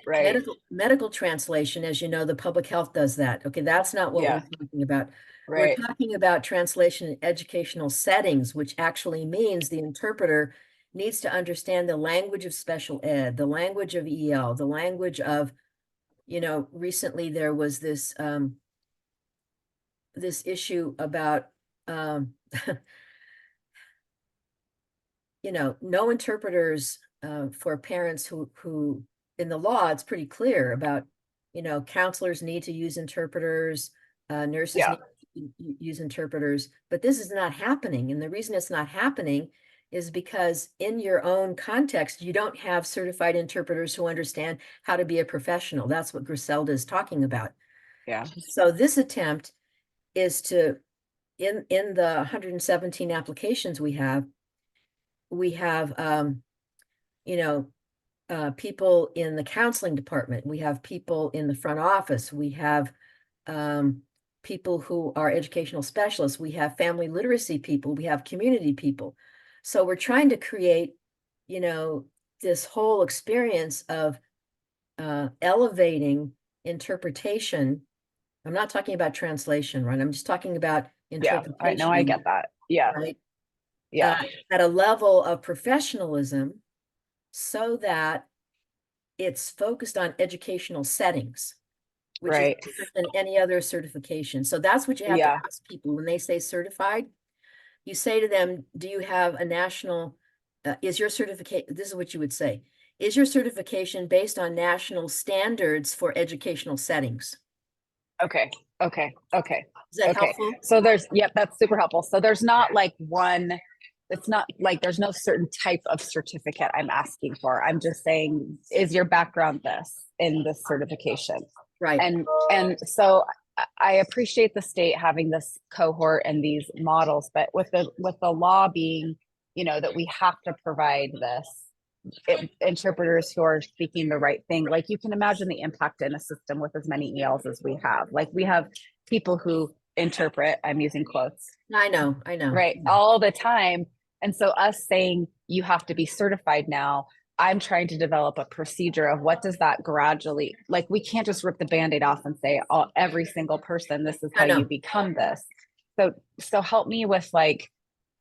Medical translation, as you know, the public health does that. Okay, that's not what we're talking about. Right. We're talking about translation in educational settings, which actually means the interpreter needs to understand the language of special ed, the language of EL, the language of, recently there was this this issue about no interpreters for parents who in the law, it's pretty clear about, counselors need to use interpreters, nurses need to use interpreters, but this is not happening. And the reason it's not happening is because in your own context, you don't have certified interpreters who understand how to be a professional. That's what Griselda is talking about. Yeah. So this attempt is to, in the 117 applications we have people in the counseling department, we have people in the front office, we have people who are educational specialists, we have family literacy people, we have community people. So we're trying to create, this whole experience of elevating interpretation. I'm not talking about translation, right? I'm just talking about interpretation. I know, I get that. Yeah. Right. Yeah. At a level of professionalism so that it's focused on educational settings, which is different than any other certification. So that's what you have to ask people when they say certified. You say to them, do you have a national, is your certificate, this is what you would say, is your certification based on national standards for educational settings? Okay. Is that helpful? So that's super helpful. So there's not like one, it's not like there's no certain type of certificate I'm asking for. I'm just saying, is your background this in this certification? Right. And so I appreciate the state having this cohort and these models, but with the law being, that we have to provide this interpreters who are speaking the right thing. Like, you can imagine the impact in a system with as many ELs as we have. Like, we have people who interpret, I'm using quotes. I know. Right. All the time. And so us saying you have to be certified now, I'm trying to develop a procedure of what does that gradually, like, we can't just rip the Band-Aid off and say, oh, every single person, this is how you become this. So help me with like,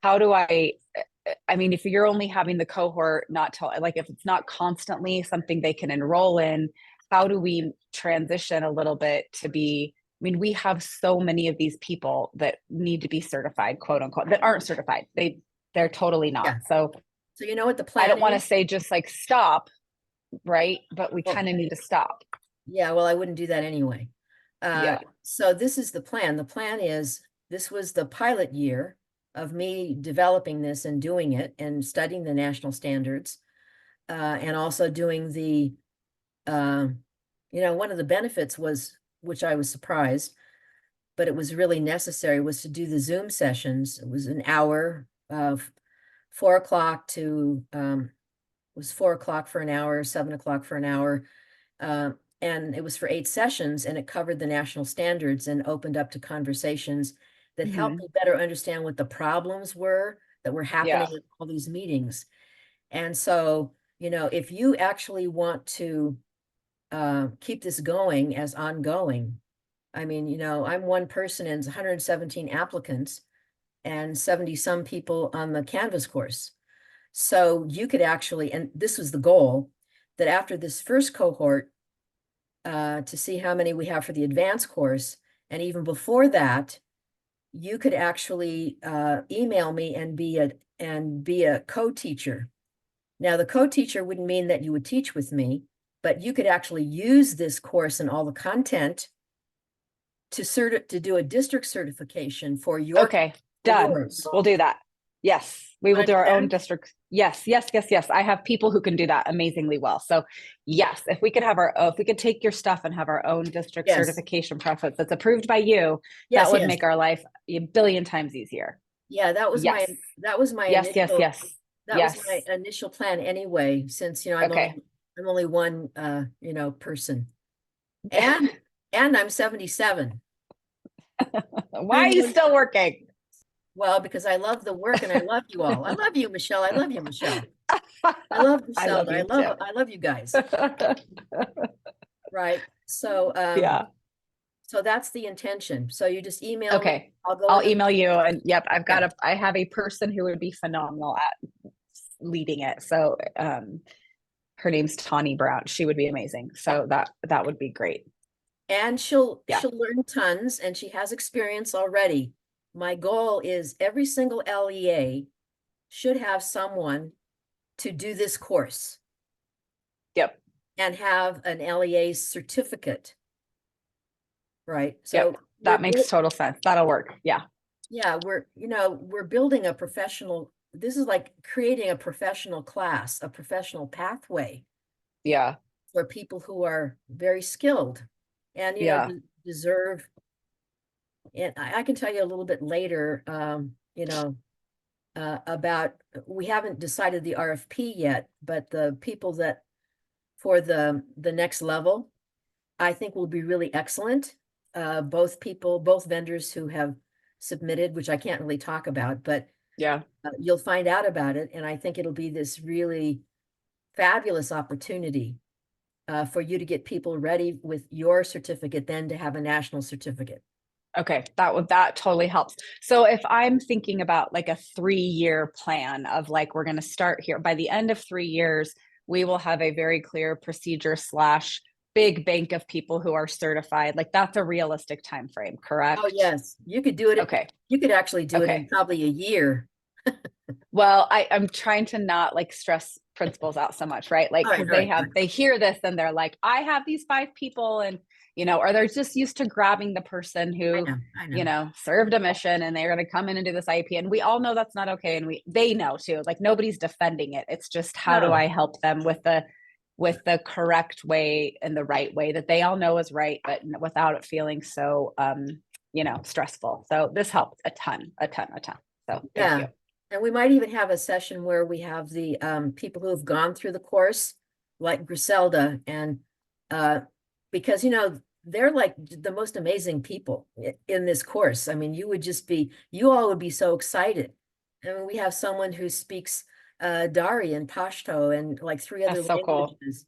how do I mean, if you're only having the cohort, like if it's not constantly something they can enroll in, how do we transition a little bit to be, I mean, we have so many of these people that need to be certified, quote unquote, that aren't certified. They're totally not. So you know what the plan I don't want to is? say just like stop, right? But we kind of need to stop. Yeah, well, I wouldn't do that anyway. So this is the plan. The plan is, this was the pilot year of me developing this and doing it and studying the national standards, and also doing the, one of the benefits was, which I was surprised, but it was really necessary, was to do the Zoom sessions. It was an hour of 4 o'clock to, it was 4 o'clock for an hour, 7 o'clock for an hour. And it was for 8 sessions, and it covered the national standards and opened up to conversations that helped me better understand what the problems were that were happening Yeah. in all these meetings. And so, if you actually want to keep this going as ongoing, I mean, I'm one person and 117 applicants and 70 some people on the Canvas course. So you could actually, and this was the goal, that after this first cohort, to see how many we have for the advanced course, and even before that, you could actually email me and be a co-teacher. Now, the co-teacher wouldn't mean that you would teach with me, but you could actually use this course and all the content to do a district certification for Okay, done. yours. We'll do that. Yes, we will Wanna do do our own that? district. Yes, yes, yes, yes. I have people who can do that amazingly well. So yes, if we could have if we could take your stuff and have our own district Yes. certification process that's approved by you, Yes, that would yes. make our life a billion times easier. Yeah, that was my Yes. initial. Yes, yes, yes. That was Yes. my initial plan anyway, since, Okay. I'm only one, person. And I'm 77. Why are you still working? Well, because I love the work and I love you all. I love you, Michelle. I love you, Michelle. I love I love Griselda. you too. I love you guys. Right. So, Yeah. so that's the intention. So you just email me. Okay. I'll I'll email you, and yep, Yeah. I have a person who would be phenomenal at leading it. So her name's Tawny Brown. She would be amazing. So that would be great. And she'll Yeah. learn tons, and she has experience already. My goal is every single LEA should have someone to do this course Yep. and have an LEA certificate. Right. So Yep. That makes total sense. That'll work. Yeah. Yeah, we're building a professional, this is like creating a professional class, a professional pathway Yeah. for people who are very skilled and, Yeah. deserve. And I can tell you a little bit later, about, we haven't decided the RFP yet, but the people that for the next level, I think will be really excellent. Both vendors who have submitted, which I can't really talk about, but Yeah. you'll find out about it. And I think it'll be this really fabulous opportunity for you to get people ready with your certificate, then to have a national certificate. Okay, that totally helps. So if I'm thinking about like a 3-year plan of like, we're going to start here by the end of 3 years, we will have a very clear procedure / big bank of people who are certified. Like that's a realistic time frame, correct? Oh, yes, you could do it. Okay. You could actually do it in probably a year. Well, I'm trying to not like stress principals out so much, right? Like, because they hear this and they're like, I have these 5 people, and or they're just used to grabbing the person who, I know. Served a mission and they're going to come in and do this IEP. And we all know that's not okay. And they know too, like nobody's defending it. It's just, how do I help them with the correct way and the right way that they all know is right, but without it feeling so, stressful. So this helps a ton. So thank you. And we might even have a session where we have the people who have gone through the course, like Griselda, and because they're like the most amazing people in this course. I mean, you all would be so excited. I mean, we have someone who speaks Dari and Pashto and like 3 other languages.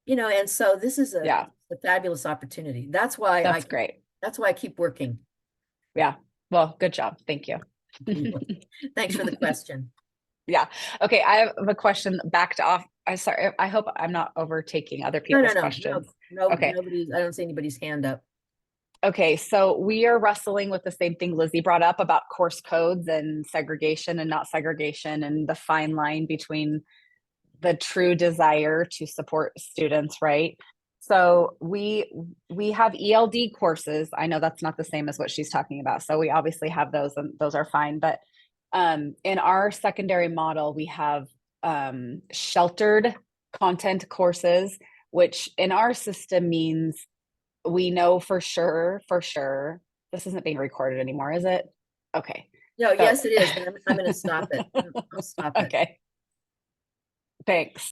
Cool. And so this is a fabulous opportunity. That's why great. That's why I keep working. Yeah. Well, good job. Thank you. Thanks for the question. Yeah. Okay. I have a question backed off. I'm sorry. I hope I'm not overtaking other people's questions. No, okay. I don't see anybody's hand up. Okay. So we are wrestling with the same thing Lizzie brought up about course codes and segregation and not segregation, and the fine line between the true desire to support students, right? So we have ELD courses. I know that's not the same as what she's talking about. So we obviously have those, and those are fine. But in our secondary model, we have sheltered content courses, which in our system means we know for sure This isn't being recorded anymore, is it? Okay. No, So- yes, it is, but I'm gonna stop it. I'll stop it. Okay. Thanks.